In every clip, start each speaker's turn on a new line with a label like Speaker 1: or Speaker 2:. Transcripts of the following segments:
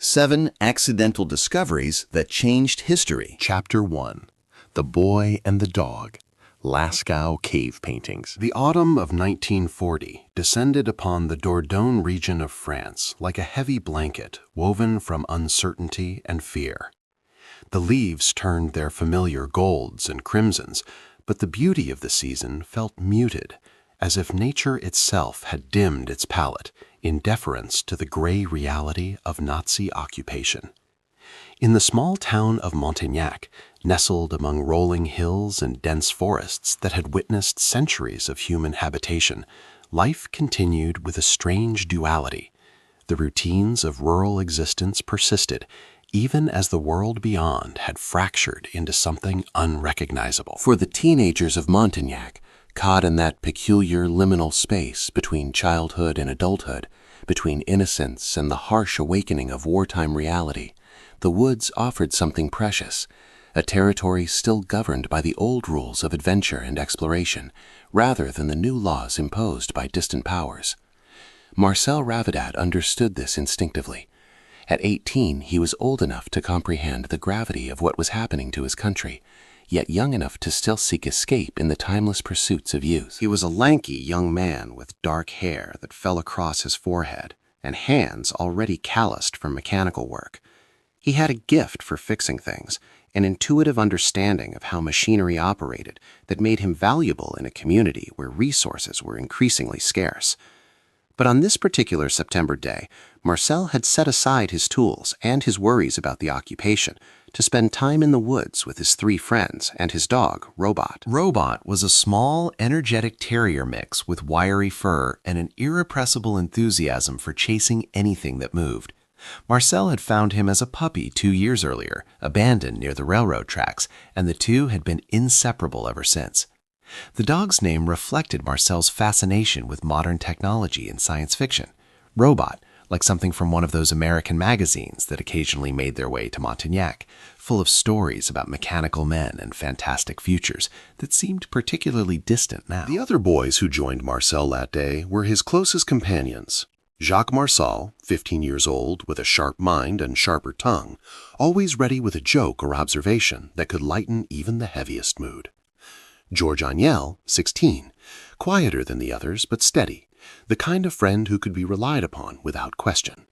Speaker 1: 7 Accidental Discoveries That Changed History.
Speaker 2: Chapter 1. The Boy and the Dog. Lascaux Cave Paintings. The autumn of 1940 descended upon the Dordogne region of France like a heavy blanket woven from uncertainty and fear. The leaves turned their familiar golds and crimsons, but the beauty of the season felt muted, as if nature itself had dimmed its palette in deference to the gray reality of Nazi occupation. In the small town of Montignac, nestled among rolling hills and dense forests that had witnessed centuries of human habitation, life continued with a strange duality. The routines of rural existence persisted, even as the world beyond had fractured into something unrecognizable.
Speaker 1: For the teenagers of Montignac, caught in that peculiar liminal space between childhood and adulthood, between innocence and the harsh awakening of wartime reality, the woods offered something precious, a territory still governed by the old rules of adventure and exploration, rather than the new laws imposed by distant powers. Marcel Ravadat understood this instinctively. At 18, he was old enough to comprehend the gravity of what was happening to his country, yet young enough to still seek escape in the timeless pursuits of youth.
Speaker 3: He was a lanky young man with dark hair that fell across his forehead and hands already calloused from mechanical work. He had a gift for fixing things, an intuitive understanding of how machinery operated that made him valuable in a community where resources were increasingly scarce. But on this particular September day, Marcel had set aside his tools and his worries about the occupation to spend time in the woods with his 3 friends and his dog, Robot.
Speaker 4: Robot was a small, energetic terrier mix with wiry fur and an irrepressible enthusiasm for chasing anything that moved. Marcel had found him as a puppy 2 years earlier, abandoned near the railroad tracks, and the two had been inseparable ever since. The dog's name reflected Marcel's fascination with modern technology and science fiction. Robot, like something from one of those American magazines that occasionally made their way to Montignac, full of stories about mechanical men and fantastic futures that seemed particularly distant now.
Speaker 2: The other boys who joined Marcel that day were his closest companions. Jacques Marcel, 15 years old, with a sharp mind and sharper tongue, always ready with a joke or observation that could lighten even the heaviest mood. George Agnel, 16, quieter than the others but steady, the kind of friend who could be relied upon without question.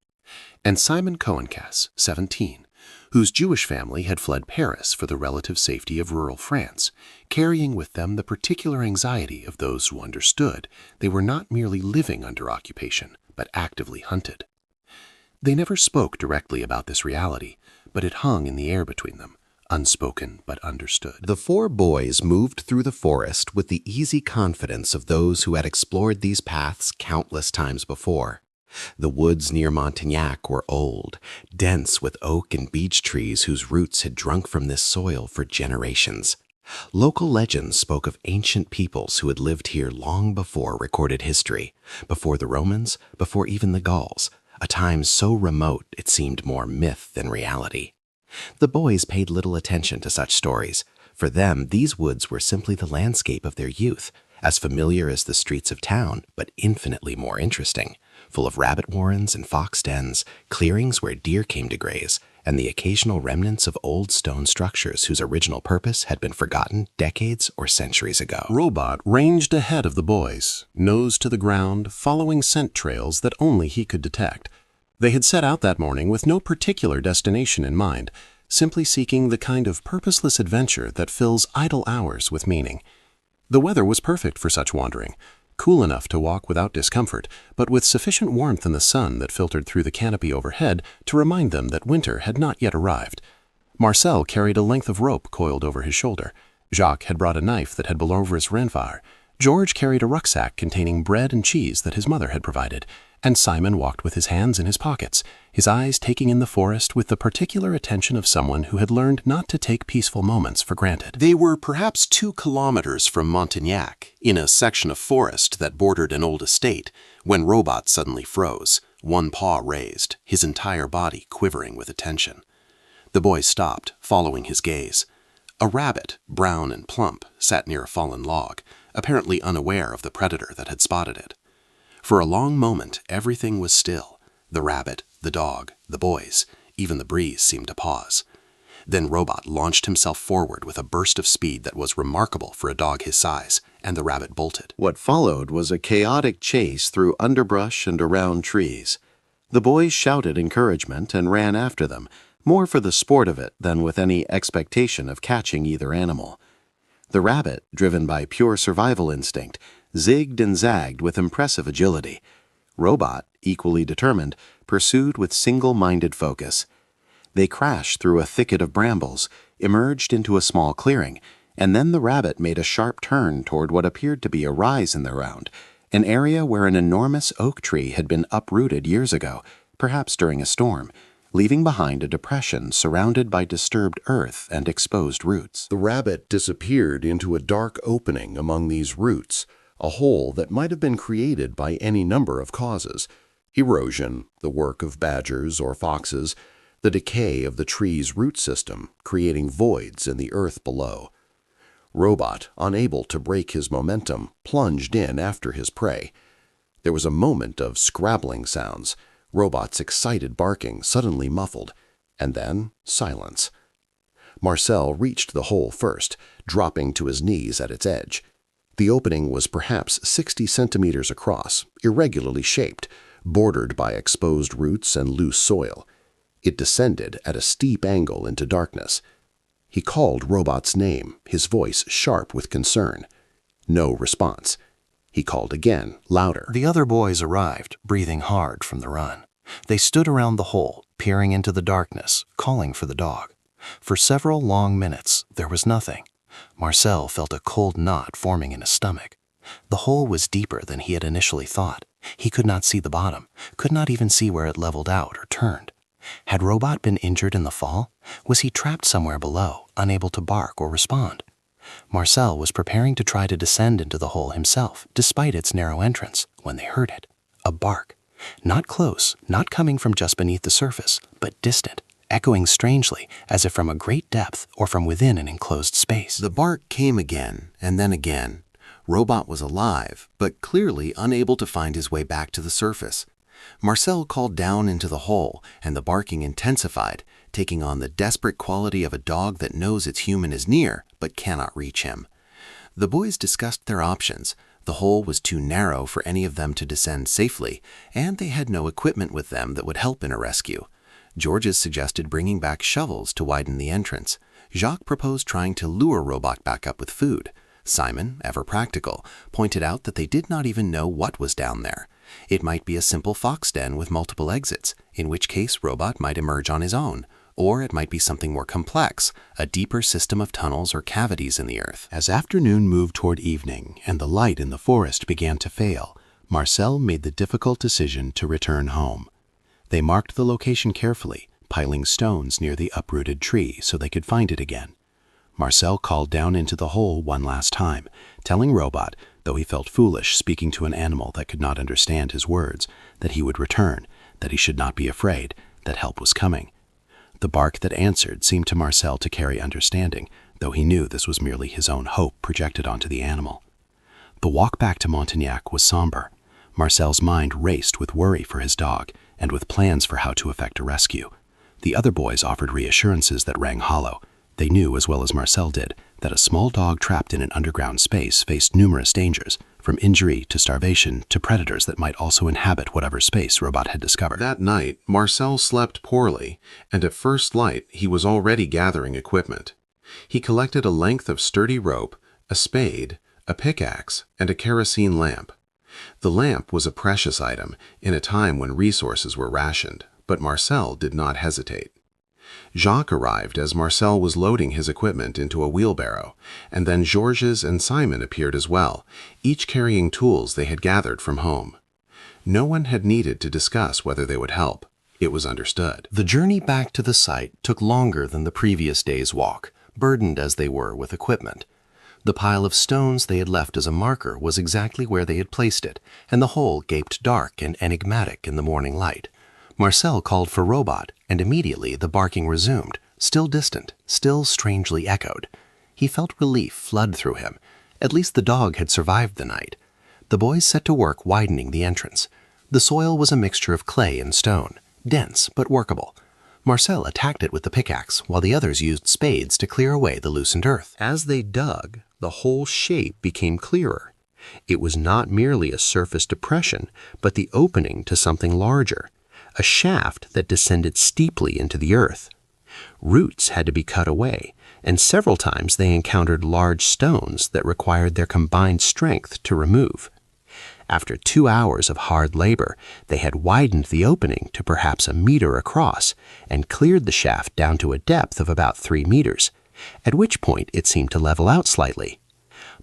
Speaker 2: And Simon Cohencasse, 17, whose Jewish family had fled Paris for the relative safety of rural France, carrying with them the particular anxiety of those who understood they were not merely living under occupation, but actively hunted. They never spoke directly about this reality, but it hung in the air between them, unspoken but understood.
Speaker 3: The 4 boys moved through the forest with the easy confidence of those who had explored these paths countless times before. The woods near Montignac were old, dense with oak and beech trees whose roots had drunk from this soil for generations. Local legends spoke of ancient peoples who had lived here long before recorded history, before the Romans, before even the Gauls, a time so remote it seemed more myth than reality. The boys paid little attention to such stories. For them, these woods were simply the landscape of their youth, as familiar as the streets of town, but infinitely more interesting, full of rabbit warrens and fox dens, clearings where deer came to graze, and the occasional remnants of old stone structures whose original purpose had been forgotten decades or centuries ago.
Speaker 2: Robot ranged ahead of the boys, nose to the ground, following scent trails that only he could detect. They had set out that morning with no particular destination in mind, simply seeking the kind of purposeless adventure that fills idle hours with meaning. The weather was perfect for such wandering, cool enough to walk without discomfort, but with sufficient warmth in the sun that filtered through the canopy overhead to remind them that winter had not yet arrived. Marcel carried a length of rope coiled over his shoulder. Jacques had brought a knife that had belonged over his renfire. George carried a rucksack containing bread and cheese that his mother had provided, and Simon walked with his hands in his pockets, his eyes taking in the forest with the particular attention of someone who had learned not to take peaceful moments for granted. They were perhaps 2 kilometers from Montignac, in a section of forest that bordered an old estate, when Robot suddenly froze, one paw raised, his entire body quivering with attention. The boy stopped, following his gaze. A rabbit, brown and plump, sat near a fallen log, apparently unaware of the predator that had spotted it. For a long moment, everything was still. The rabbit, the dog, the boys, Even the breeze seemed to pause. Then Robot launched himself forward with a burst of speed that was remarkable for a dog his size, and the rabbit bolted.
Speaker 3: What followed was a chaotic chase through underbrush and around trees. The boys shouted encouragement and ran after them, more for the sport of it than with any expectation of catching either animal. The rabbit, driven by pure survival instinct, zigged and zagged with impressive agility. Robot, equally determined, pursued with single-minded focus. They crashed through a thicket of brambles, emerged into a small clearing, and then the rabbit made a sharp turn toward what appeared to be a rise in the ground, an area where an enormous oak tree had been uprooted years ago, perhaps during a storm, leaving behind a depression surrounded by disturbed earth and exposed roots.
Speaker 2: The rabbit disappeared into a dark opening among these roots, a hole that might have been created by any number of causes: erosion, the work of badgers or foxes, the decay of the tree's root system, creating voids in the earth below. Robot, unable to break his momentum, plunged in after his prey. There was a moment of scrabbling sounds, Robot's excited barking suddenly muffled, and then silence. Marcel reached the hole first, dropping to his knees at its edge. The opening was perhaps 60 centimeters across, irregularly shaped, bordered by exposed roots and loose soil. It descended at a steep angle into darkness. He called Robot's name, his voice sharp with concern. No response. He called again, louder.
Speaker 4: The other boys arrived, breathing hard from the run. They stood around the hole, peering into the darkness, calling for the dog. For several long minutes, there was nothing. Marcel felt a cold knot forming in his stomach. The hole was deeper than he had initially thought. He could not see the bottom, could not even see where it leveled out or turned. Had Robot been injured in the fall? Was he trapped somewhere below, unable to bark or respond? Marcel was preparing to try to descend into the hole himself, despite its narrow entrance, when they heard it. A bark. Not close, not coming from just beneath the surface, but distant, echoing strangely, as if from a great depth or from within an enclosed space.
Speaker 1: The bark came again, and then again. Robot was alive, but clearly unable to find his way back to the surface. Marcel called down into the hole, and the barking intensified, taking on the desperate quality of a dog that knows its human is near, but cannot reach him. The boys discussed their options. The hole was too narrow for any of them to descend safely, and they had no equipment with them that would help in a rescue. Georges suggested bringing back shovels to widen the entrance. Jacques proposed trying to lure Robot back up with food. Simon, ever practical, pointed out that they did not even know what was down there. It might be a simple fox den with multiple exits, in which case Robot might emerge on his own, or it might be something more complex, a deeper system of tunnels or cavities in the earth. As afternoon moved toward evening and the light in the forest began to fail, Marcel made the difficult decision to return home. They marked the location carefully, piling stones near the uprooted tree so they could find it again. Marcel called down into the hole one last time, telling Robot, though he felt foolish speaking to an animal that could not understand his words, that he would return, that he should not be afraid, that help was coming. The bark that answered seemed to Marcel to carry understanding, though he knew this was merely his own hope projected onto the animal. The walk back to Montignac was somber. Marcel's mind raced with worry for his dog and with plans for how to effect a rescue. The other boys offered reassurances that rang hollow. They knew, as well as Marcel did, that a small dog trapped in an underground space faced numerous dangers, from injury to starvation to predators that might also inhabit whatever space Robot had discovered.
Speaker 2: That night, Marcel slept poorly, and at first light he was already gathering equipment. He collected a length of sturdy rope, a spade, a pickaxe, and a kerosene lamp. The lamp was a precious item in a time when resources were rationed, but Marcel did not hesitate. Jacques arrived as Marcel was loading his equipment into a wheelbarrow, and then Georges and Simon appeared as well, each carrying tools they had gathered from home. No one had needed to discuss whether they would help. It was understood.
Speaker 4: The journey back to the site took longer than the previous day's walk, burdened as they were with equipment. The pile of stones they had left as a marker was exactly where they had placed it, and the hole gaped dark and enigmatic in the morning light. Marcel called for Robot, and immediately the barking resumed, still distant, still strangely echoed. He felt relief flood through him. At least the dog had survived the night. The boys set to work widening the entrance. The soil was a mixture of clay and stone, dense but workable.
Speaker 3: Marcel attacked it with the pickaxe, while the others used spades to clear away the loosened earth. As they dug, the whole shape became clearer. It was not merely a surface depression, but the opening to something larger, a shaft that descended steeply into the earth. Roots had to be cut away, and several times they encountered large stones that required their combined strength to remove. After 2 hours of hard labor, they had widened the opening to perhaps 1 meter across and cleared the shaft down to a depth of about 3 meters, at which point it seemed to level out slightly.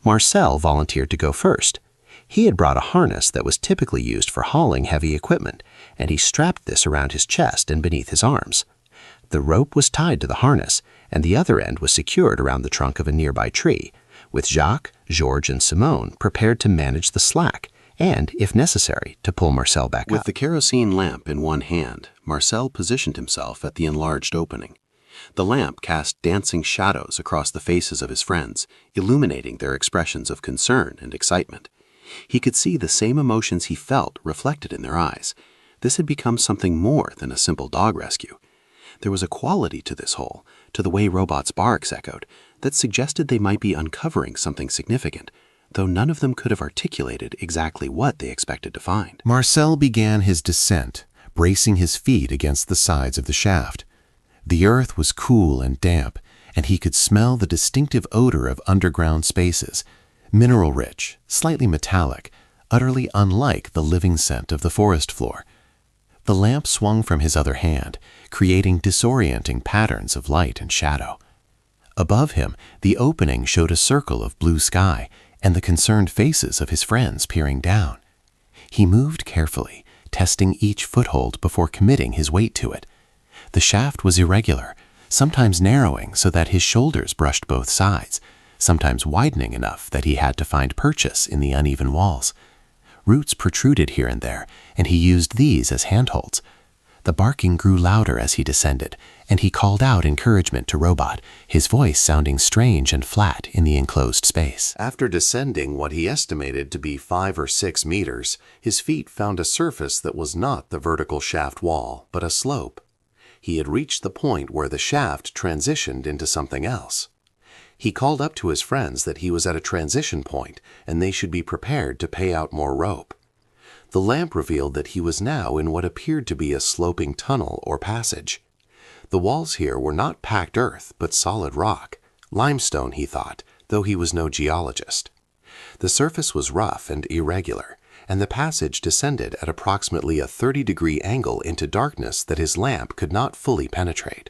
Speaker 3: Marcel volunteered to go first. He had brought a harness that was typically used for hauling heavy equipment, and he strapped this around his chest and beneath his arms. The rope was tied to the harness, and the other end was secured around the trunk of a nearby tree, with Jacques, Georges, and Simone prepared to manage the slack and, if necessary, to pull Marcel back up.
Speaker 1: With the kerosene lamp in one hand, Marcel positioned himself at the enlarged opening. The lamp cast dancing shadows across the faces of his friends, illuminating their expressions of concern and excitement. He could see the same emotions he felt reflected in their eyes. This had become something more than a simple dog rescue. There was a quality to this hole, to the way robots' barks echoed, that suggested they might be uncovering something significant, though none of them could have articulated exactly what they expected to find.
Speaker 2: Marcel began his descent, bracing his feet against the sides of the shaft. The earth was cool and damp, and he could smell the distinctive odor of underground spaces, mineral-rich, slightly metallic, utterly unlike the living scent of the forest floor. The lamp swung from his other hand, creating disorienting patterns of light and shadow. Above him, the opening showed a circle of blue sky and the concerned faces of his friends peering down. He moved carefully, testing each foothold before committing his weight to it. The shaft was irregular, sometimes narrowing so that his shoulders brushed both sides, sometimes widening enough that he had to find purchase in the uneven walls. Roots protruded here and there, and he used these as handholds. The barking grew louder as he descended, and he called out encouragement to Robot, his voice sounding strange and flat in the enclosed space. After descending what he estimated to be 5 or 6 meters, his feet found a surface that was not the vertical shaft wall, but a slope. He had reached the point where the shaft transitioned into something else. He called up to his friends that he was at a transition point and they should be prepared to pay out more rope. The lamp revealed that he was now in what appeared to be a sloping tunnel or passage. The walls here were not packed earth, but solid rock. Limestone, he thought, though he was no geologist. The surface was rough and irregular, and the passage descended at approximately a 30-degree angle into darkness that his lamp could not fully penetrate.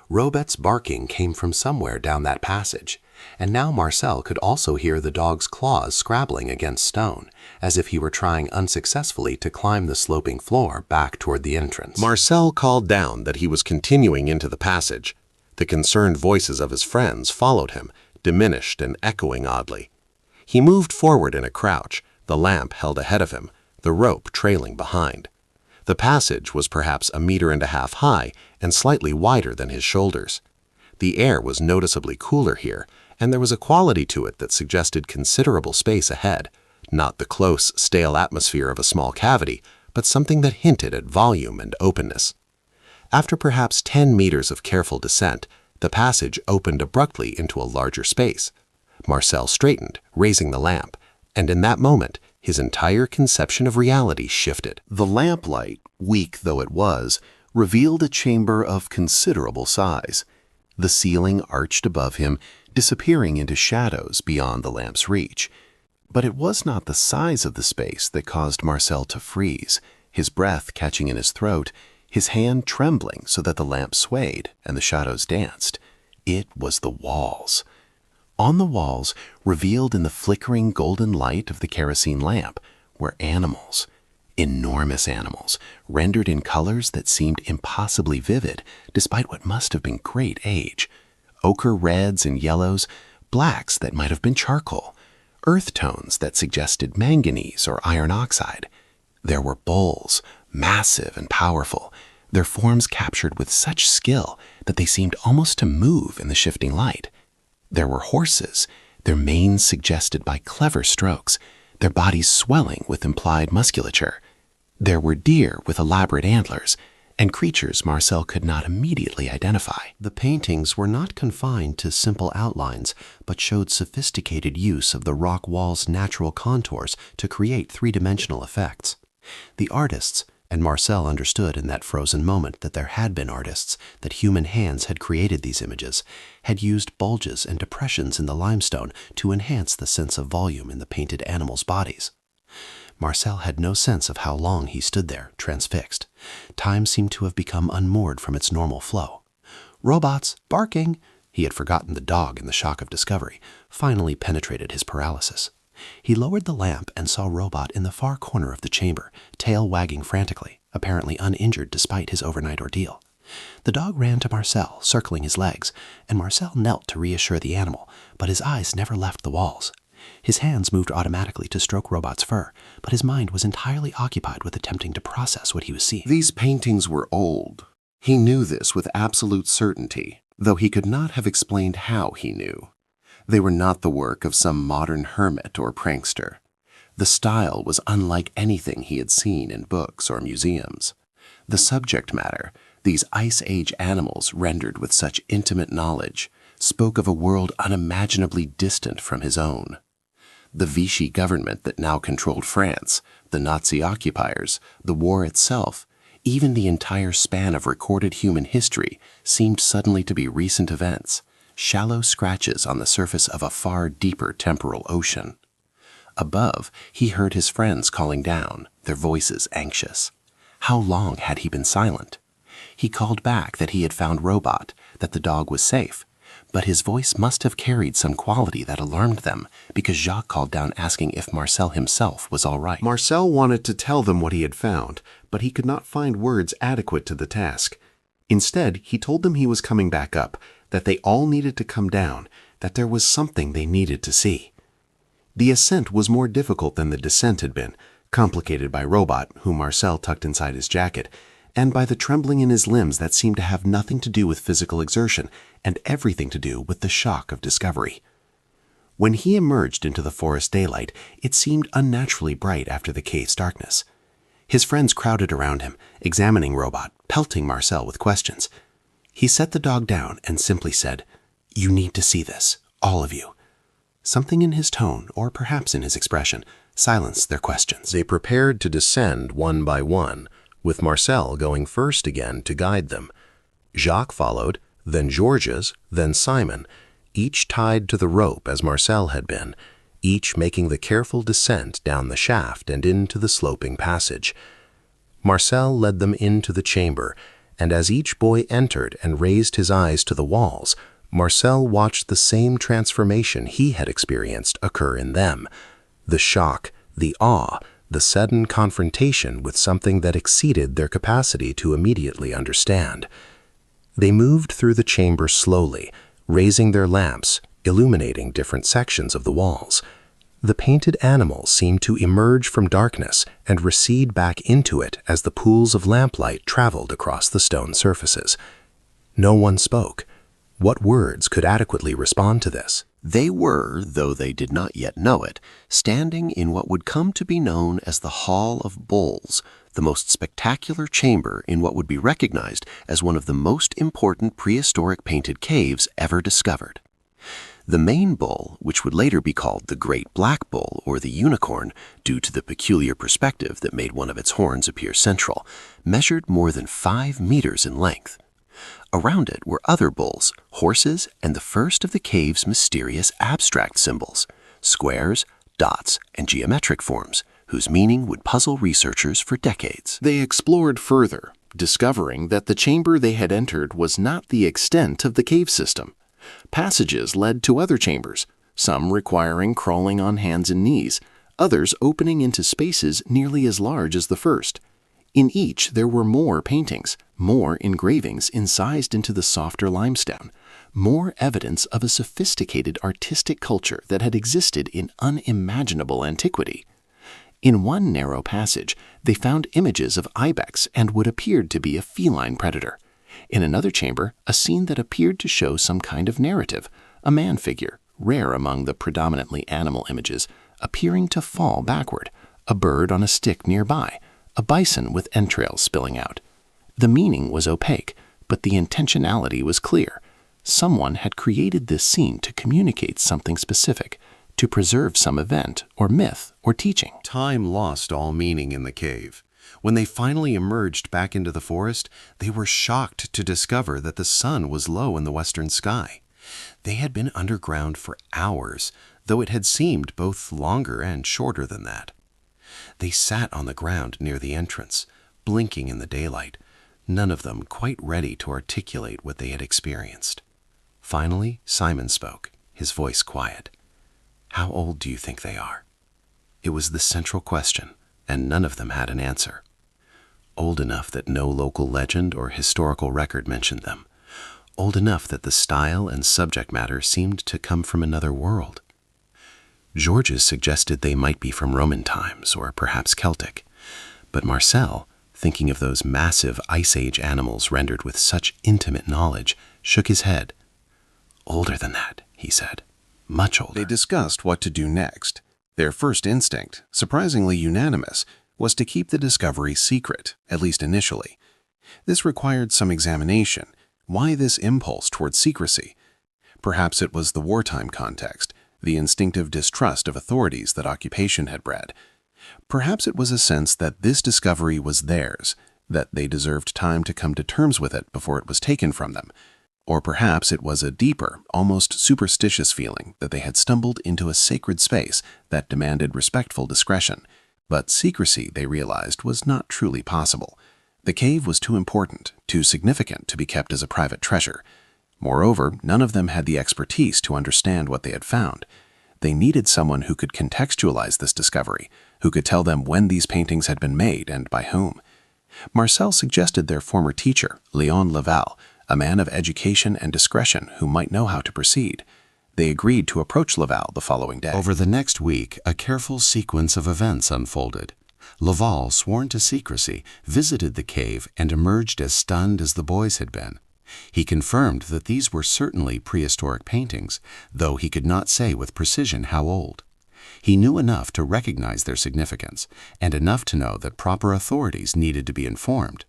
Speaker 2: Robot's barking came from somewhere down that passage, and now Marcel could also hear the dog's claws scrabbling against stone, as if he were trying unsuccessfully to climb the sloping floor back toward the entrance.
Speaker 3: Marcel called down that he was continuing into the passage. The concerned voices of his friends followed him, diminished and echoing oddly. He moved forward in a crouch, the lamp held ahead of him, the rope trailing behind. The passage was perhaps 1.5 meters high and slightly wider than his shoulders. The air was noticeably cooler here, and there was a quality to it that suggested considerable space ahead, not the close, stale atmosphere of a small cavity, but something that hinted at volume and openness. After perhaps 10 meters of careful descent, the passage opened abruptly into a larger space. Marcel straightened, raising the lamp, and in that moment, his entire conception of reality shifted. The lamplight, weak though it was, revealed a chamber of considerable size. The ceiling arched above him, disappearing into shadows beyond the lamp's reach. But it was not the size of the space that caused Marcel to freeze, his breath catching in his throat, his hand trembling so that the lamp swayed and the shadows danced. It was the walls. On the walls, revealed in the flickering golden light of the kerosene lamp, were animals. Enormous animals, rendered in colors that seemed impossibly vivid, despite what must have been great age. Ochre reds and yellows, blacks that might have been charcoal, earth tones that suggested manganese or iron oxide. There were bulls, massive and powerful, their forms captured with such skill that they seemed almost to move in the shifting light. There were horses, their manes suggested by clever strokes, their bodies swelling with implied musculature. There were deer with elaborate antlers,
Speaker 2: and creatures Marcel could not immediately identify.
Speaker 3: The paintings were not confined to simple outlines, but showed sophisticated use of the rock wall's natural contours to create three-dimensional effects. The artists, and Marcel understood in that frozen moment that there had been artists, that human hands had created these images, had used bulges and depressions in the limestone to enhance the sense of volume in the painted animals' bodies. Marcel had no sense of how long he stood there, transfixed. Time seemed to have become unmoored from its normal flow. Robots, barking, he had forgotten the dog in the shock of discovery, finally penetrated his paralysis. He lowered the lamp and saw Robot in the far corner of the chamber, tail wagging frantically, apparently uninjured despite his overnight ordeal. The dog ran to Marcel, circling his legs, and Marcel knelt to reassure the animal, but his eyes never left the walls. His hands moved automatically to stroke Robot's fur, but his mind was entirely occupied with attempting to process what he was seeing.
Speaker 1: These paintings were old. He knew this with absolute certainty, though he could not have explained how he knew. They were not the work of some modern hermit or prankster. The style was unlike anything he had seen in books or museums. The subject matter, these Ice Age animals rendered with such intimate knowledge, spoke of a world unimaginably distant from his own. The Vichy government that now controlled France, the Nazi occupiers, the war itself, even the entire span of recorded human history seemed suddenly to be recent events, shallow scratches on the surface of a far deeper temporal ocean. Above, he heard his friends calling down, their voices anxious. How long had he been silent? He called back that he had found Robot, that the dog was safe, but his voice must have carried some quality that alarmed them, because Jacques called down asking if Marcel himself was all right.
Speaker 2: Marcel wanted to tell them what he had found, but he could not find words adequate to the task. Instead, he told them he was coming back up, that they all needed to come down, that there was something they needed to see. The ascent was more difficult than the descent had been, complicated by Robot, whom Marcel tucked inside his jacket, and by the trembling in his limbs that seemed to have nothing to do with physical exertion and everything to do with the shock of discovery. When he emerged into the forest daylight, it seemed unnaturally bright after the cave's darkness. His friends crowded around him, examining Robot, pelting Marcel with questions. He set the dog down and simply said, "You need to see this, all of you." Something in his tone, or perhaps in his expression, silenced their questions.
Speaker 1: They prepared to descend one by one, with Marcel going first again to guide them. Jacques followed, then Georges, then Simon, each tied to the rope as Marcel had been, each making the careful descent down the shaft and into the sloping passage. Marcel led them into the chamber, and as each boy entered and raised his eyes to the walls, Marcel watched the same transformation he had experienced occur in them. The shock, the awe, the sudden confrontation with something that exceeded their capacity to immediately understand. They moved through the chamber slowly, raising their lamps, illuminating different sections of the walls. The painted animals seemed to emerge from darkness and recede back into it as the pools of lamplight traveled across the stone surfaces. No one spoke. What words could adequately respond to this? They were, though they did not yet know it, standing in what would come to be known as the Hall of Bulls, the most spectacular chamber in what would be recognized as one of the most important prehistoric painted caves ever discovered. The main bull, which would later be called the Great Black Bull or the Unicorn, due to the peculiar perspective that made one of its horns appear central, measured more than 5 meters in length. Around it were other bulls, horses, and the first of the cave's mysterious abstract symbols, squares, dots, and geometric forms, whose meaning would puzzle researchers for decades. They explored further, discovering that the chamber they had entered was not the extent of the cave system. Passages led to other chambers, some requiring crawling on hands and knees, others opening into spaces nearly as large as the first. In each there were more paintings, more engravings incised into the softer limestone, more evidence of a sophisticated artistic culture that had existed in unimaginable antiquity. In one narrow passage, they found images of ibex and what appeared to be a feline predator. In another chamber, a scene that appeared to show some kind of narrative, a man figure, rare among the predominantly animal images, appearing to fall backward, a bird on a stick nearby, a bison with entrails spilling out.
Speaker 2: The meaning was opaque, but the intentionality was clear. Someone had created this scene to communicate something specific, to preserve some event or myth or teaching.
Speaker 3: Time lost all meaning in the cave. When they finally emerged back into the forest, they were shocked to discover that the sun was low in the western sky. They had been underground for hours, though it had seemed both longer and shorter than that. They sat on the ground near the entrance, blinking in the daylight, none of them quite ready to articulate what they had experienced. Finally, Simon spoke, his voice quiet. "How old do you think they are?" It was the central question, and none of them had an answer. Old enough that no local legend or historical record mentioned them. Old enough that the style and subject matter seemed to come from another world. Georges suggested they might be from Roman times or perhaps Celtic, but Marcel, thinking of those massive Ice Age animals rendered with such intimate knowledge, shook his head. "Older than that," he said. "Much older."
Speaker 4: They discussed what to do next. Their first instinct, surprisingly unanimous, was to keep the discovery secret, at least initially. This required some examination. Why this impulse towards secrecy? Perhaps it was the wartime context, the instinctive distrust of authorities that occupation had bred. Perhaps it was a sense that this discovery was theirs, that they deserved time to come to terms with it before it was taken from them. Or perhaps it was a deeper, almost superstitious feeling that they had stumbled into a sacred space that demanded respectful discretion. But secrecy, they realized, was not truly possible. The cave was too important, too significant to be kept as a private treasure. Moreover, none of them had the expertise to understand what they had found. They needed someone who could contextualize this discovery, who could tell them when these paintings had been made and by whom. Marcel suggested their former teacher, Léon Laval, a man of education and discretion who might know how to proceed. They agreed to approach Laval the following day.
Speaker 2: Over the next week, a careful sequence of events unfolded. Laval, sworn to secrecy, visited the cave and emerged as stunned as the boys had been. He confirmed that these were certainly prehistoric paintings, though he could not say with precision how old. He knew enough to recognize their significance, and enough to know that proper authorities needed to be informed.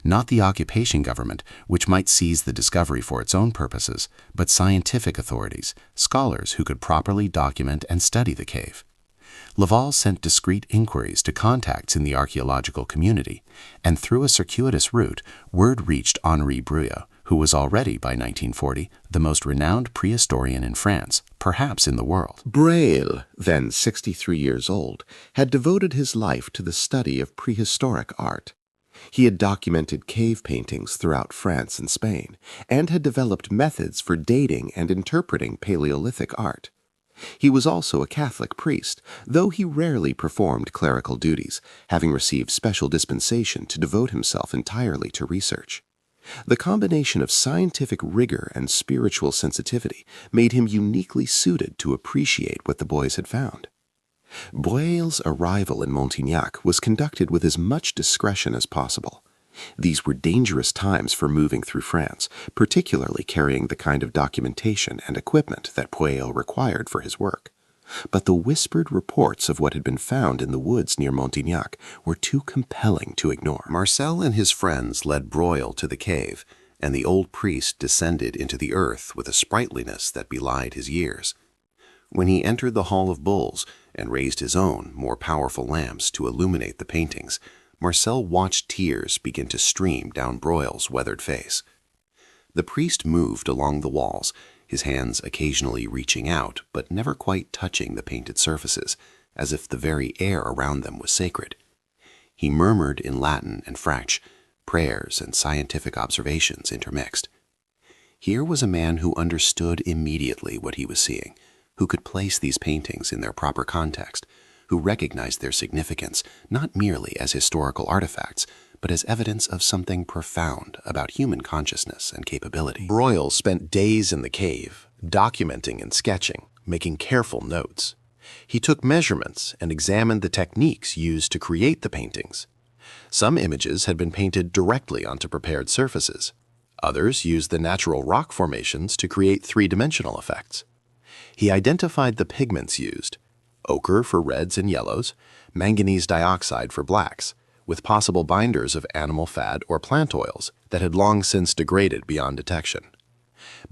Speaker 2: Not the occupation government, which might seize the discovery for its own purposes, but scientific authorities, scholars who could properly document and study the cave. Laval sent discreet inquiries to contacts in the archaeological community, and through a circuitous route, word reached Henri Bruyot, who was already, by 1940, the most renowned prehistorian in France, perhaps in the world.
Speaker 3: Breuil, then 63 years old, had devoted his life to the study of prehistoric art. He had documented cave paintings throughout France and Spain, and had developed methods for dating and interpreting Paleolithic art. He was also a Catholic priest, though he rarely performed clerical duties, having received special dispensation to devote himself entirely to research. The combination of scientific rigor and spiritual sensitivity made him uniquely suited to appreciate what the boys had found. Breuil's arrival in Montignac was conducted with as much discretion as possible. These were dangerous times for moving through France, particularly carrying the kind of documentation and equipment that Breuil required for his work. But the whispered reports of what had been found in the woods near Montignac were too compelling to ignore. Marcel and his friends led Breuil to the cave, and the old priest descended into the earth with a sprightliness that belied his years. When he entered the Hall of Bulls and raised his own, more powerful lamps to illuminate the paintings, Marcel watched tears begin to stream down Breuil's weathered face. The priest moved along the walls, his hands occasionally reaching out but never quite touching the painted surfaces, as if the very air around them was sacred. He murmured in Latin and French, prayers and scientific observations intermixed. Here was a man who understood immediately what he was seeing, who could place these paintings in their proper context, who recognized their significance not merely as historical artifacts, but as evidence of something profound about human consciousness and capability. Breuil spent days in the cave, documenting and sketching, making careful notes. He took measurements and examined the techniques used to create the paintings. Some images had been painted directly onto prepared surfaces. Others used the natural rock formations to create three-dimensional effects. He identified the pigments used: ochre for reds and yellows, manganese dioxide for blacks,
Speaker 2: with possible binders of animal fat or plant oils that had long since degraded beyond detection.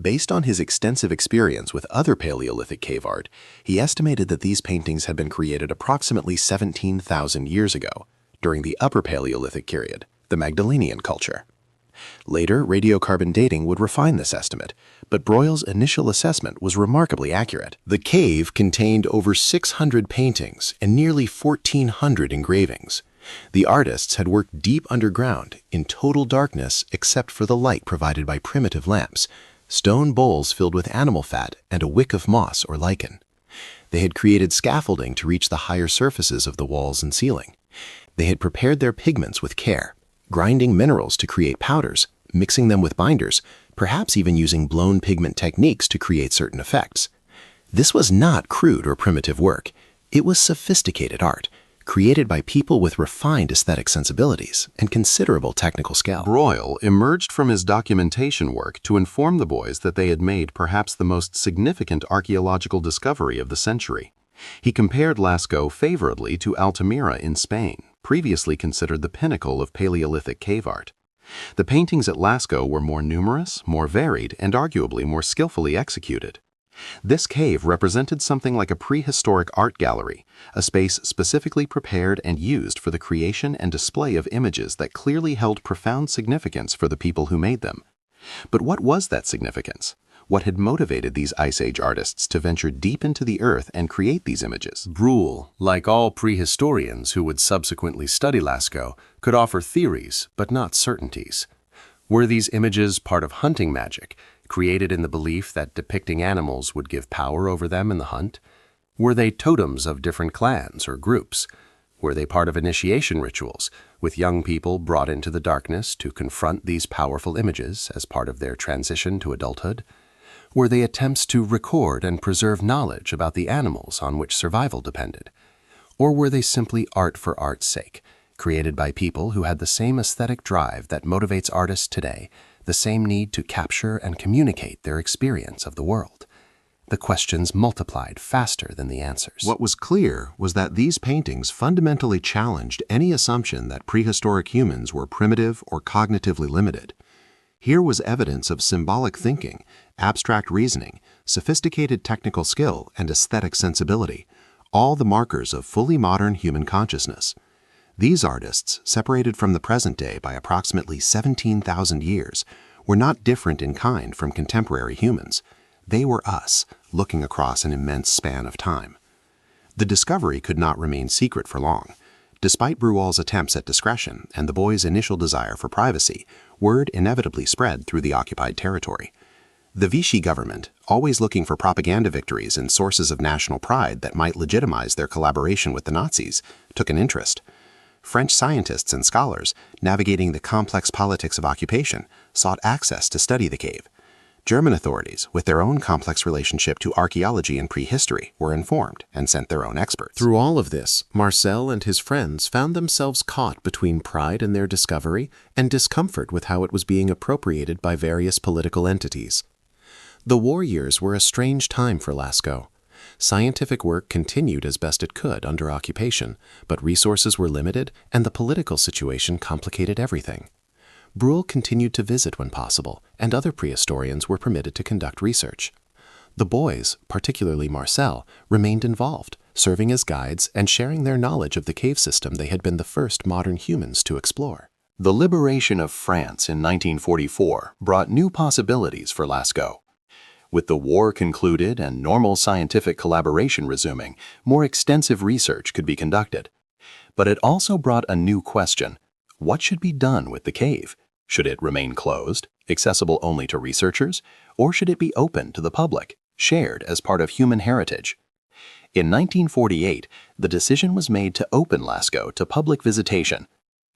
Speaker 2: Based on his extensive experience with other Paleolithic cave art, he estimated that these paintings had been created approximately 17,000 years ago, during the Upper Paleolithic period, the Magdalenian culture. Later, radiocarbon dating would refine this estimate, but Broyle's initial assessment was remarkably accurate. The cave contained over 600 paintings and nearly 1,400 engravings. The artists had worked deep underground, in total darkness except for the light provided by primitive lamps, stone bowls filled with animal fat, and a wick of moss or lichen. They had created scaffolding to reach the higher surfaces of the walls and ceiling. They had prepared their pigments with care, grinding minerals to create powders, mixing them with binders, perhaps even using blown pigment techniques to create certain effects. This was not crude or primitive work. It was sophisticated art, created by people with refined aesthetic sensibilities and considerable technical skill. Broyle emerged from his documentation work to inform the boys that they had made perhaps the most significant archaeological discovery of the century. He compared Lascaux favorably to Altamira in Spain, previously considered the pinnacle of Paleolithic cave art. The paintings at Lascaux were more numerous, more varied, and arguably more skillfully executed. This cave represented something like a prehistoric art gallery, a space specifically prepared and used for the creation and display of images that clearly held profound significance for the people who made them. But what was that significance? What had motivated these Ice Age artists to venture deep into the earth and create these images?
Speaker 1: Bruhl, like all prehistorians who would subsequently study Lascaux, could offer theories, but not certainties. Were these images part of hunting magic, created in the belief that depicting animals would give power over them in the hunt? Were they totems of different clans or groups? Were they part of initiation rituals, with young people brought into the darkness to confront these powerful images as part of their transition to adulthood? Were they attempts to record and preserve knowledge about the animals on which survival depended? Or were they simply art for art's sake, created by people who had the same aesthetic drive that motivates artists today, the same need to capture and communicate their experience of the world? The questions multiplied faster than the answers.
Speaker 2: What was clear was that these paintings fundamentally challenged any assumption that prehistoric humans were primitive or cognitively limited. Here was evidence of symbolic thinking, abstract reasoning, sophisticated technical skill, and aesthetic sensibility, all the markers of fully modern human consciousness. These artists, separated from the present day by approximately 17,000 years, were not different in kind from contemporary humans. They were us, looking across an immense span of time. The discovery could not remain secret for long. Despite Bruhl's attempts at discretion and the boys' initial desire for privacy, word inevitably spread through the occupied territory. The Vichy government, always looking for propaganda victories and sources of national pride that might legitimize their collaboration with the Nazis, took an interest. French scientists and scholars, navigating the complex politics of occupation, sought access to study the cave. German authorities, with their own complex relationship to archaeology and prehistory, were informed and sent their own experts. Through all of this, Marcel and his friends found themselves caught between pride in their discovery and discomfort with how it was being appropriated by various political entities. The war years were a strange time for Lascaux. Scientific work continued as best it could under occupation, but resources were limited and the political situation complicated everything. Bruhl continued to visit when possible, and other prehistorians were permitted to conduct research. The boys, particularly Marcel, remained involved, serving as guides and sharing their knowledge of the cave system they had been the first modern humans to explore.
Speaker 4: The liberation of France in 1944 brought new possibilities for Lascaux. With the war concluded and normal scientific collaboration resuming, more extensive research could be conducted. But it also brought a new question. What should be done with the cave? Should it remain closed, accessible only to researchers, or should it be open to the public, shared as part of human heritage? In 1948, the decision was made to open Lascaux to public visitation.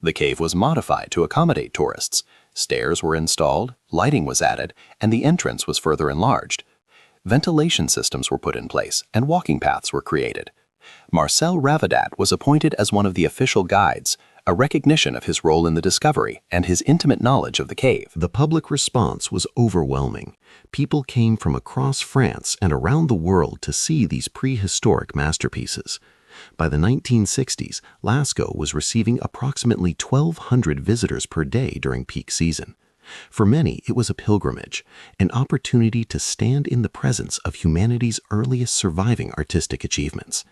Speaker 4: The cave was modified to accommodate tourists. Stairs were installed, lighting was added, and the entrance was further enlarged. Ventilation systems were put in place, and walking paths were created. Marcel Ravadat was appointed as one of the official guides, a recognition of his role in the discovery and his intimate knowledge of the cave.
Speaker 3: The public response was overwhelming. People came from across France and around the world to see these prehistoric masterpieces. By the 1960s, Lascaux was receiving approximately 1,200 visitors per day during peak season. For many, it was a pilgrimage, an opportunity to stand in the presence of humanity's earliest surviving artistic achievements.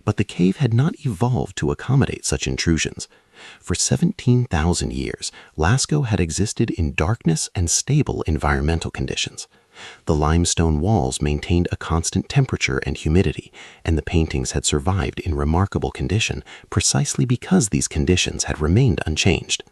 Speaker 3: But the cave had not evolved to accommodate such intrusions. For 17,000 years, Lascaux had existed in darkness and stable environmental conditions. The limestone walls maintained a constant temperature and humidity, and the paintings had survived in remarkable condition precisely because these conditions had remained unchanged.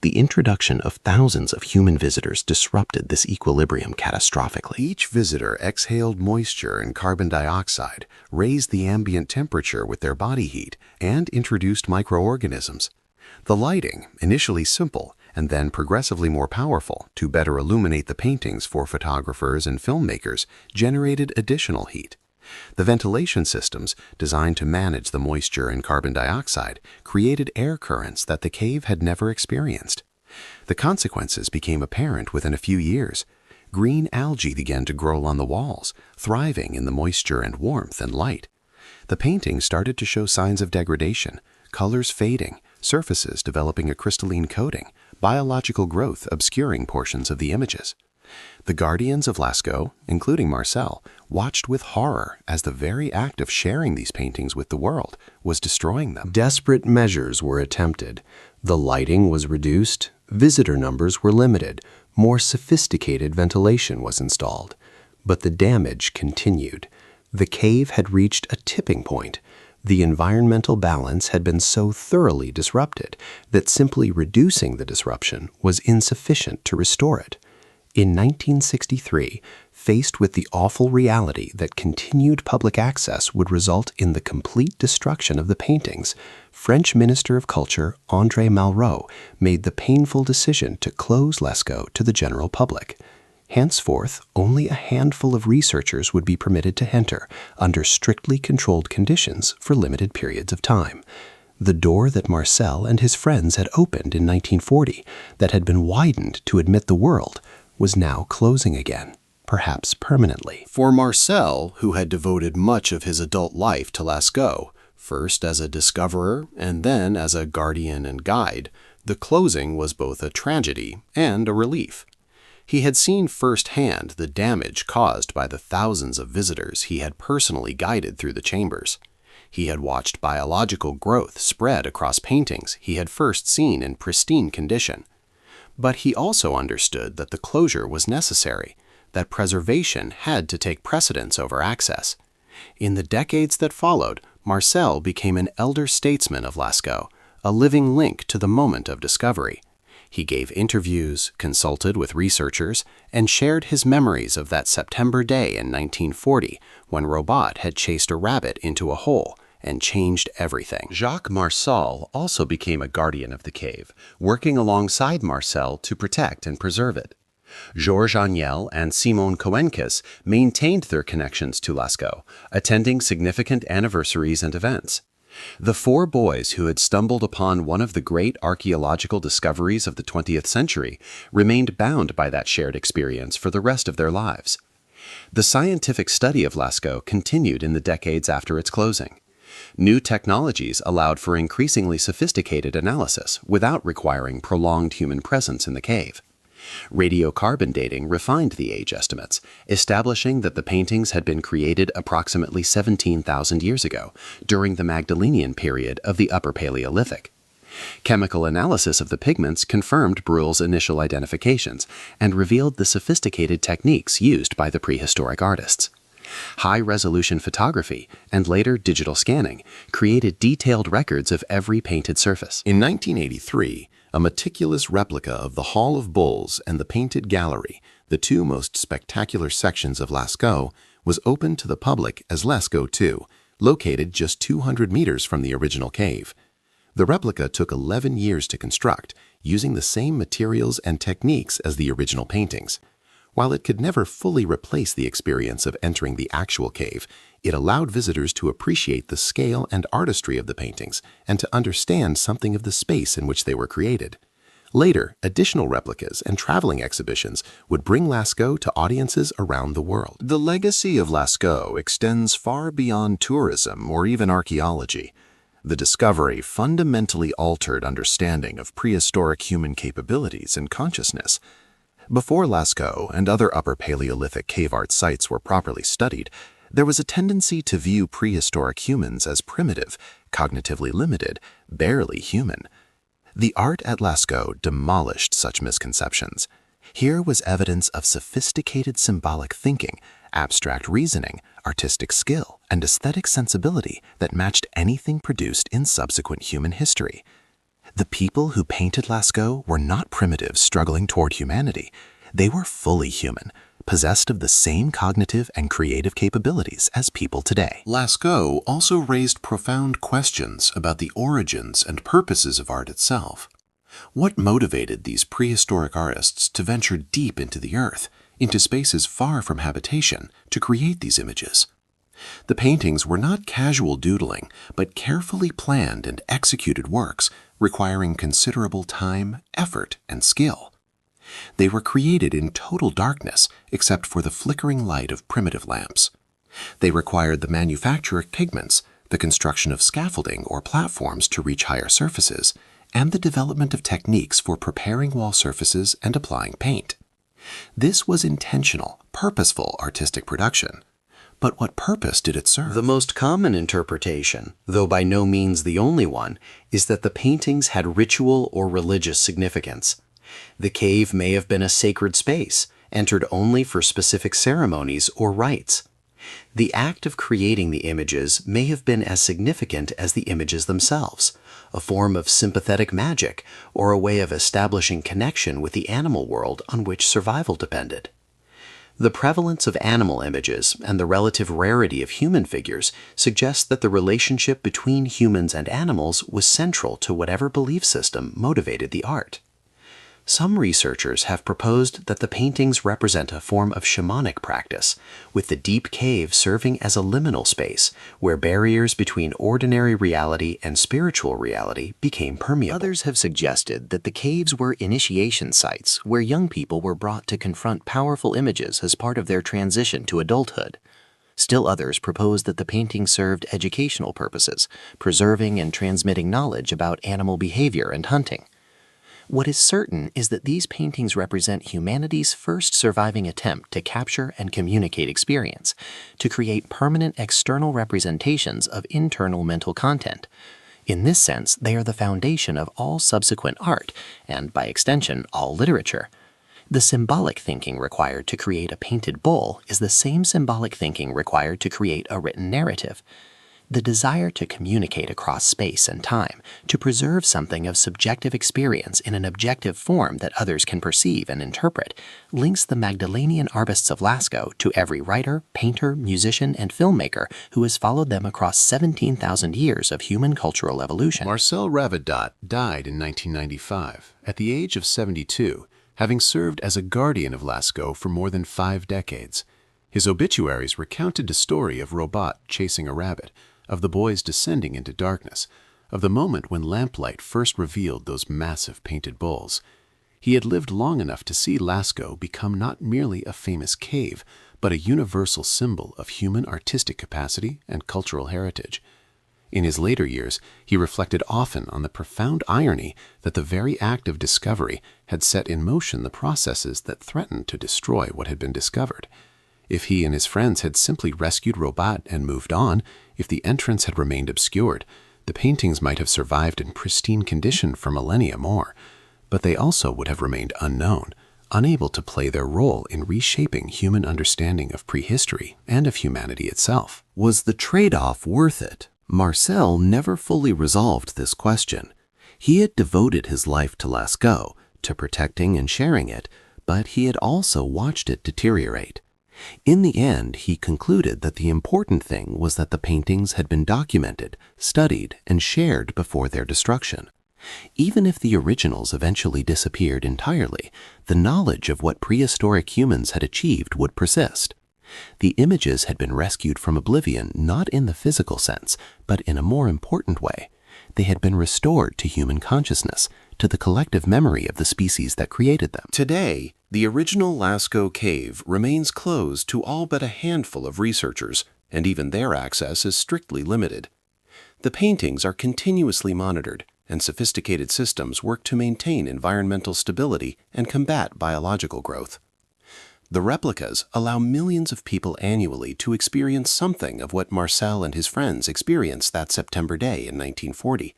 Speaker 3: The introduction of thousands of human visitors disrupted this equilibrium catastrophically.
Speaker 1: Each visitor exhaled moisture and carbon dioxide, raised the ambient temperature with their body heat, and introduced microorganisms. The lighting, initially simple and then progressively more powerful to better illuminate the paintings for photographers and filmmakers, generated additional heat. The ventilation systems, designed to manage the moisture and carbon dioxide, created air currents that the cave had never experienced. The consequences became apparent within a few years. Green algae began to grow on the walls, thriving in the moisture and warmth and light. The paintings started to show signs of degradation, colors fading, surfaces developing a crystalline coating, biological growth obscuring portions of the images. The guardians of Lascaux, including Marcel, watched with horror as the very act of sharing these paintings with the world was destroying them.
Speaker 3: Desperate measures were attempted. The lighting was reduced, visitor numbers were limited, more sophisticated ventilation was installed. But the damage continued. The cave had reached a tipping point. The environmental balance had been so thoroughly disrupted that simply reducing the disruption was insufficient to restore it. In 1963, faced with the awful reality that continued public access would result in the complete destruction of the paintings, French Minister of Culture André Malraux made the painful decision to close Lascaux to the general public. Henceforth, only a handful of researchers would be permitted to enter under strictly controlled conditions for limited periods of time. The door that Marcel and his friends had opened in 1940, that had been widened to admit the world, was now closing again, perhaps permanently.
Speaker 2: For Marcel, who had devoted much of his adult life to Lascaux, first as a discoverer and then as a guardian and guide, the closing was both a tragedy and a relief. He had seen firsthand the damage caused by the thousands of visitors he had personally guided through the chambers. He had watched biological growth spread across paintings he had first seen in pristine condition. But he also understood that the closure was necessary, that preservation had to take precedence over access. In the decades that followed, Marcel became an elder statesman of Lascaux, a living link to the moment of discovery. He gave interviews, consulted with researchers, and shared his memories of that September day in 1940 when Robot had chased a rabbit into a hole and changed everything.
Speaker 1: Jacques Marcel also became a guardian of the cave, working alongside Marcel to protect and preserve it. Georges Agnel and Simon Coenkes maintained their connections to Lascaux, attending significant anniversaries and events. The four boys who had stumbled upon one of the great archaeological discoveries of the 20th century remained bound by that shared experience for the rest of their lives. The scientific study of Lascaux continued in the decades after its closing. New technologies allowed for increasingly sophisticated analysis without requiring prolonged human presence in the cave. Radiocarbon dating refined the age estimates, establishing that the paintings had been created approximately 17,000 years ago, during the Magdalenian period of the Upper Paleolithic. Chemical analysis of the pigments confirmed Breuil's initial identifications and revealed the sophisticated techniques used by the prehistoric artists. High-resolution photography and later digital scanning created detailed records of every painted surface. In 1983, a meticulous replica of the Hall of Bulls and the Painted Gallery, the two most spectacular sections of Lascaux, was opened to the public as Lascaux II, located just 200 meters from the original cave. The replica took 11 years to construct, using the same materials and techniques as the original paintings. While it could never fully replace the experience of entering the actual cave, it allowed visitors to appreciate the scale and artistry of the paintings and to understand something of the space in which they were created.
Speaker 2: Later, additional replicas and traveling exhibitions would bring Lascaux to audiences around the world. The legacy of Lascaux extends far beyond tourism or even archaeology. The discovery fundamentally altered understanding of prehistoric human capabilities and consciousness. Before Lascaux and other Upper Paleolithic cave art sites were properly studied, there was a tendency to view prehistoric humans as primitive, cognitively limited, barely human. The art at Lascaux demolished such misconceptions. Here was evidence of sophisticated symbolic thinking, abstract reasoning, artistic skill, and aesthetic sensibility that matched anything produced in subsequent human history. The people who painted Lascaux were not primitives struggling toward humanity. They were fully human, possessed of the same cognitive and creative capabilities as people today.
Speaker 1: Lascaux also raised profound questions about the origins and purposes of art itself. What motivated these prehistoric artists to venture deep into the earth, into spaces far from habitation, to create these images? The paintings were not casual doodling, but carefully planned and executed works requiring considerable time, effort, and skill. They were created in total darkness except for the flickering light of primitive lamps. They required the manufacture of pigments, the construction of scaffolding or platforms to reach higher surfaces, and the development of techniques for preparing wall surfaces and applying paint. This was intentional, purposeful artistic production. But what purpose did it serve?
Speaker 4: The most common interpretation, though by no means the only one, is that the paintings had ritual or religious significance. The cave may have been a sacred space, entered only for specific ceremonies or rites. The act of creating the images may have been as significant as the images themselves, a form of sympathetic magic or a way of establishing connection with the animal world on which survival depended. The prevalence of animal images and the relative rarity of human figures suggest that the relationship between humans and animals was central to whatever belief system motivated the art. Some researchers have proposed that the paintings represent a form of shamanic practice, with the deep cave serving as a liminal space where barriers between ordinary reality and spiritual reality became permeable. Others have suggested that the caves were initiation sites where young people were brought to confront powerful images as part of their transition to adulthood. Still others propose that the paintings served educational purposes, preserving and transmitting knowledge about animal behavior and hunting. What is certain is that these paintings represent humanity's first surviving attempt to capture and communicate experience, to create permanent external representations of internal mental content. In this sense, they are the foundation of all subsequent art, and by extension, all literature. The symbolic thinking required to create a painted bull is the same symbolic thinking required to create a written narrative. The desire to communicate across space and time, to preserve something of subjective experience in an objective form that others can perceive and interpret, links the Magdalenian artists of Lascaux to every writer, painter, musician, and filmmaker who has followed them across 17,000 years of human cultural evolution.
Speaker 2: Marcel Ravadat died in 1995 at the age of 72, having served as a guardian of Lascaux for more than 5 decades. His obituaries recounted the story of Robot chasing a rabbit, of the boys descending into darkness, of the moment when lamplight first revealed those massive painted bulls. He had lived long enough to see Lascaux become not merely a famous cave, but a universal symbol of human artistic capacity and cultural heritage. In his later years, he reflected often on the profound irony that the very act of discovery had set in motion the processes that threatened to destroy what had been discovered. If he and his friends had simply rescued Robot and moved on, if the entrance had remained obscured, the paintings might have survived in pristine condition for millennia more, but they also would have remained unknown, unable to play their role in reshaping human understanding of prehistory and of humanity itself.
Speaker 1: Was the trade-off worth it? Marcel never fully resolved this question. He had devoted his life to Lascaux, to protecting and sharing it, but he had also watched it deteriorate. In the end, he concluded that the important thing was that the paintings had been documented, studied, and shared before their destruction. Even if the originals eventually disappeared entirely, the knowledge of what prehistoric humans had achieved would persist. The images had been rescued from oblivion not in the physical sense, but in a more important way. They had been restored to human consciousness, to the collective memory of the species that created them.
Speaker 2: Today, the original Lascaux cave remains closed to all but a handful of researchers, and even their access is strictly limited. The paintings are continuously monitored, and sophisticated systems work to maintain environmental stability and combat biological growth. The replicas allow millions of people annually to experience something of what Marcel and his friends experienced that September day in 1940,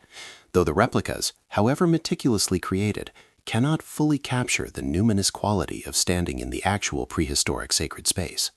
Speaker 2: though the replicas, however meticulously created, cannot fully capture the numinous quality of standing in the actual prehistoric sacred space.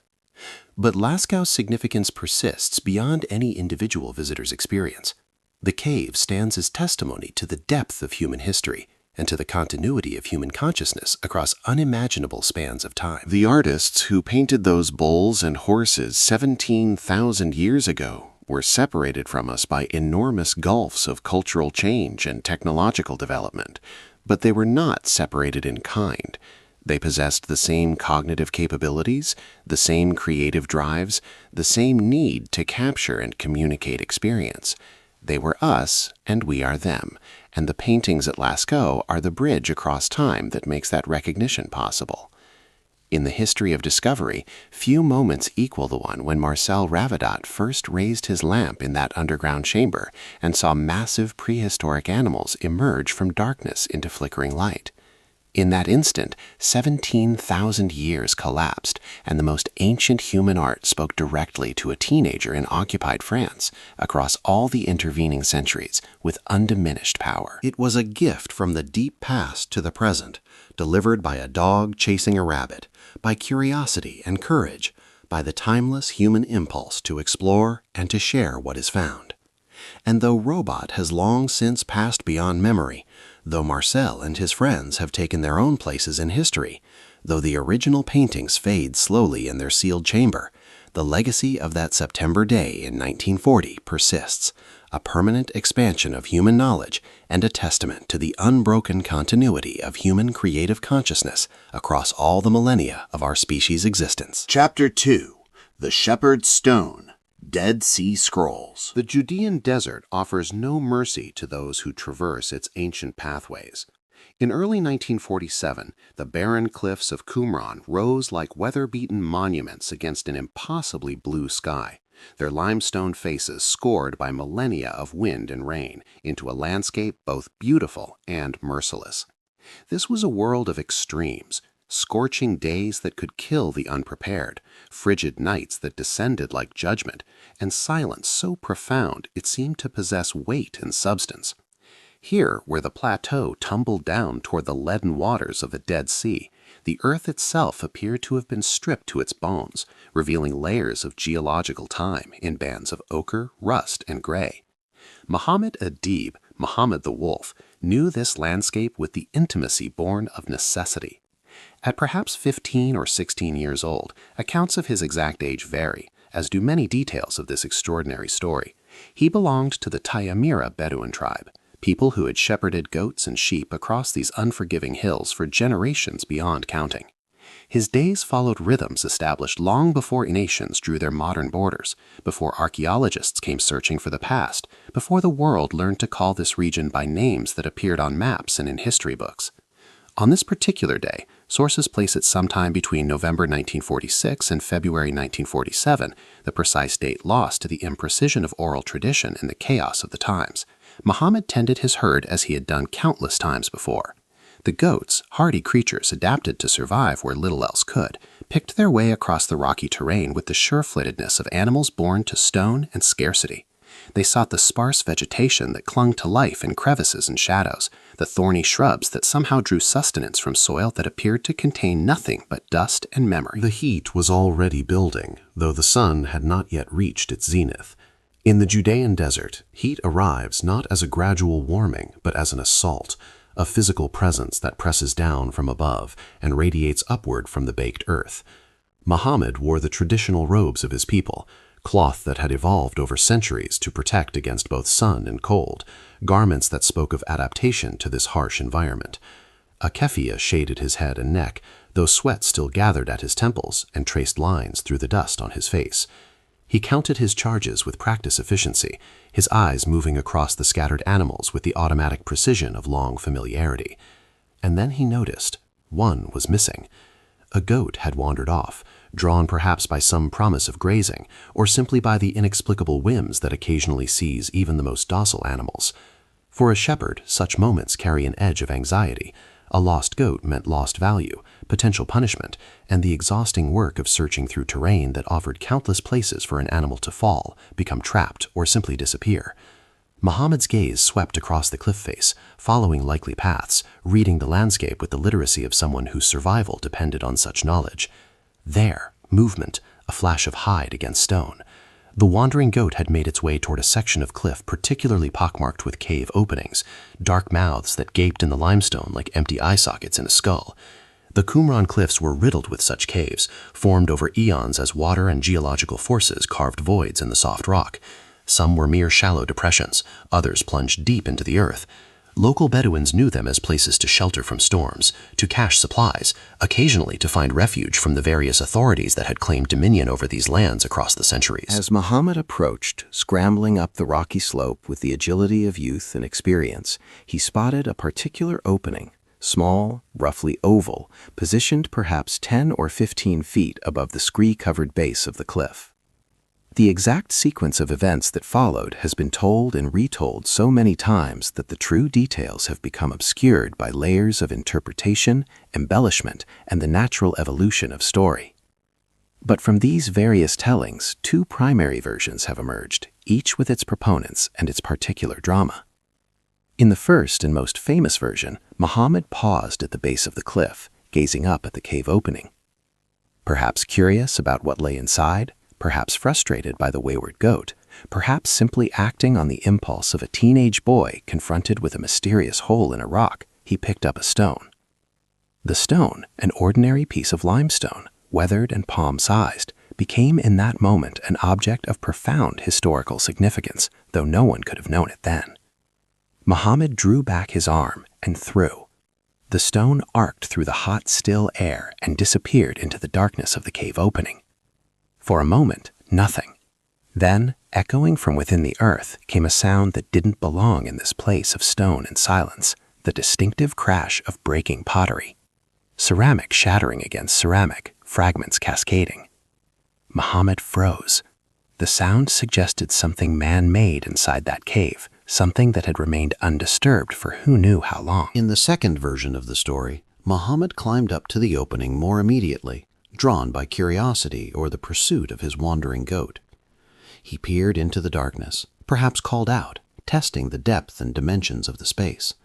Speaker 2: But Lascaux's significance persists beyond any individual visitor's experience. The cave stands as testimony to the depth of human history and to the continuity of human consciousness across unimaginable spans of time.
Speaker 1: The artists who painted those bulls and horses 17,000 years ago were separated from us by enormous gulfs of cultural change and technological development, but they were not separated in kind. They possessed the same cognitive capabilities, the same creative drives, the same need to capture and communicate experience. They were us, and we are them, and the paintings at Lascaux are the bridge across time that makes that recognition possible. In the history of discovery, few moments equal the one when Marcel Ravadat first raised his lamp in that underground chamber and saw massive prehistoric animals emerge from darkness into flickering light. In that instant, 17,000 years collapsed, and the most ancient human art spoke directly to a teenager in occupied France across all the intervening centuries with undiminished power.
Speaker 3: It was a gift from the deep past to the present, delivered by a dog chasing a rabbit, by curiosity and courage, by the timeless human impulse to explore and to share what is found. And though Robot has long since passed beyond memory, though Marcel and his friends have taken their own places in history, though the original paintings fade slowly in their sealed chamber, the legacy of that September day in 1940 persists, a permanent expansion of human knowledge and a testament to the unbroken continuity of human creative consciousness across all the millennia of our species' existence.
Speaker 1: Chapter 2. The Shepherd's Stone, Dead Sea Scrolls.
Speaker 2: The Judean Desert offers no mercy to those who traverse its ancient pathways. In early 1947, the barren cliffs of Qumran rose like weather-beaten monuments against an impossibly blue sky, their limestone faces scored by millennia of wind and rain into a landscape both beautiful and merciless. This was a world of extremes, scorching days that could kill the unprepared, frigid nights that descended like judgment, and silence so profound it seemed to possess weight and substance. Here, where the plateau tumbled down toward the leaden waters of the Dead Sea, the earth itself appeared to have been stripped to its bones, revealing layers of geological time in bands of ochre, rust, and gray. Muhammad Adib, Muhammad the Wolf, knew this landscape with the intimacy born of necessity. At perhaps 15 or 16 years old, accounts of his exact age vary, as do many details of this extraordinary story. He belonged to the Taimira Bedouin tribe, people who had shepherded goats and sheep across these unforgiving hills for generations beyond counting. His days followed rhythms established long before nations drew their modern borders, before archaeologists came searching for the past, before the world learned to call this region by names that appeared on maps and in history books. On this particular day, sources place it sometime between November 1946 and February 1947, the precise date lost to the imprecision of oral tradition and the chaos of the times. Muhammad tended his herd as he had done countless times before. The goats, hardy creatures adapted to survive where little else could, picked their way across the rocky terrain with the sure-footedness of animals born to stone and scarcity. They sought the sparse vegetation that clung to life in crevices and shadows, the thorny shrubs that somehow drew sustenance from soil that appeared to contain nothing but dust and memory. The heat was already building, though the sun had not yet reached its zenith. In the Judean Desert, heat arrives not as a gradual warming, but as an assault, a physical presence that presses down from above and radiates upward from the baked earth. Muhammad wore the traditional robes of his people, cloth that had evolved over centuries to protect against both sun and cold, garments that spoke of adaptation to this harsh environment. A keffiyeh shaded his head and neck, though sweat still gathered at his temples and traced lines through the dust on his face. He counted his charges with practiced efficiency, his eyes moving across the scattered animals with the automatic precision of long familiarity. And then he noticed one was missing. A goat had wandered off, drawn perhaps by some promise of grazing, or simply by the inexplicable whims that occasionally seize even the most docile animals. For a shepherd, such moments carry an edge of anxiety. A lost goat meant lost value, potential punishment, and the exhausting work of searching through terrain that offered countless places for an animal to fall, become trapped, or simply disappear. Muhammad's gaze swept across the cliff face, following likely paths, reading the landscape with the literacy of someone whose survival depended on such knowledge. There, movement, a flash of hide against stone. The wandering goat had made its way toward a section of cliff particularly pockmarked with cave openings, dark mouths that gaped in the limestone like empty eye sockets in a skull. The Qumran cliffs were riddled with such caves, formed over eons as water and geological forces carved voids in the soft rock. Some were mere shallow depressions, others plunged deep into the earth. Local Bedouins knew them as places to shelter from storms, to cache supplies, occasionally to find refuge from the various authorities that had claimed dominion over these lands across the centuries.
Speaker 3: As Muhammad approached, scrambling up the rocky slope with the agility of youth and experience, he spotted a particular opening, small, roughly oval, positioned perhaps 10 or 15 feet above the scree-covered base of the cliff. The exact sequence of events that followed has been told and retold so many times that the true details have become obscured by layers of interpretation, embellishment, and the natural evolution of story. But from these various tellings, two primary versions have emerged, each with its proponents and its particular drama. In the first and most famous version, Muhammad paused at the base of the cliff, gazing up at the cave opening. Perhaps curious about what lay inside, perhaps frustrated by the wayward goat, perhaps simply acting on the impulse of a teenage boy confronted with a mysterious hole in a rock, he picked up a stone. The stone, an ordinary piece of limestone, weathered and palm-sized, became in that moment an object of profound historical significance, though no one could have known it then. Muhammad drew back his arm and threw. The stone arced through the hot, still air and disappeared into the darkness of the cave opening. For a moment, nothing. Then, echoing from within the earth, came a sound that didn't belong in this place of stone and silence, the distinctive crash of breaking pottery. Ceramic shattering against ceramic, fragments cascading. Muhammad froze. The sound suggested something man-made inside that cave, something that had remained undisturbed for who knew how long.
Speaker 1: In the second version of the story, Muhammad climbed up to the opening more immediately, drawn by curiosity or the pursuit of his wandering goat. He peered into the darkness, perhaps called out, testing the depth and dimensions of the space.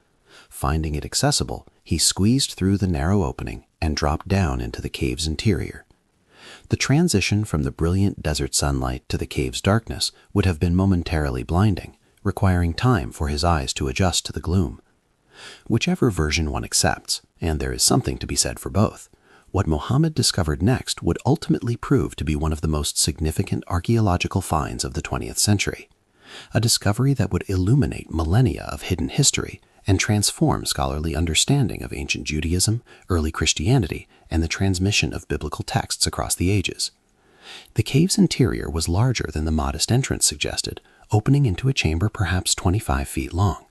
Speaker 1: Finding it accessible, he squeezed through the narrow opening and dropped down into the cave's interior. The transition from the brilliant desert sunlight to the cave's darkness would have been momentarily blinding, requiring time for his eyes to adjust to the gloom. Whichever version one accepts, and there is something to be said for both, what Muhammad discovered next would ultimately prove to be one of the most significant archaeological finds of the 20th century, a discovery that would illuminate millennia of hidden history and transform scholarly understanding of ancient Judaism, early Christianity, and the transmission of biblical texts across the ages. The cave's interior was larger than the modest entrance suggested, opening into a chamber perhaps 25 feet long.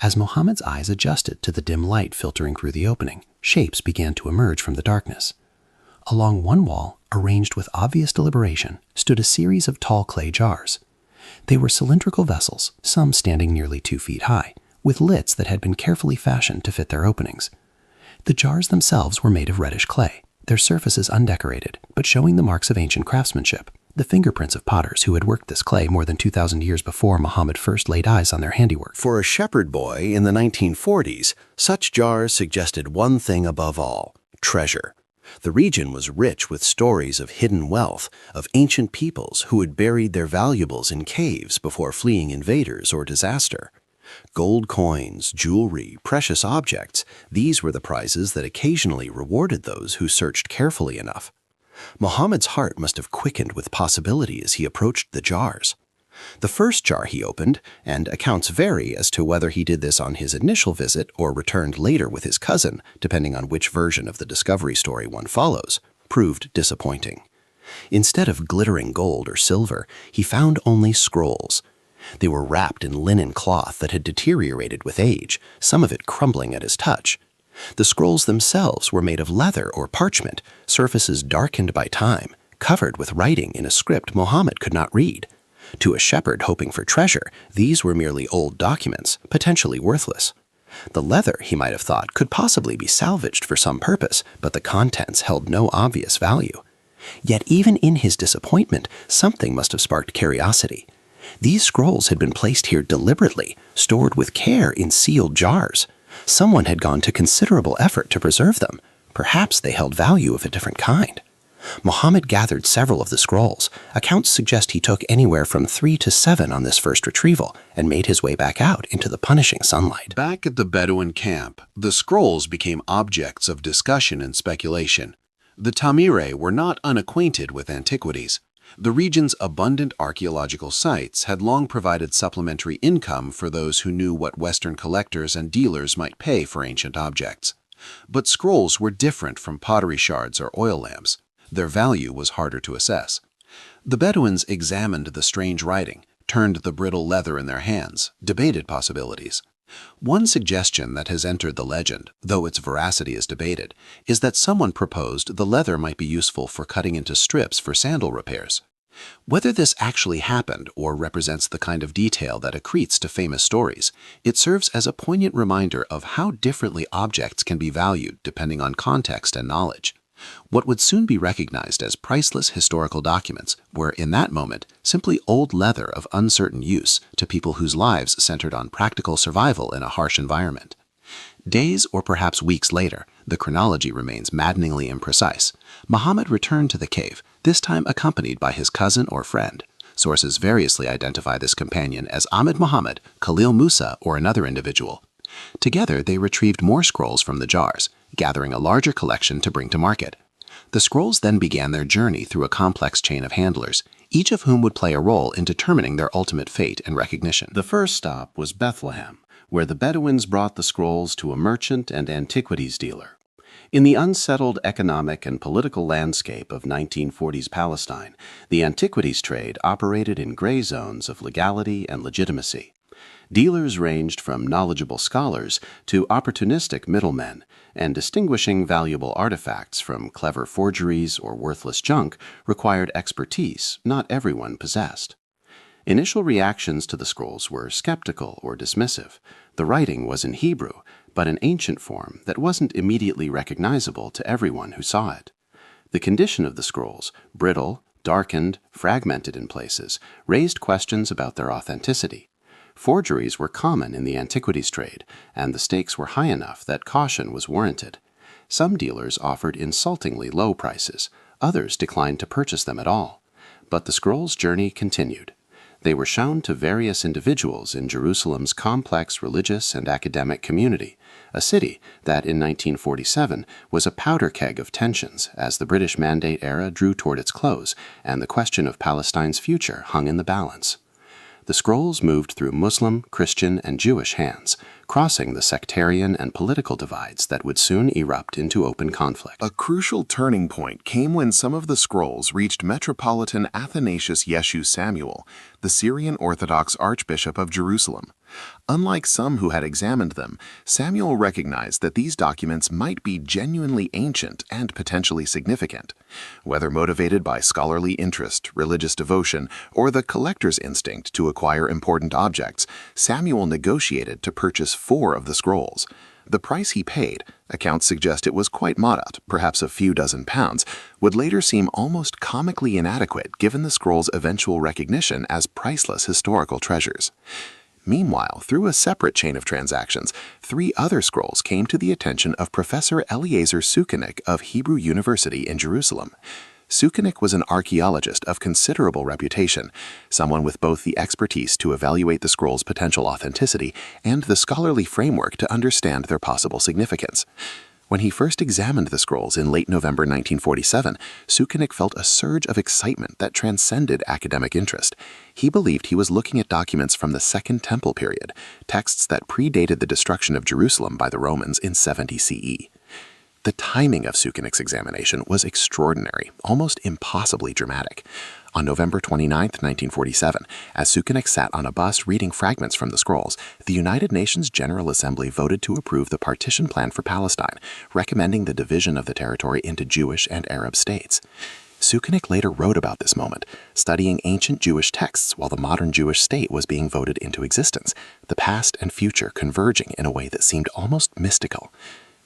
Speaker 1: As Muhammad's eyes adjusted to the dim light filtering through the opening, shapes began to emerge from the darkness. Along one wall, arranged with obvious deliberation, stood a series of tall clay jars. They were cylindrical vessels, some standing nearly 2 feet high, with lids that had been carefully fashioned to fit their openings. The jars themselves were made of reddish clay, their surfaces undecorated, but showing the marks of ancient craftsmanship, the fingerprints of potters who had worked this clay more than 2,000 years before Muhammad first laid eyes on their handiwork.
Speaker 3: For a shepherd boy in the 1940s, such jars suggested one thing above all: treasure. The region was rich with stories of hidden wealth, of ancient peoples who had buried their valuables in caves before fleeing invaders or disaster. Gold coins, jewelry, precious objects, these were the prizes that occasionally rewarded those who searched carefully enough. Muhammad's heart must have quickened with possibility as he approached the jars. The first jar he opened, and accounts vary as to whether he did this on his initial visit or returned later with his cousin, depending on which version of the discovery story one follows, proved disappointing. Instead of glittering gold or silver, he found only scrolls. They were wrapped in linen cloth that had deteriorated with age, some of it crumbling at his touch. The scrolls themselves were made of leather or parchment, surfaces darkened by time, covered with writing in a script Mohammed could not read. To a shepherd hoping for treasure, these were merely old documents, potentially worthless. The leather, he might have thought, could possibly be salvaged for some purpose, but the contents held no obvious value. Yet even in his disappointment, something must have sparked curiosity. These scrolls had been placed here deliberately, stored with care in sealed jars. Someone had gone to considerable effort to preserve them. Perhaps they held value of a different kind. Mohammed gathered several of the scrolls. Accounts suggest he took anywhere from 3 to 7 on this first retrieval and made his way back out into the punishing sunlight.
Speaker 2: Back at the Bedouin camp, the scrolls became objects of discussion and speculation. The Tamire were not unacquainted with antiquities. The region's abundant archaeological sites had long provided supplementary income for those who knew what Western collectors and dealers might pay for ancient objects. But scrolls were different from pottery shards or oil lamps. Their value was harder to assess. The Bedouins examined the strange writing, turned the brittle leather in their hands, debated possibilities. One suggestion that has entered the legend, though its veracity is debated, is that someone proposed the leather might be useful for cutting into strips for sandal repairs. Whether this actually happened or represents the kind of detail that accretes to famous stories, it serves as a poignant reminder of how differently objects can be valued depending on context and knowledge. What would soon be recognized as priceless historical documents were, in that moment, simply old leather of uncertain use to people whose lives centered on practical survival in a harsh environment. Days or perhaps weeks later, the chronology remains maddeningly imprecise. Muhammad returned to the cave, this time accompanied by his cousin or friend. Sources variously identify this companion as Ahmed Muhammad, Khalil Musa, or another individual. Together, they retrieved more scrolls from the jars, gathering a larger collection to bring to market. The scrolls then began their journey through a complex chain of handlers, each of whom would play a role in determining their ultimate fate and recognition. The first stop was Bethlehem, where the Bedouins brought the scrolls to a merchant and antiquities dealer. In the unsettled economic and political landscape of 1940s Palestine, the antiquities trade operated in gray zones of legality and legitimacy. Dealers ranged from knowledgeable scholars to opportunistic middlemen, and distinguishing valuable artifacts from clever forgeries or worthless junk required expertise not everyone possessed. Initial reactions to the scrolls were skeptical or dismissive. The writing was in Hebrew, but an ancient form that wasn't immediately recognizable to everyone who saw it. The condition of the scrolls, brittle, darkened, fragmented in places, raised questions about their authenticity. Forgeries were common in the antiquities trade, and the stakes were high enough that caution was warranted. Some dealers offered insultingly low prices, others declined to purchase them at all. But the scrolls' journey continued. They were shown to various individuals in Jerusalem's complex religious and academic community, a city that in 1947 was a powder keg of tensions as the British Mandate era drew toward its close and the question of Palestine's future hung in the balance. The scrolls moved through Muslim, Christian, and Jewish hands, crossing the sectarian and political divides that would soon erupt into open conflict.
Speaker 5: A crucial turning point came when some of the scrolls reached Metropolitan Athanasius Yeshu Samuel, the Syrian Orthodox Archbishop of Jerusalem. Unlike some who had examined them, Samuel recognized that these documents might be genuinely ancient and potentially significant. Whether motivated by scholarly interest, religious devotion, or the collector's instinct to acquire important objects, Samuel negotiated to purchase 4 of the scrolls. The price he paid, accounts suggest it was quite modest, perhaps a few dozen pounds, would later seem almost comically inadequate given the scrolls' eventual recognition as priceless historical treasures. Meanwhile, through a separate chain of transactions, 3 other scrolls came to the attention of Professor Eliezer Sukenik of Hebrew University in Jerusalem. Sukenik was an archaeologist of considerable reputation, someone with both the expertise to evaluate the scrolls' potential authenticity and the scholarly framework to understand their possible significance. When he first examined the scrolls in late November 1947, Sukenik felt a surge of excitement that transcended academic interest. He believed he was looking at documents from the Second Temple period, texts that predated the destruction of Jerusalem by the Romans in 70 CE. The timing of Sukenik's examination was extraordinary, almost impossibly dramatic. On November 29, 1947, as Sukenik sat on a bus reading fragments from the scrolls, the United Nations General Assembly voted to approve the partition plan for Palestine, recommending the division of the territory into Jewish and Arab states. Sukenik later wrote about this moment, studying ancient Jewish texts while the modern Jewish state was being voted into existence, the past and future converging in a way that seemed almost mystical.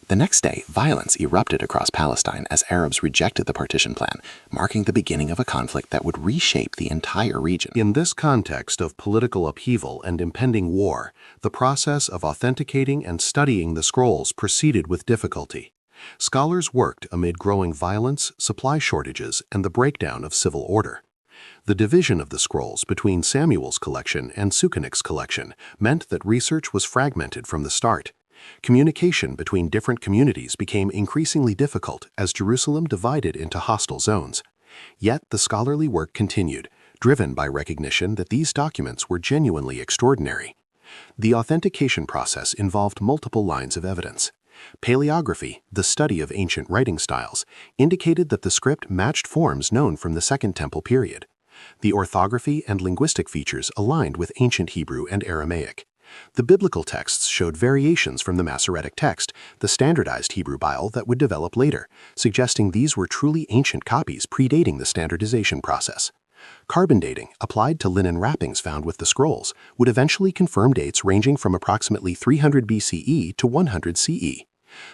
Speaker 5: The next day, violence erupted across Palestine as Arabs rejected the partition plan, marking the beginning of a conflict that would reshape the entire region.
Speaker 2: In this context of political upheaval and impending war, the process of authenticating and studying the scrolls proceeded with difficulty. Scholars worked amid growing violence, supply shortages, and the breakdown of civil order. The division of the scrolls between Samuel's collection and Sukenik's collection meant that research was fragmented from the start. Communication between different communities became increasingly difficult as Jerusalem divided into hostile zones. Yet the scholarly work continued, driven by recognition that these documents were genuinely extraordinary. The authentication process involved multiple lines of evidence. Paleography, the study of ancient writing styles, indicated that the script matched forms known from the Second Temple period. The orthography and linguistic features aligned with ancient Hebrew and Aramaic. The biblical texts showed variations from the Masoretic text, the standardized Hebrew Bible that would develop later, suggesting these were truly ancient copies predating the standardization process. Carbon dating, applied to linen wrappings found with the scrolls, would eventually confirm dates ranging from approximately 300 BCE to 100 CE.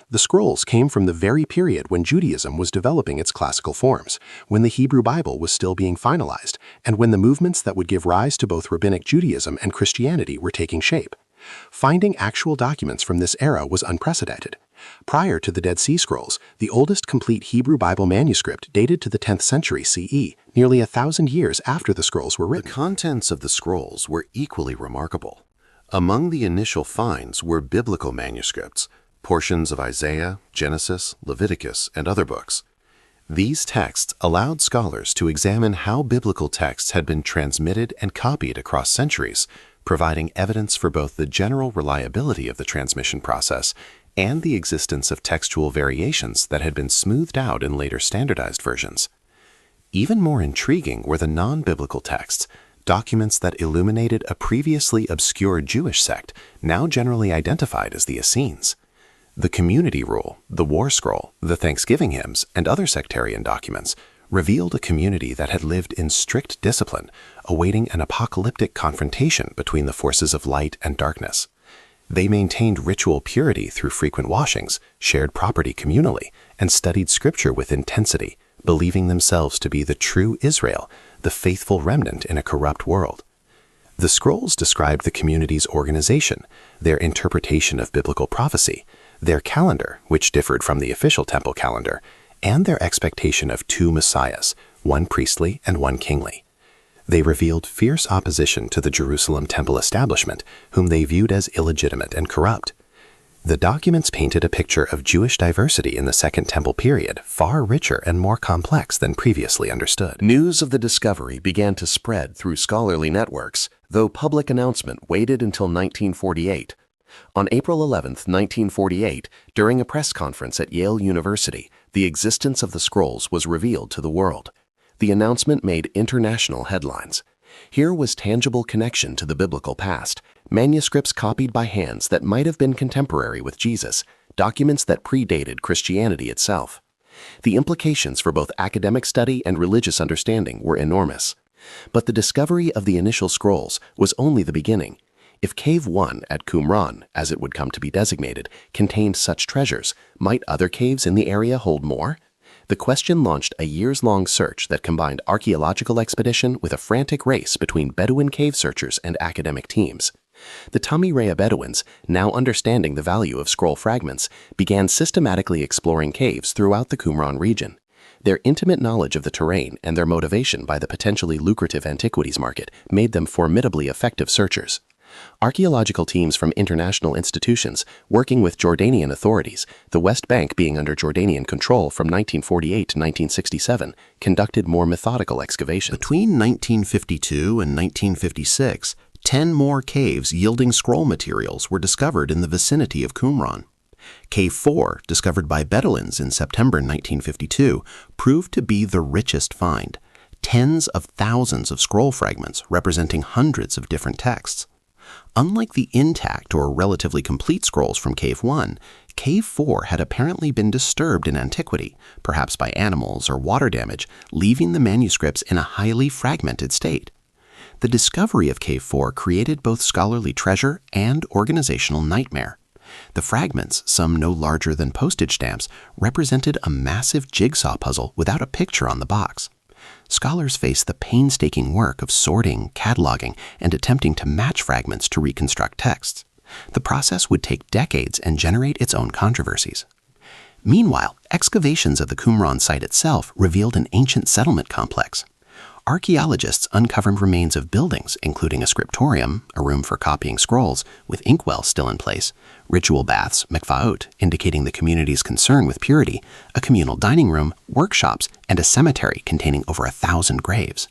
Speaker 2: The scrolls came from the very period when Judaism was developing its classical forms, when the Hebrew Bible was still being finalized, and when the movements that would give rise to both Rabbinic Judaism and Christianity were taking shape. Finding actual documents from this era was unprecedented. Prior to the Dead Sea Scrolls, the oldest complete Hebrew Bible manuscript dated to the 10th century CE, nearly 1,000 years after the scrolls were written.
Speaker 3: The contents of the scrolls were equally remarkable. Among the initial finds were biblical manuscripts, portions of Isaiah, Genesis, Leviticus, and other books. These texts allowed scholars to examine how biblical texts had been transmitted and copied across centuries, providing evidence for both the general reliability of the transmission process and the existence of textual variations that had been smoothed out in later standardized versions. Even more intriguing were the non-biblical texts, documents that illuminated a previously obscure Jewish sect, now generally identified as the Essenes. The community rule, the war scroll, the Thanksgiving hymns, and other sectarian documents revealed a community that had lived in strict discipline, awaiting an apocalyptic confrontation between the forces of light and darkness. They maintained ritual purity through frequent washings, shared property communally, and studied scripture with intensity, believing themselves to be the true Israel, the faithful remnant in a corrupt world. The scrolls described the community's organization, their interpretation of biblical prophecy, their calendar, which differed from the official temple calendar, and their expectation of two messiahs, one priestly and one kingly. They revealed fierce opposition to the Jerusalem temple establishment, whom they viewed as illegitimate and corrupt. The documents painted a picture of Jewish diversity in the Second Temple period, far richer and more complex than previously understood.
Speaker 1: News of the discovery began to spread through scholarly networks, though public announcement waited until 1948. On April 11, 1948, during a press conference at Yale University, the existence of the scrolls was revealed to the world. The announcement made international headlines. Here was tangible connection to the biblical past, manuscripts copied by hands that might have been contemporary with Jesus, documents that predated Christianity itself. The implications for both academic study and religious understanding were enormous. But the discovery of the initial scrolls was only the beginning. If Cave 1 at Qumran, as it would come to be designated, contained such treasures, might other caves in the area hold more? The question launched a years-long search that combined archaeological expedition with a frantic race between Bedouin cave searchers and academic teams. The Tamirea Bedouins, now understanding the value of scroll fragments, began systematically exploring caves throughout the Qumran region. Their intimate knowledge of the terrain and their motivation by the potentially lucrative antiquities market made them formidably effective searchers. Archaeological teams from international institutions working with Jordanian authorities, the West Bank being under Jordanian control from 1948 to 1967, conducted more methodical excavations.
Speaker 3: Between 1952 and 1956, 10 more caves yielding scroll materials were discovered in the vicinity of Qumran. Cave 4, discovered by Bedouins in September 1952, proved to be the richest find. Tens of thousands of scroll fragments representing hundreds of different texts. Unlike the intact or relatively complete scrolls from Cave 1, Cave 4 had apparently been disturbed in antiquity, perhaps by animals or water damage, leaving the manuscripts in a highly fragmented state. The discovery of Cave 4 created both scholarly treasure and organizational nightmare. The fragments, some no larger than postage stamps, represented a massive jigsaw puzzle without a picture on the box. Scholars faced the painstaking work of sorting, cataloging, and attempting to match fragments to reconstruct texts. The process would take decades and generate its own controversies. Meanwhile, excavations of the Qumran site itself revealed an ancient settlement complex. Archaeologists uncovered remains of buildings, including a scriptorium, a room for copying scrolls, with inkwells still in place, ritual baths, mikvaot, indicating the community's concern with purity, a communal dining room, workshops, and a cemetery containing over 1,000 graves.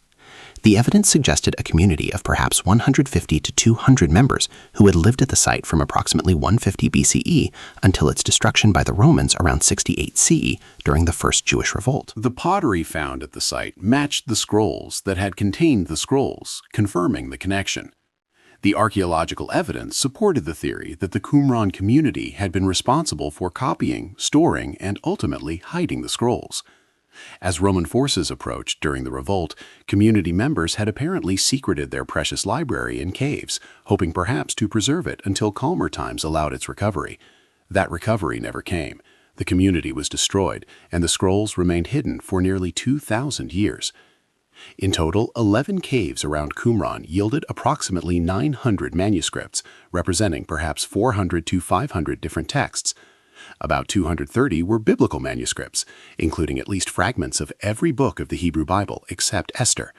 Speaker 3: The evidence suggested a community of perhaps 150 to 200 members who had lived at the site from approximately 150 BCE until its destruction by the Romans around 68 CE during the First Jewish Revolt.
Speaker 2: The pottery found at the site matched the scrolls that had contained the scrolls, confirming the connection. The archaeological evidence supported the theory that the Qumran community had been responsible for copying, storing, and ultimately hiding the scrolls. As Roman forces approached during the revolt, community members had apparently secreted their precious library in caves, hoping perhaps to preserve it until calmer times allowed its recovery. That recovery never came. The community was destroyed, and the scrolls remained hidden for nearly 2,000 years. In total, 11 caves around Qumran yielded approximately 900 manuscripts, representing perhaps 400 to 500 different texts. About 230 were biblical manuscripts, including at least fragments of every book of the Hebrew Bible except Esther.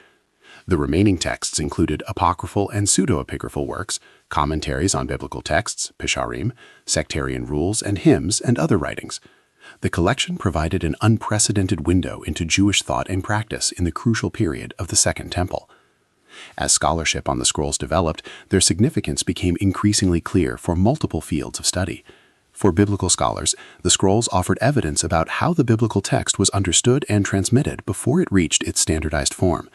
Speaker 2: The remaining texts included apocryphal and pseudo-epigraphal works, commentaries on biblical texts, pisharim, sectarian rules and hymns, and other writings. The collection provided an unprecedented window into Jewish thought and practice in the crucial period of the Second Temple. As scholarship on the scrolls developed, their significance became increasingly clear for multiple fields of study. For biblical scholars, the scrolls offered evidence about how the biblical text was understood and transmitted before it reached its standardized form.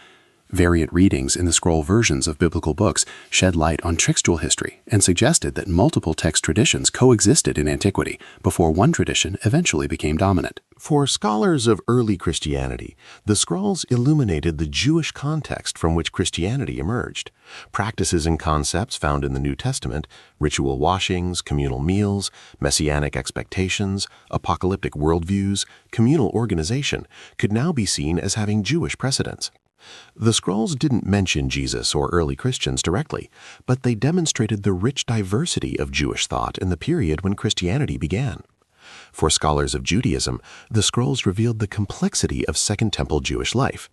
Speaker 2: Variant readings in the scroll versions of biblical books shed light on textual history and suggested that multiple text traditions coexisted in antiquity before one tradition eventually became dominant.
Speaker 3: For scholars of early Christianity, the scrolls illuminated the Jewish context from which Christianity emerged. Practices and concepts found in the New Testament, ritual washings, communal meals, messianic expectations, apocalyptic worldviews, communal organization, could now be seen as having Jewish precedents. The scrolls didn't mention Jesus or early Christians directly, but they demonstrated the rich diversity of Jewish thought in the period when Christianity began. For scholars of Judaism, the scrolls revealed the complexity of Second Temple Jewish life.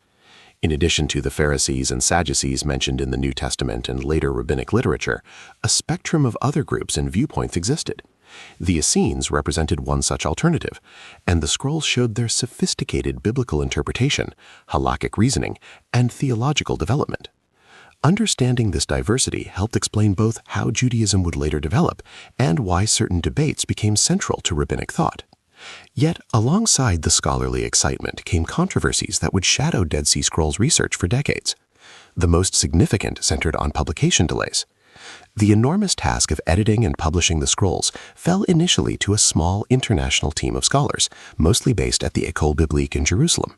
Speaker 3: In addition to the Pharisees and Sadducees mentioned in the New Testament and later rabbinic literature, a spectrum of other groups and viewpoints existed. The Essenes represented one such alternative, and the scrolls showed their sophisticated biblical interpretation, halakhic reasoning, and theological development. Understanding this diversity helped explain both how Judaism would later develop and why certain debates became central to rabbinic thought. Yet, alongside the scholarly excitement came controversies that would shadow Dead Sea Scrolls research for decades. The most significant centered on publication delays. The enormous task of editing and publishing the scrolls fell initially to a small international team of scholars, mostly based at the École Biblique in Jerusalem.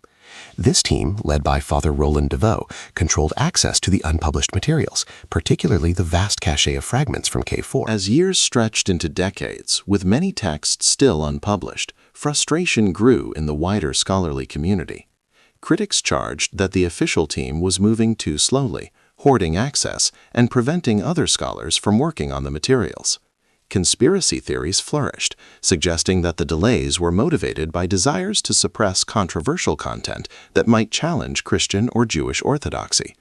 Speaker 3: This team, led by Father Roland Deveau, controlled access to the unpublished materials, particularly the vast cache of fragments from Cave 4.
Speaker 6: As years stretched into decades, with many texts still unpublished, frustration grew in the wider scholarly community. Critics charged that the official team was moving too slowly, hoarding access, and preventing other scholars from working on the materials. Conspiracy theories flourished, suggesting that the delays were motivated by desires to suppress controversial content that might challenge Christian or Jewish orthodoxy.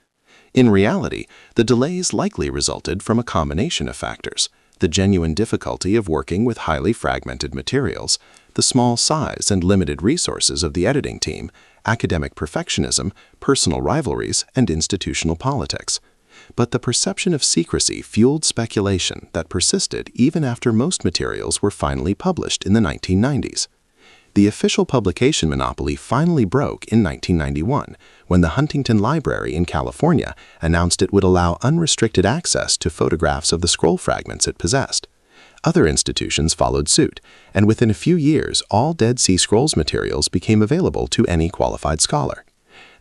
Speaker 6: In reality, the delays likely resulted from a combination of factors: the genuine difficulty of working with highly fragmented materials, the small size and limited resources of the editing team, academic perfectionism, personal rivalries, and institutional politics. But the perception of secrecy fueled speculation that persisted even after most materials were finally published in the 1990s. The official publication monopoly finally broke in 1991 when the Huntington Library in California announced it would allow unrestricted access to photographs of the scroll fragments it possessed. Other institutions followed suit, and within a few years, all Dead Sea Scrolls materials became available to any qualified scholar.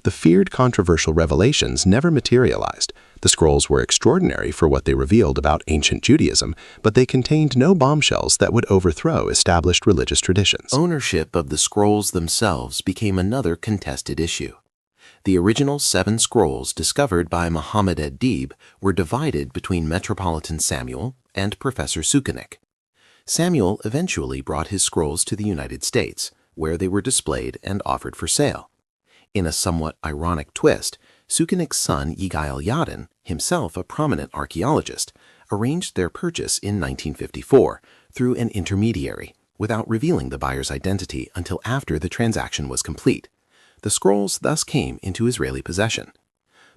Speaker 6: The feared controversial revelations never materialized. The scrolls were extraordinary for what they revealed about ancient Judaism, but they contained no bombshells that would overthrow established religious traditions.
Speaker 4: Ownership of the scrolls themselves became another contested issue. The original 7 scrolls discovered by Muhammad ad-Dib were divided between Metropolitan Samuel and Professor Sukenik. Samuel eventually brought his scrolls to the United States, where they were displayed and offered for sale. In a somewhat ironic twist, Sukenik's son Yigael Yadin, himself a prominent archaeologist, arranged their purchase in 1954 through an intermediary, without revealing the buyer's identity until after the transaction was complete. The scrolls thus came into Israeli possession.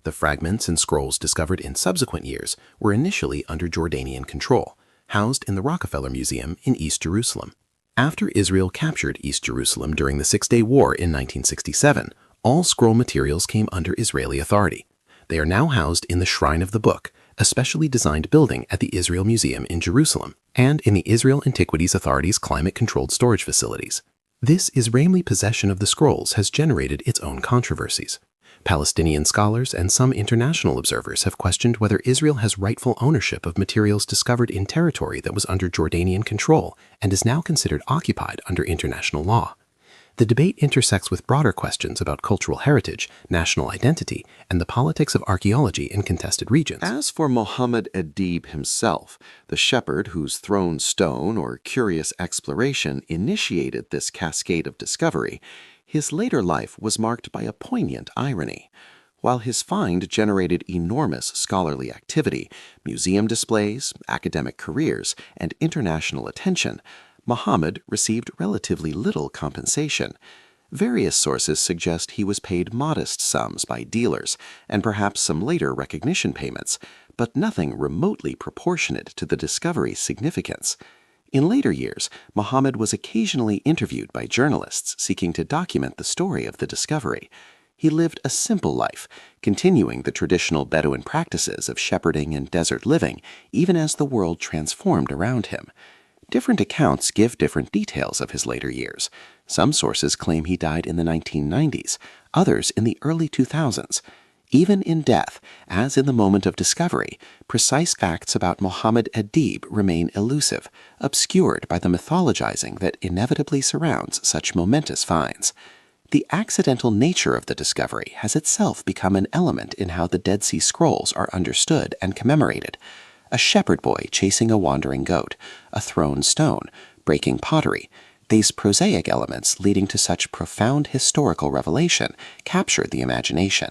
Speaker 4: The fragments and scrolls discovered in subsequent years were initially under Jordanian control, housed in the Rockefeller Museum in East Jerusalem. After Israel captured East Jerusalem during the Six-Day War in 1967, all scroll materials came under Israeli authority. They are now housed in the Shrine of the Book, a specially designed building at the Israel Museum in Jerusalem, and in the Israel Antiquities Authority's climate-controlled storage facilities. This Israeli possession of the scrolls has generated its own controversies. Palestinian scholars and some international observers have questioned whether Israel has rightful ownership of materials discovered in territory that was under Jordanian control and is now considered occupied under international law. The debate intersects with broader questions about cultural heritage, national identity, and the politics of archaeology in contested regions.
Speaker 6: As for Muhammad ad-Dib himself, the shepherd whose thrown stone or curious exploration initiated this cascade of discovery, his later life was marked by a poignant irony. While his find generated enormous scholarly activity, museum displays, academic careers, and international attention, Muhammad received relatively little compensation. Various sources suggest he was paid modest sums by dealers, and perhaps some later recognition payments, but nothing remotely proportionate to the discovery's significance. In later years, Muhammad was occasionally interviewed by journalists seeking to document the story of the discovery. He lived a simple life, continuing the traditional Bedouin practices of shepherding and desert living, even as the world transformed around him. Different accounts give different details of his later years. Some sources claim he died in the 1990s, others in the early 2000s. Even in death, as in the moment of discovery, precise facts about Muhammad ad-Dib remain elusive, obscured by the mythologizing that inevitably surrounds such momentous finds. The accidental nature of the discovery has itself become an element in how the Dead Sea Scrolls are understood and commemorated. A shepherd boy chasing a wandering goat, a thrown stone, breaking pottery. These prosaic elements leading to such profound historical revelation capture the imagination.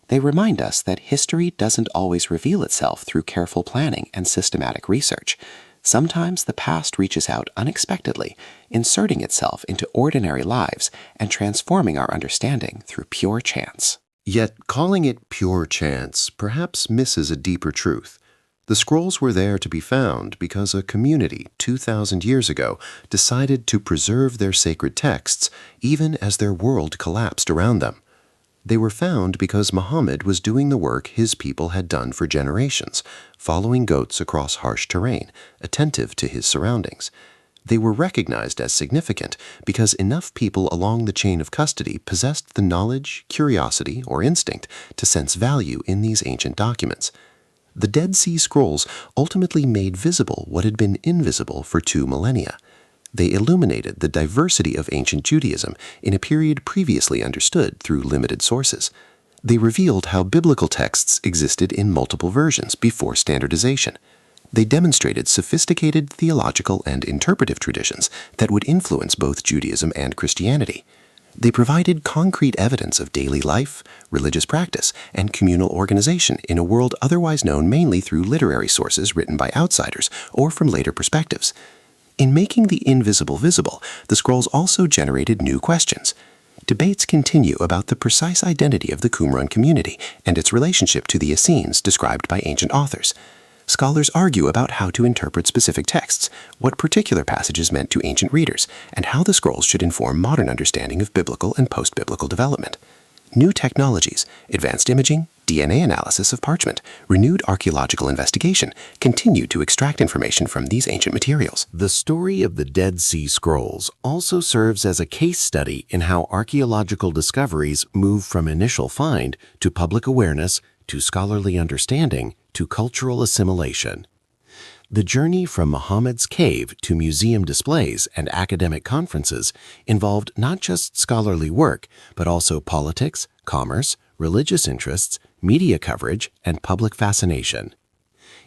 Speaker 6: They remind us that history doesn't always reveal itself through careful planning and systematic research. Sometimes the past reaches out unexpectedly, inserting itself into ordinary lives and transforming our understanding through pure chance.
Speaker 3: Yet calling it pure chance perhaps misses a deeper truth. The scrolls were there to be found because a community 2,000 years ago decided to preserve their sacred texts even as their world collapsed around them. They were found because Muhammad was doing the work his people had done for generations, following goats across harsh terrain, attentive to his surroundings. They were recognized as significant because enough people along the chain of custody possessed the knowledge, curiosity, or instinct to sense value in these ancient documents. The Dead Sea Scrolls ultimately made visible what had been invisible for 2 millennia. They illuminated the diversity of ancient Judaism in a period previously understood through limited sources. They revealed how biblical texts existed in multiple versions before standardization. They demonstrated sophisticated theological and interpretive traditions that would influence both Judaism and Christianity. They provided concrete evidence of daily life, religious practice, and communal organization in a world otherwise known mainly through literary sources written by outsiders or from later perspectives. In making the invisible visible, the scrolls also generated new questions.
Speaker 1: debates continue about the precise identity of the Qumran community and its relationship to the Essenes described by ancient authors. Scholars argue about how to interpret specific texts, what particular passages meant to ancient readers, and how the scrolls should inform modern understanding of biblical and post-biblical development. New technologies, advanced imaging, DNA analysis of parchment, renewed archaeological investigation continue to extract information from these ancient materials.
Speaker 3: The story of the Dead Sea Scrolls also serves as a case study in how archaeological discoveries move from initial find to public awareness to scholarly understanding to cultural assimilation. The journey from Muhammad's cave to museum displays and academic conferences involved not just scholarly work, but also politics, commerce, religious interests, media coverage, and public fascination.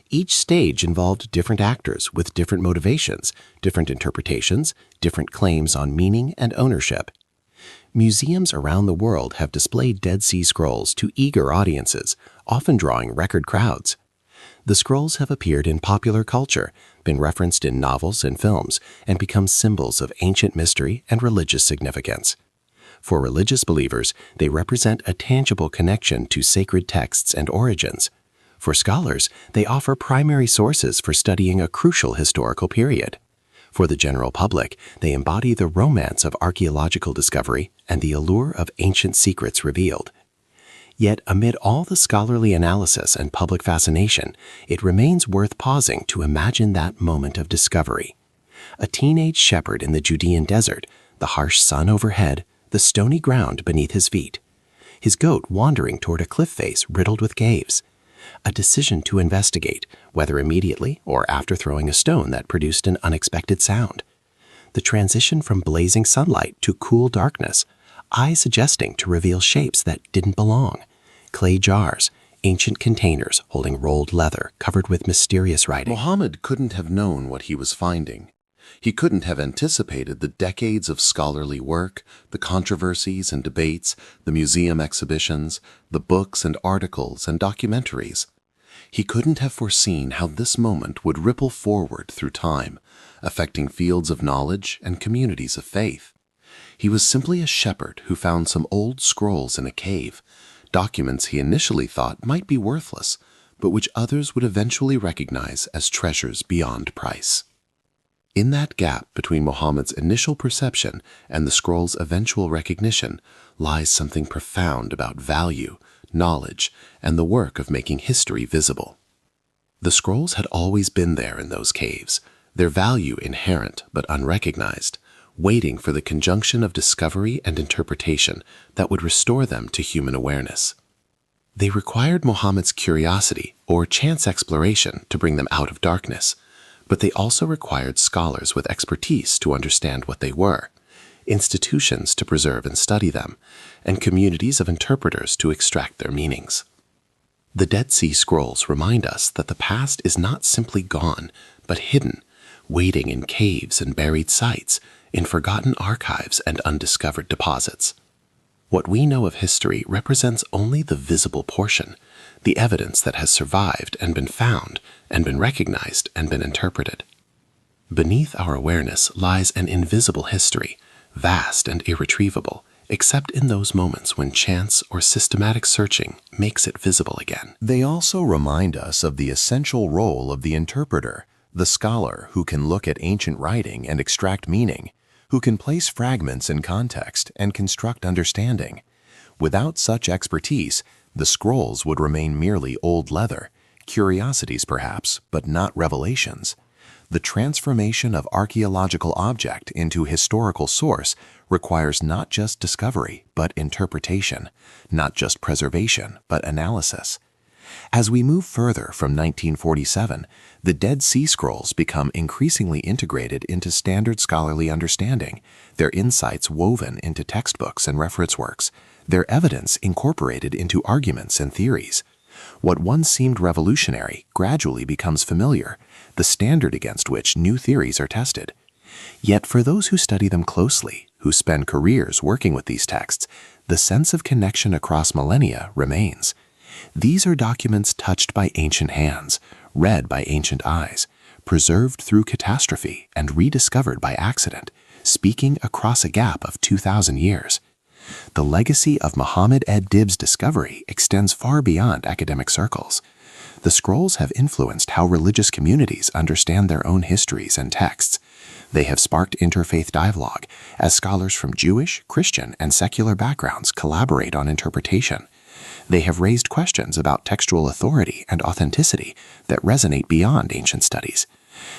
Speaker 3: Each stage involved different actors with different motivations, different interpretations, different claims on meaning and ownership. Museums around the world have displayed Dead Sea Scrolls to eager audiences, often drawing record crowds. The scrolls have appeared in popular culture, been referenced in novels and films, and become symbols of ancient mystery and religious significance. For religious believers, they represent a tangible connection to sacred texts and origins. For scholars, they offer primary sources for studying a crucial historical period. For the general public, they embody the romance of archaeological discovery and the allure of ancient secrets revealed. Yet, amid all the scholarly analysis and public fascination, it remains worth pausing to imagine that moment of discovery. A teenage shepherd in the Judean Desert, the harsh sun overhead, the stony ground beneath his feet. His goat wandering toward a cliff face riddled with caves. A decision to investigate, whether immediately or after throwing a stone that produced an unexpected sound. The transition from blazing sunlight to cool darkness, eye suggesting to reveal shapes that didn't belong. Clay jars, ancient containers holding rolled leather covered with mysterious writing.
Speaker 6: Muhammad couldn't have known what he was finding. He couldn't have anticipated the decades of scholarly work, the controversies and debates, the museum exhibitions, the books and articles and documentaries. He couldn't have foreseen how this moment would ripple forward through time, affecting fields of knowledge and communities of faith. He was simply a shepherd who found some old scrolls in a cave, documents he initially thought might be worthless, but which others would eventually recognize as treasures beyond price. In that gap between Muhammad's initial perception and the scroll's eventual recognition lies something profound about value, knowledge, and the work of making history visible. The scrolls had always been there in those caves, their value inherent but unrecognized, waiting for the conjunction of discovery and interpretation that would restore them to human awareness. They required Muhammad's curiosity or chance exploration to bring them out of darkness, but they also required scholars with expertise to understand what they were, institutions to preserve and study them, and communities of interpreters to extract their meanings. The Dead Sea Scrolls remind us that the past is not simply gone, but hidden, waiting in caves and buried sites, in forgotten archives and undiscovered deposits. What we know of history represents only the visible portion, the evidence that has survived and been found and been recognized and been interpreted. Beneath our awareness lies an invisible history, vast and irretrievable, except in those moments when chance or systematic searching makes it visible again.
Speaker 4: They also remind us of the essential role of the interpreter, the scholar who can look at ancient writing and extract meaning, who can place fragments in context and construct understanding. Without such expertise, the scrolls would remain merely old leather, curiosities perhaps, but not revelations. The transformation of archaeological object into historical source requires not just discovery, but interpretation, not just preservation, but analysis. As we move further from 1947, the Dead Sea Scrolls become increasingly integrated into standard scholarly understanding, their insights woven into textbooks and reference works, their evidence incorporated into arguments and theories. What once seemed revolutionary gradually becomes familiar, the standard against which new theories are tested. Yet for those who study them closely, who spend careers working with these texts, the sense of connection across millennia remains. These are documents touched by ancient hands, read by ancient eyes, preserved through catastrophe and rediscovered by accident, speaking across a gap of 2,000 years.
Speaker 1: The legacy of Muhammad ed-Dib's discovery extends far beyond academic circles. The scrolls have influenced how religious communities understand their own histories and texts. They have sparked interfaith dialogue as scholars from Jewish, Christian, and secular backgrounds collaborate on interpretation. They have raised questions about textual authority and authenticity that resonate beyond ancient studies.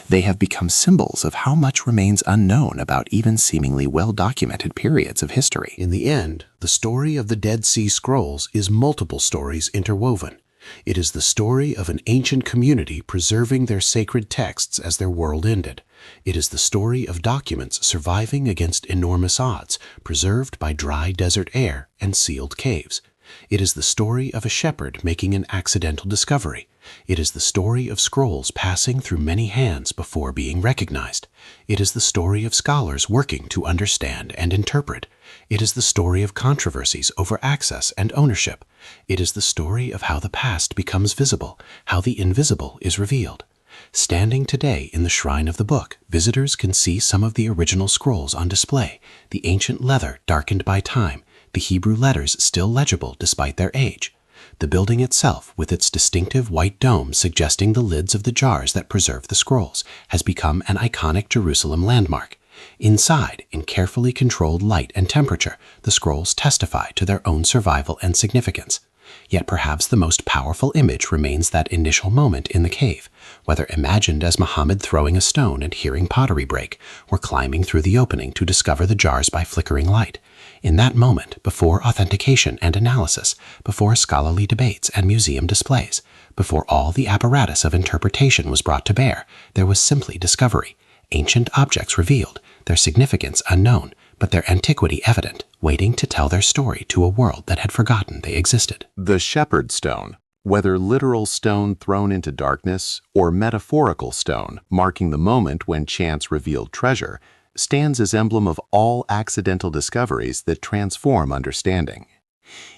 Speaker 1: They have become symbols of how much remains unknown about even seemingly well-documented periods of history.
Speaker 2: In the end, the story of the Dead Sea Scrolls is multiple stories interwoven. It is the story of an ancient community preserving their sacred texts as their world ended. It is the story of documents surviving against enormous odds, preserved by dry desert air and sealed caves. It is the story of a shepherd making an accidental discovery. It is the story of scrolls passing through many hands before being recognized. It is the story of scholars working to understand and interpret. It is the story of controversies over access and ownership. It is the story of how the past becomes visible, how the invisible is revealed. Standing today in the shrine of the book, visitors can see some of the original scrolls on display, the ancient leather darkened by time, the Hebrew letters still legible despite their age. The building itself, with its distinctive white dome suggesting the lids of the jars that preserve the scrolls, has become an iconic Jerusalem landmark. Inside, in carefully controlled light and temperature, the scrolls testify to their own survival and significance. Yet perhaps the most powerful image remains that initial moment in the cave, whether imagined as Muhammad throwing a stone and hearing pottery break, or climbing through the opening to discover the jars by flickering light. In that moment, before authentication and analysis, before scholarly debates and museum displays, before all the apparatus of interpretation was brought to bear, there was simply discovery. Ancient objects revealed, their significance unknown, but their antiquity evident, waiting to tell their story to a world that had forgotten they existed.
Speaker 6: The shepherd stone, whether literal stone thrown into darkness or metaphorical stone marking the moment when chance revealed treasure, stands as emblem of all accidental discoveries that transform understanding.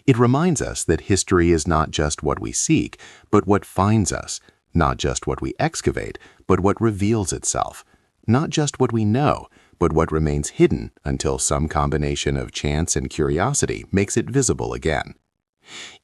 Speaker 6: It reminds us that history is not just what we seek, but what finds us, not just what we excavate, but what reveals itself, not just what we know, but what remains hidden until some combination of chance and curiosity makes it visible again.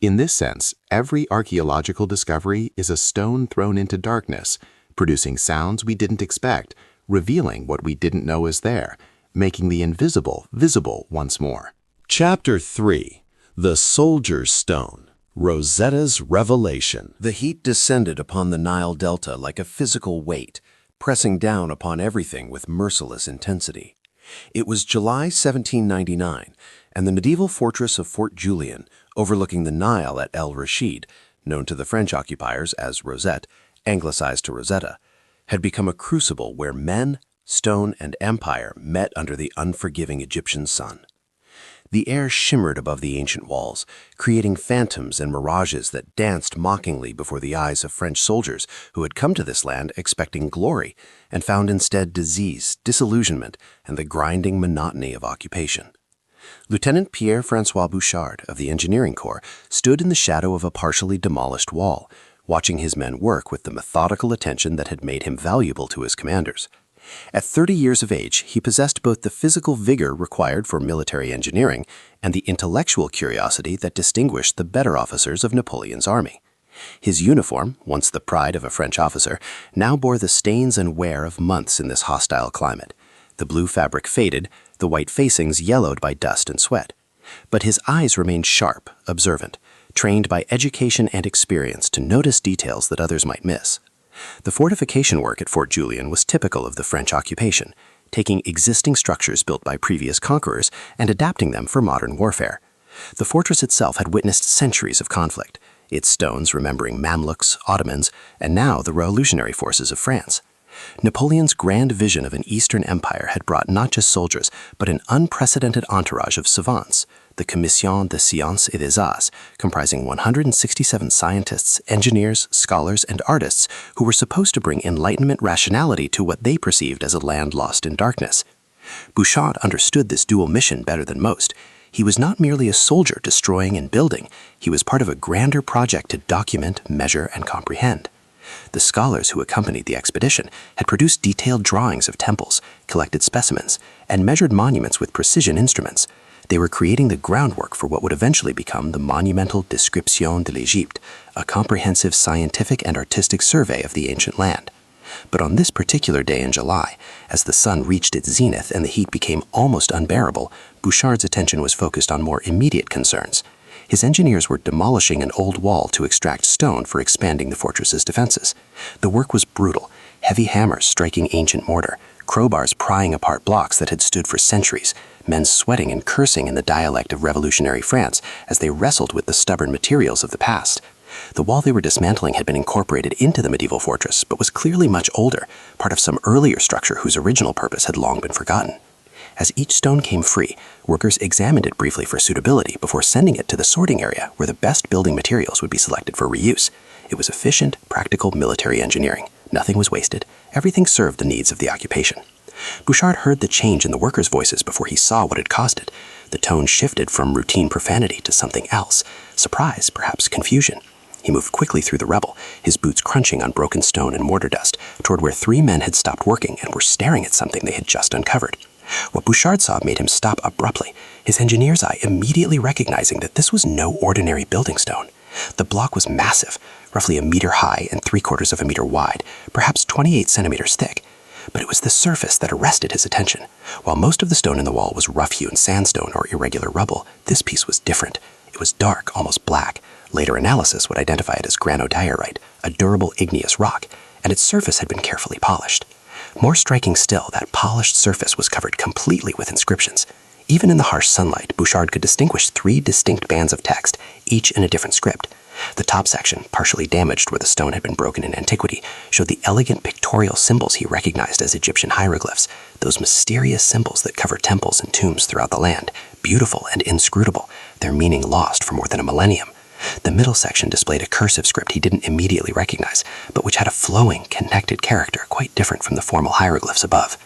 Speaker 6: In this sense, every archaeological discovery is a stone thrown into darkness, producing sounds we didn't expect, revealing what we didn't know is there, making the invisible visible once more.
Speaker 2: Chapter 3. The Soldier's Stone. Rosetta's Revelation.
Speaker 3: The heat descended upon the Nile Delta like a physical weight, pressing down upon everything with merciless intensity. It was July 1799, and the medieval fortress of Fort Julian, overlooking the Nile at El Rashid, known to the French occupiers as Rosette, anglicized to Rosetta, had become a crucible where men, stone, and empire met under the unforgiving Egyptian sun. The air shimmered above the ancient walls, creating phantoms and mirages that danced mockingly before the eyes of French soldiers who had come to this land expecting glory and found instead disease, disillusionment, and the grinding monotony of occupation. Lieutenant Pierre-François Bouchard of the Engineering Corps stood in the shadow of a partially demolished wall, watching his men work with the methodical attention that had made him valuable to his commanders. At 30 years of age, he possessed both the physical vigor required for military engineering and the intellectual curiosity that distinguished the better officers of Napoleon's army. His uniform, once the pride of a French officer, now bore the stains and wear of months in this hostile climate. The blue fabric faded, the white facings yellowed by dust and sweat. But his eyes remained sharp, observant, trained by education and experience to notice details that others might miss. The fortification work at Fort Julian was typical of the French occupation, taking existing structures built by previous conquerors and adapting them for modern warfare. The fortress itself had witnessed centuries of conflict, its stones remembering Mamluks, Ottomans, and now the revolutionary forces of France. Napoleon's grand vision of an Eastern Empire had brought not just soldiers, but an unprecedented entourage of savants, the Commission des Sciences et des Arts, comprising 167 scientists, engineers, scholars, and artists who were supposed to bring Enlightenment rationality to what they perceived as a land lost in darkness. Bouchard understood this dual mission better than most. He was not merely a soldier destroying and building, he was part of a grander project to document, measure, and comprehend. The scholars who accompanied the expedition had produced detailed drawings of temples, collected specimens, and measured monuments with precision instruments.
Speaker 7: They were creating the groundwork for what would eventually become the monumental Description de l'Égypte, a comprehensive scientific and artistic survey of the ancient land. But on this particular day in July, as the sun reached its zenith and the heat became almost unbearable, Bouchard's attention was focused on more immediate concerns. His engineers were demolishing an old wall to extract stone for expanding the fortress's defenses. The work was brutal, heavy hammers striking ancient mortar, crowbars prying apart blocks that had stood for centuries, men sweating and cursing in the dialect of revolutionary France as they wrestled with the stubborn materials of the past. The wall they were dismantling had been incorporated into the medieval fortress, but was clearly much older, part of some earlier structure whose original purpose had long been forgotten. As each stone came free, workers examined it briefly for suitability before sending it to the sorting area where the best building materials would be selected for reuse. It was efficient, practical military engineering. Nothing was wasted. Everything served the needs of the occupation. Bouchard heard the change in the workers' voices before he saw what had caused it. The tone shifted from routine profanity to something else. Surprise, perhaps confusion. He moved quickly through the rubble, his boots crunching on broken stone and mortar dust, toward where 3 men had stopped working and were staring at something they had just uncovered. What Bouchard saw made him stop abruptly, his engineer's eye immediately recognizing that this was no ordinary building stone. The block was massive, roughly 1 meter high and 3/4 of a meter wide, perhaps 28 centimeters thick. But it was the surface that arrested his attention. While most of the stone in the wall was rough-hewn sandstone or irregular rubble, this piece was different. It was dark, almost black. Later analysis would identify it as granodiorite, a durable igneous rock, and its surface had been carefully polished. More striking still, that polished surface was covered completely with inscriptions. Even in the harsh sunlight, Bouchard could distinguish 3 distinct bands of text, each in a different script. The top section, partially damaged where the stone had been broken in antiquity, showed the elegant pictorial symbols he recognized as Egyptian hieroglyphs, those mysterious symbols that cover temples and tombs throughout the land, beautiful and inscrutable, their meaning lost for more than a millennium. The middle section displayed a cursive script he didn't immediately recognize, but which had a flowing, connected character quite different from the formal hieroglyphs above.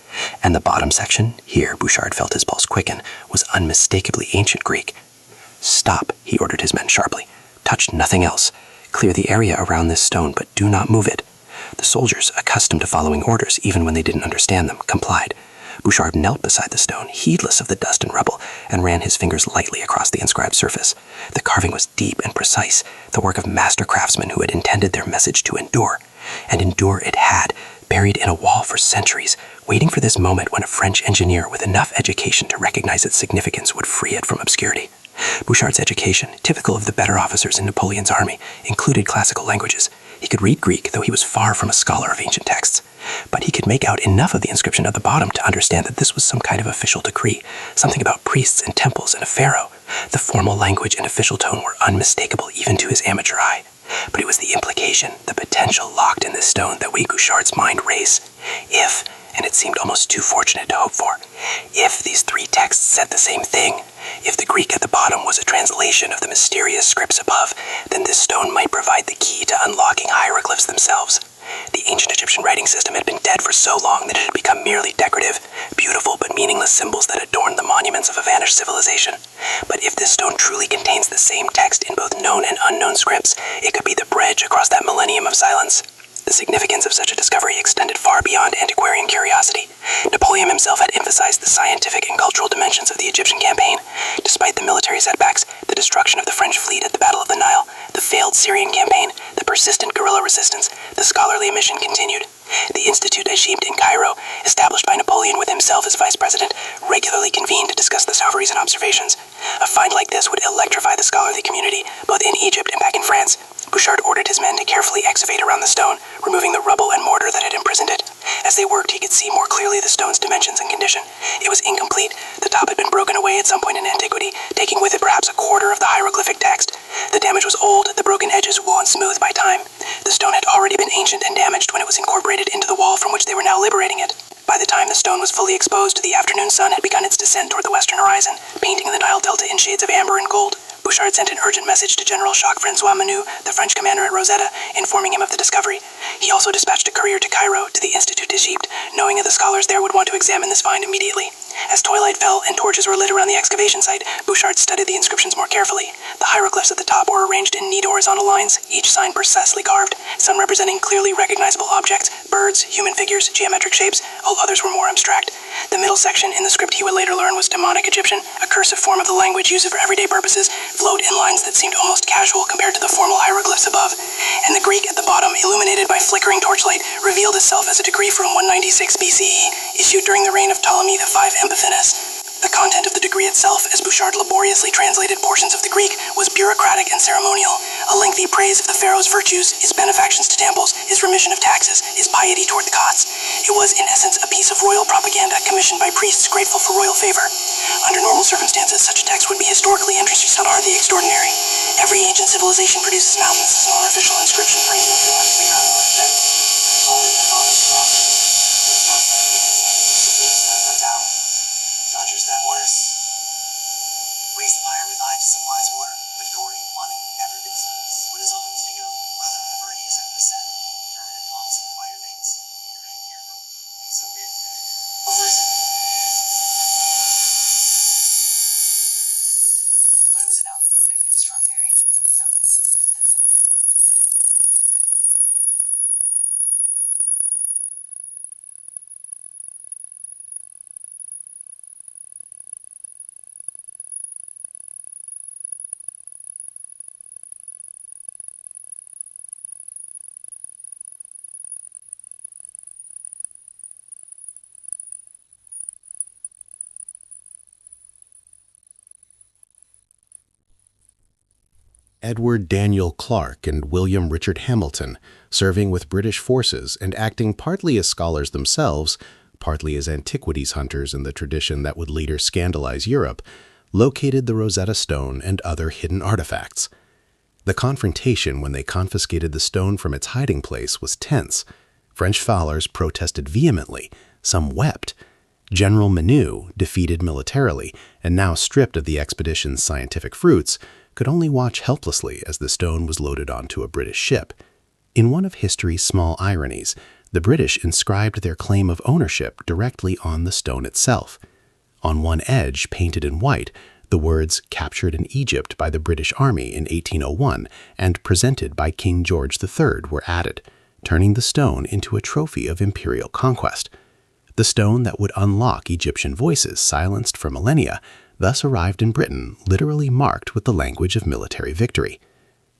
Speaker 7: And the bottom section, here Bouchard felt his pulse quicken, was unmistakably ancient Greek. "Stop," he ordered his men sharply. "Touch nothing else. Clear the area around this stone, but do not move it." The soldiers, accustomed to following orders even when they didn't understand them, complied. Bouchard knelt beside the stone, heedless of the dust and rubble, and ran his fingers lightly across the inscribed surface. The carving was deep and precise, the work of master craftsmen who had intended their message to endure. And endure it had, buried in a wall for centuries, waiting for this moment when a French engineer with enough education to recognize its significance would free it from obscurity. Bouchard's education, typical of the better officers in Napoleon's army, included classical languages. He could read Greek, though he was far from a scholar of ancient texts. But he could make out enough of the inscription at the bottom to understand that this was some kind of official decree, something about priests and temples and a pharaoh. The formal language and official tone were unmistakable even to his amateur eye. But it was the implication, the potential locked in this stone that made Bouchard's mind race. If, and it seemed almost too fortunate to hope for, if these 3 texts said the same thing, if the Greek at the bottom was a translation of the mysterious scripts above, then this stone might provide the key to unlocking hieroglyphs themselves. The ancient Egyptian writing system had been dead for so long that it had become merely decorative, beautiful but meaningless symbols that adorned the monuments of a vanished civilization. But if this stone truly contains the same text in both known and unknown scripts, it could be the bridge across that millennium of silence. The significance of such a discovery extended far beyond antiquarian curiosity. Napoleon himself had emphasized the scientific and cultural dimensions of the Egyptian campaign. Despite the military setbacks, the destruction of the French fleet at the Battle of the Nile, the failed Syrian campaign, the persistent guerrilla resistance, the scholarly mission continued. The Institut Egypte in Cairo, established by Napoleon with himself as vice president, regularly convened to discuss discoveries and observations. A find like this would electrify the scholarly community, both in Egypt and back in France. Bouchard ordered his men to carefully excavate around the stone, removing the rubble and mortar that had imprisoned it. As they worked, he could see more clearly the stone's dimensions and condition. It was incomplete. The top had been broken away at some point in antiquity, taking with it perhaps 1/4 of the hieroglyphic text. The damage was old, the broken edges worn smooth by time. The stone had already been ancient and damaged when it was incorporated into the wall from which they were now liberating it. By the time the stone was fully exposed, the afternoon sun had begun its descent toward the western horizon, painting the Nile Delta in shades of amber and gold. Bouchard sent an urgent message to General Jacques-François Menu, the French commander at Rosetta, informing him of the discovery. He also dispatched a courier to Cairo, to the Institut Egypte, knowing that the scholars there would want to examine this find immediately. As twilight fell and torches were lit around the excavation site, Bouchard studied the inscriptions more carefully. The hieroglyphs at the top were arranged in neat horizontal lines, each sign precisely carved, some representing clearly recognizable objects, birds, human figures, geometric shapes, while others were more abstract. The middle section in the script he would later learn was demonic Egyptian, a cursive form of the language used for everyday purposes, flowed in lines that seemed almost casual compared to the formal hieroglyphs above. And the Greek at the bottom, illuminated by flickering torchlight, revealed itself as a decree from 196 BCE, issued during the reign of Ptolemy V Epiphanes. The content of the decree itself, as Bouchard laboriously translated portions of the Greek, was bureaucratic and ceremonial. A lengthy praise of the pharaoh's virtues, his benefactions to temples, his remission of taxes, his piety toward the gods. It was, in essence, a piece of royal propaganda commissioned by priests grateful for royal favor. Under normal circumstances, such a text would be historically interesting, but are the extraordinary. Every ancient civilization produces mountains of small official inscription praising the
Speaker 2: Edward Daniel Clark and William Richard Hamilton, serving with British forces and acting partly as scholars themselves, partly as antiquities hunters in the tradition that would later scandalize Europe, located the Rosetta Stone and other hidden artifacts. The confrontation when they confiscated the stone from its hiding place was tense. French scholars protested vehemently, some wept. General Menou, defeated militarily and now stripped of the expedition's scientific fruits, could only watch helplessly as the stone was loaded onto a British ship. In one of history's small ironies, the British inscribed their claim of ownership directly on the stone itself. On one edge, painted in white, the words "captured in Egypt by the British Army in 1801" and "presented by King George III" were added, turning the stone into a trophy of imperial conquest. The stone that would unlock Egyptian voices silenced for millennia thus arrived in Britain literally marked with the language of military victory.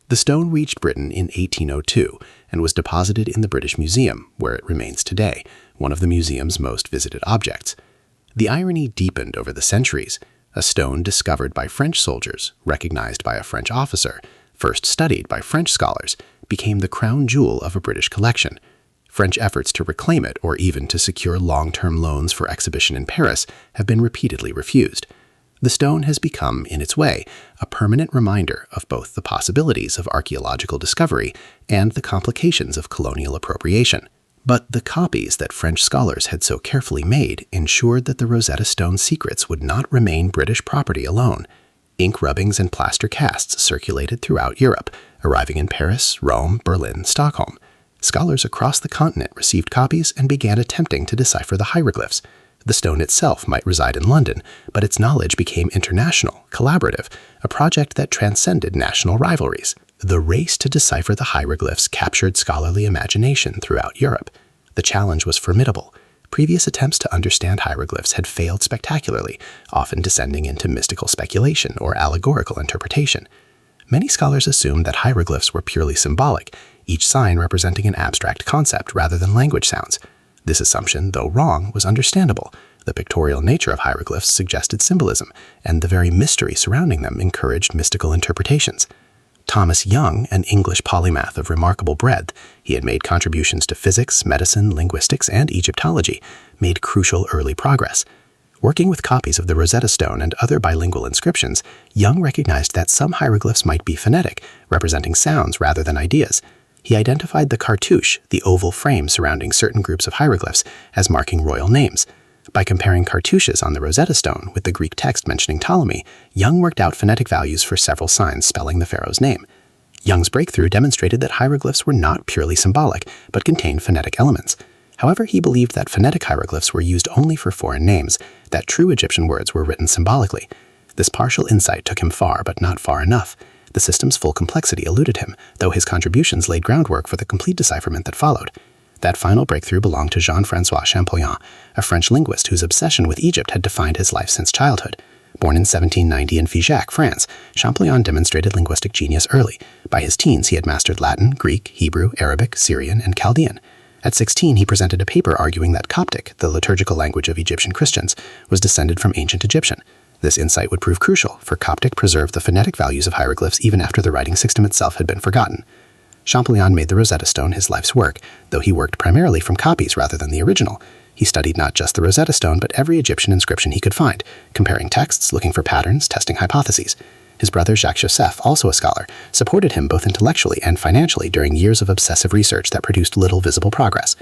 Speaker 2: The stone reached Britain in 1802 and was deposited in the British Museum, where it remains today, one of the museum's most visited objects. The irony deepened over the centuries. A stone discovered by French soldiers, recognized by a French officer, first studied by French scholars, became the crown jewel of a British collection. French efforts to reclaim it or even to secure long-term loans for exhibition in Paris have been repeatedly refused. The stone has become, in its way, a permanent reminder of both the possibilities of archaeological discovery and the complications of colonial appropriation. But the copies that French scholars had so carefully made ensured that the Rosetta Stone secrets would not remain British property alone. Ink rubbings and plaster casts circulated throughout Europe, arriving in Paris, Rome, Berlin, Stockholm. Scholars across the continent received copies and began attempting to decipher the hieroglyphs. The stone itself might reside in London, but its knowledge became international, collaborative, a project that transcended national rivalries. The race to decipher the hieroglyphs captured scholarly imagination throughout Europe. The challenge was formidable. Previous attempts to understand hieroglyphs had failed spectacularly, often descending into mystical speculation or allegorical interpretation. Many scholars assumed that hieroglyphs were purely symbolic, each sign representing an abstract concept rather than language sounds. This assumption, though wrong, was understandable. The pictorial nature of hieroglyphs suggested symbolism, and the very mystery surrounding them encouraged mystical interpretations. Thomas Young, an English polymath of remarkable breadth, he had made contributions to physics, medicine, linguistics, and Egyptology, made crucial early progress. Working with copies of the Rosetta Stone and other bilingual inscriptions, Young recognized that some hieroglyphs might be phonetic, representing sounds rather than ideas. He identified the cartouche, the oval frame surrounding certain groups of hieroglyphs, as marking royal names. By comparing cartouches on the Rosetta Stone with the Greek text mentioning Ptolemy, Young worked out phonetic values for several signs spelling the pharaoh's name. Young's breakthrough demonstrated that hieroglyphs were not purely symbolic, but contained phonetic elements.
Speaker 7: However, he believed that phonetic hieroglyphs were used only for foreign names, that true Egyptian words were written symbolically. This partial insight took him far, but not far enough. The system's full complexity eluded him, though his contributions laid groundwork for the complete decipherment that followed. That final breakthrough belonged to Jean-François Champollion, a French linguist whose obsession with Egypt had defined his life since childhood. Born in 1790 in Figeac, France, Champollion demonstrated linguistic genius early. By his teens, he had mastered Latin, Greek, Hebrew, Arabic, Syrian, and Chaldean. At 16, he presented a paper arguing that Coptic, the liturgical language of Egyptian Christians, was descended from ancient Egyptian. This insight would prove crucial, for Coptic preserved the phonetic values of hieroglyphs even after the writing system itself had been forgotten. Champollion made the Rosetta Stone his life's work, though he worked primarily from copies rather than the original. He studied not just the Rosetta Stone, but every Egyptian inscription he could find, comparing texts, looking for patterns, testing hypotheses. His brother Jacques Joseph, also a scholar, supported him both intellectually and financially during years of obsessive research that produced little visible progress.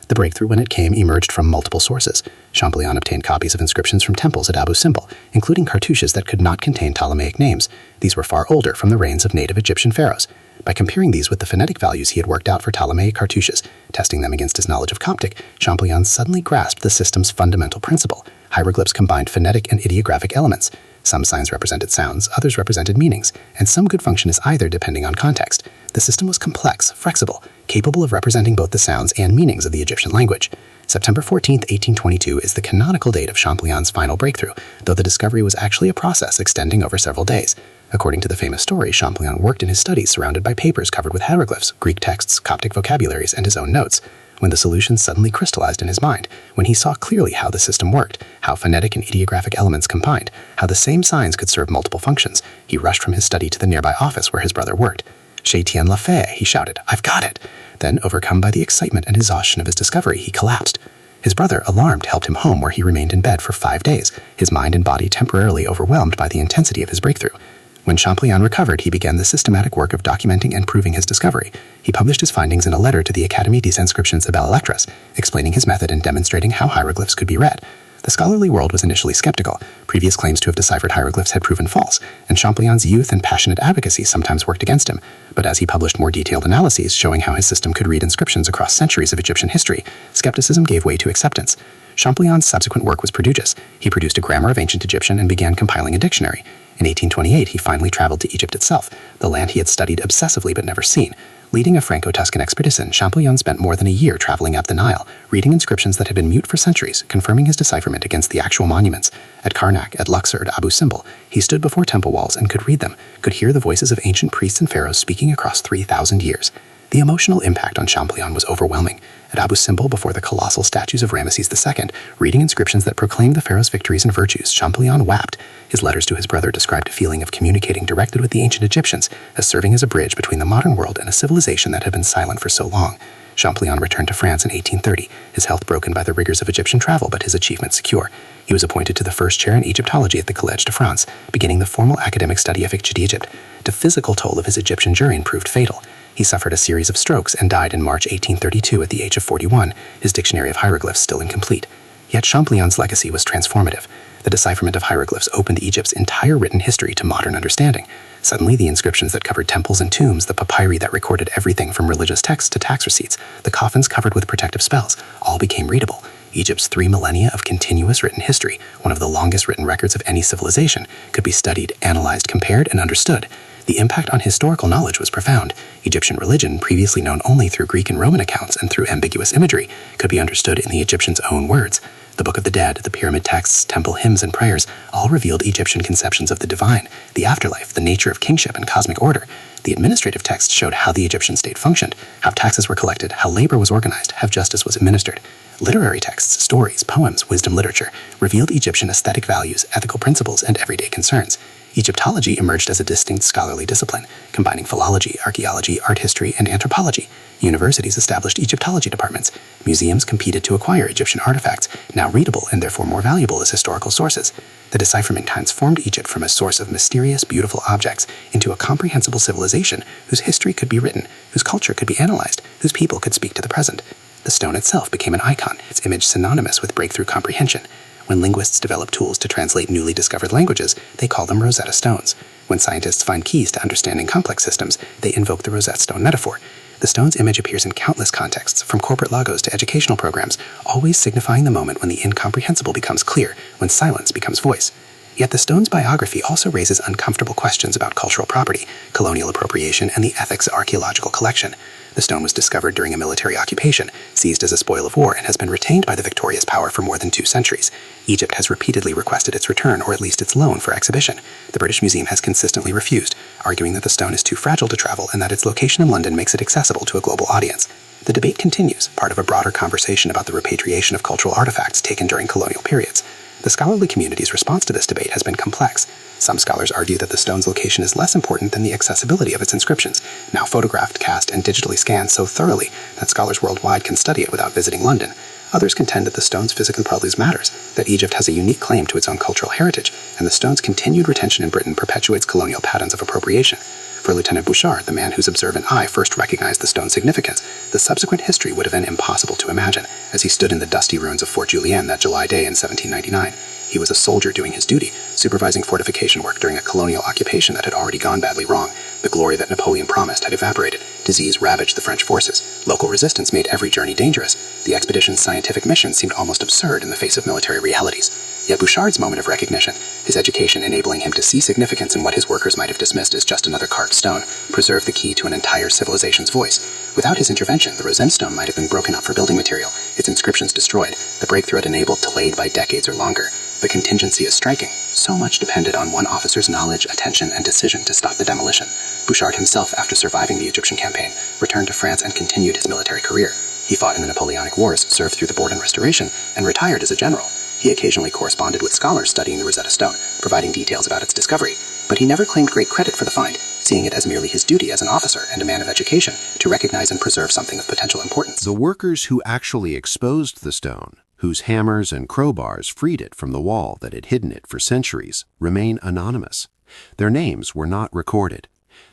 Speaker 7: The breakthrough, when it came, emerged from multiple sources. Champollion obtained copies of inscriptions from temples at Abu Simbel, including cartouches that could not contain Ptolemaic names. These were far older, from the reigns of native Egyptian pharaohs. By comparing these with the phonetic values he had worked out for Ptolemaic cartouches, testing them against his knowledge of Coptic, Champollion suddenly grasped the system's fundamental principle. Hieroglyphs combined phonetic and ideographic elements. Some signs represented sounds, others represented meanings, and some could function as either depending on context. The system was complex, flexible, capable of representing both the sounds and meanings of the Egyptian language. September 14, 1822 is the canonical date of Champollion's final breakthrough, though the discovery was actually a process extending over several days. According to the famous story, Champollion worked in his studies surrounded by papers covered with hieroglyphs, Greek texts, Coptic vocabularies, and his own notes. When the solution suddenly crystallized in his mind, when he saw clearly how the system worked, how phonetic and ideographic elements combined, how the same signs could serve multiple functions, he rushed from his study to the nearby office where his brother worked. "Je tiens la fait," he shouted. "I've got it!" Then, overcome by the excitement and exhaustion of his discovery, he collapsed. His brother, alarmed, helped him home, where he remained in bed for 5 days, his mind and body temporarily overwhelmed by the intensity of his breakthrough. When Champollion recovered, he began the systematic work of documenting and proving his discovery. He published his findings in a letter to the Académie des Inscriptions et Belles-Lettres, explaining his method and demonstrating how hieroglyphs could be read. The scholarly world was initially skeptical. Previous claims to have deciphered hieroglyphs had proven false, and Champollion's youth and passionate advocacy sometimes worked against him. But as he published more detailed analyses showing how his system could read inscriptions across centuries of Egyptian history, skepticism gave way to acceptance. Champollion's subsequent work was prodigious. He produced a grammar of ancient Egyptian and began compiling a dictionary. In 1828, he finally traveled to Egypt itself, the land he had studied obsessively but never seen. Leading a Franco-Tuscan expedition, Champollion spent more than a year traveling up the Nile, reading inscriptions that had been mute for centuries, confirming his decipherment against the actual monuments. At Karnak, at Luxor, at Abu Simbel, he stood before temple walls and could read them, could hear the voices of ancient priests and pharaohs speaking across 3,000 years. The emotional impact on Champollion was overwhelming. At Abu Simbel, before the colossal statues of Ramesses II, reading inscriptions that proclaimed the pharaoh's victories and virtues, Champollion wept. His letters to his brother described a feeling of communicating directly with the ancient Egyptians, as serving as a bridge between the modern world and a civilization that had been silent for so long. Champollion returned to France in 1830, his health broken by the rigors of Egyptian travel but his achievement secure. He was appointed to the first chair in Egyptology at the Collège de France, beginning the formal academic study of ancient Egypt. The physical toll of his Egyptian journey proved fatal. He suffered a series of strokes and died in March 1832 at the age of 41, his dictionary of hieroglyphs still incomplete. Yet Champollion's legacy was transformative. The decipherment of hieroglyphs opened Egypt's entire written history to modern understanding. Suddenly, the inscriptions that covered temples and tombs, the papyri that recorded everything from religious texts to tax receipts, the coffins covered with protective spells, all became readable. Egypt's 3 millennia of continuous written history, one of the longest written records of any civilization, could be studied, analyzed, compared, and understood. The impact on historical knowledge was profound. Egyptian religion, previously known only through Greek and Roman accounts and through ambiguous imagery, could be understood in the Egyptians' own words. The Book of the Dead, the pyramid texts, temple hymns, and prayers all revealed Egyptian conceptions of the divine, the afterlife, the nature of kingship and cosmic order. The administrative texts showed how the Egyptian state functioned, how taxes were collected, how labor was organized, how justice was administered. Literary texts, stories, poems, wisdom literature revealed Egyptian aesthetic values, ethical principles, and everyday concerns. Egyptology emerged as a distinct scholarly discipline, combining philology, archaeology, art history, and anthropology. Universities established Egyptology departments. Museums competed to acquire Egyptian artifacts, now readable and therefore more valuable as historical sources. The decipherment transformed Egypt from a source of mysterious, beautiful objects into a comprehensible civilization whose history could be written, whose culture could be analyzed, whose people could speak to the present. The stone itself became an icon, its image synonymous with breakthrough comprehension. When linguists develop tools to translate newly discovered languages, they call them Rosetta Stones. When scientists find keys to understanding complex systems, they invoke the Rosetta Stone metaphor. The stone's image appears in countless contexts, from corporate logos to educational programs, always signifying the moment when the incomprehensible becomes clear, when silence becomes voice. Yet the stone's biography also raises uncomfortable questions about cultural property, colonial appropriation, and the ethics of archaeological collection. The stone was discovered during a military occupation, seized as a spoil of war, and has been retained by the victorious power for more than 2 centuries. Egypt has repeatedly requested its return, or at least its loan, for exhibition. The British Museum has consistently refused, arguing that the stone is too fragile to travel and that its location in London makes it accessible to a global audience. The debate continues, part of a broader conversation about the repatriation of cultural artifacts taken during colonial periods. The scholarly community's response to this debate has been complex. Some scholars argue that the stone's location is less important than the accessibility of its inscriptions, now photographed, cast, and digitally scanned so thoroughly that scholars worldwide can study it without visiting London. Others contend that the stone's physical presence matters, that Egypt has a unique claim to its own cultural heritage, and the stone's continued retention in Britain perpetuates colonial patterns of appropriation. For Lieutenant Bouchard, the man whose observant eye first recognized the stone's significance, the subsequent history would have been impossible to imagine, as he stood in the dusty ruins of Fort Julienne that July day in 1799. He was a soldier doing his duty, supervising fortification work during a colonial occupation that had already gone badly wrong. The glory that Napoleon promised had evaporated. Disease ravaged the French forces. Local resistance made every journey dangerous. The expedition's scientific mission seemed almost absurd in the face of military realities. Yet Bouchard's moment of recognition, his education enabling him to see significance in what his workers might have dismissed as just another carved stone, preserved the key to an entire civilization's voice. Without his intervention, the Rozdziały stone might have been broken up for building material, its inscriptions destroyed, the breakthrough it enabled delayed by decades or longer. The contingency is striking. So much depended on one officer's knowledge, attention, and decision to stop the demolition. Bouchard himself, after surviving the Egyptian campaign, returned to France and continued his military career. He fought in the Napoleonic Wars, served through the Bourbon Restoration, and retired as a general. He occasionally corresponded with scholars studying the Rosetta Stone, providing details about its discovery, but he never claimed great credit for the find, seeing it as merely his duty as an officer and a man of education to recognize and preserve something of potential importance.
Speaker 2: The workers who actually exposed the stone, whose hammers and crowbars freed it from the wall that had hidden it for centuries, remain anonymous. Their names were not recorded.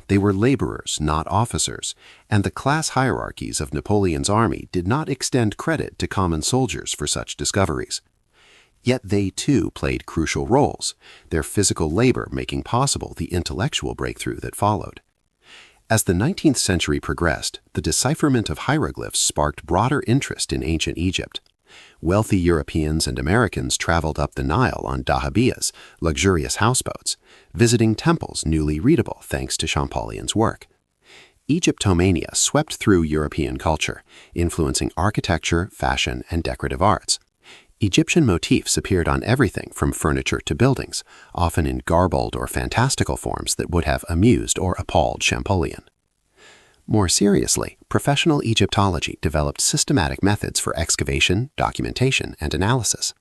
Speaker 2: They were laborers, not officers, and the class hierarchies of Napoleon's army did not extend credit to common soldiers for such discoveries. Yet they too played crucial roles, their physical labor making possible the intellectual breakthrough that followed. As the 19th century progressed, the decipherment of hieroglyphs sparked broader interest in ancient Egypt. Wealthy Europeans and Americans traveled up the Nile on dahabiyas, luxurious houseboats, visiting temples newly readable thanks to Champollion's work. Egyptomania swept through European culture, influencing architecture, fashion, and decorative arts. Egyptian motifs appeared on everything from furniture to buildings, often in garbled or fantastical forms that would have amused or appalled Champollion. More seriously, professional Egyptology developed systematic methods for excavation, documentation, and analysis.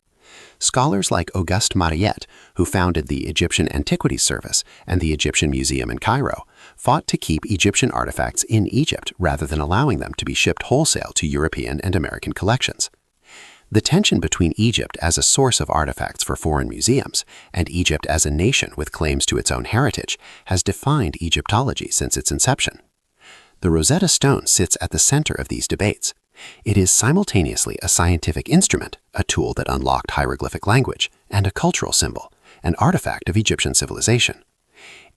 Speaker 2: Scholars like Auguste Mariette, who founded the Egyptian Antiquities Service and the Egyptian Museum in Cairo, fought to keep Egyptian artifacts in Egypt rather than allowing them to be shipped wholesale to European and American collections. The tension between Egypt as a source of artifacts for foreign museums and Egypt as a nation with claims to its own heritage has defined Egyptology since its inception. The Rosetta Stone sits at the center of these debates. It is simultaneously a scientific instrument, a tool that unlocked hieroglyphic language, and a cultural symbol, an artifact of Egyptian civilization.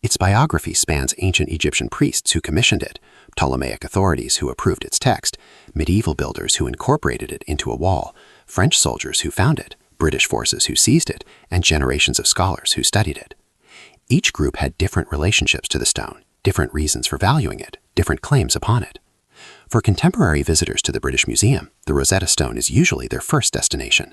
Speaker 2: Its biography spans ancient Egyptian priests who commissioned it, Ptolemaic authorities who approved its text, medieval builders who incorporated it into a wall, French soldiers who found it, British forces who seized it, and generations of scholars who studied it. Each group had different relationships to the stone, different reasons for valuing it, different claims upon it. For contemporary visitors to the British Museum, the Rosetta Stone is usually their first destination.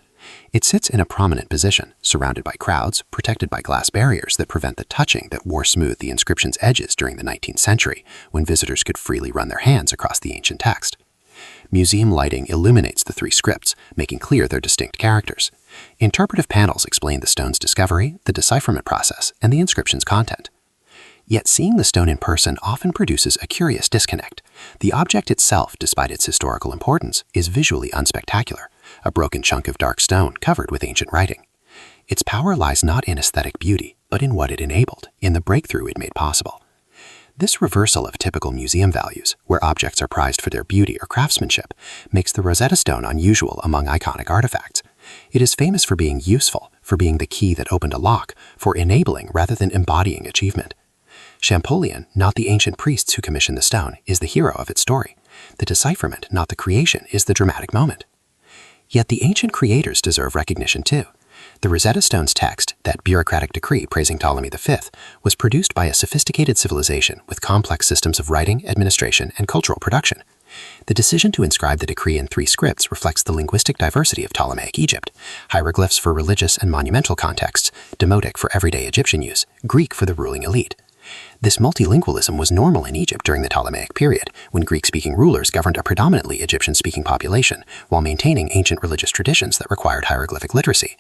Speaker 2: It sits in a prominent position, surrounded by crowds, protected by glass barriers that prevent the touching that wore smooth the inscription's edges during the 19th century, when visitors could freely run their hands across the ancient text. Museum lighting illuminates the 3 scripts, making clear their distinct characters. Interpretive panels explain the stone's discovery, the decipherment process, and the inscription's content. Yet seeing the stone in person often produces a curious disconnect. The object itself, despite its historical importance, is visually unspectacular, a broken chunk of dark stone covered with ancient writing. Its power lies not in aesthetic beauty, but in what it enabled, in the breakthrough it made possible. This reversal of typical museum values, where objects are prized for their beauty or craftsmanship, makes the Rosetta Stone unusual among iconic artifacts. It is famous for being useful, for being the key that opened a lock, for enabling rather than embodying achievement.
Speaker 7: Champollion, not the ancient priests who commissioned the stone, is the hero of its story. The decipherment, not the creation, is the dramatic moment. Yet the ancient creators deserve recognition too. The Rosetta Stone's text, that bureaucratic decree praising Ptolemy V, was produced by a sophisticated civilization with complex systems of writing, administration, and cultural production. The decision to inscribe the decree in 3 scripts reflects the linguistic diversity of Ptolemaic Egypt: hieroglyphs for religious and monumental contexts, Demotic for everyday Egyptian use, Greek for the ruling elite. This multilingualism was normal in Egypt during the Ptolemaic period, when Greek-speaking rulers governed a predominantly Egyptian-speaking population while maintaining ancient religious traditions that required hieroglyphic literacy.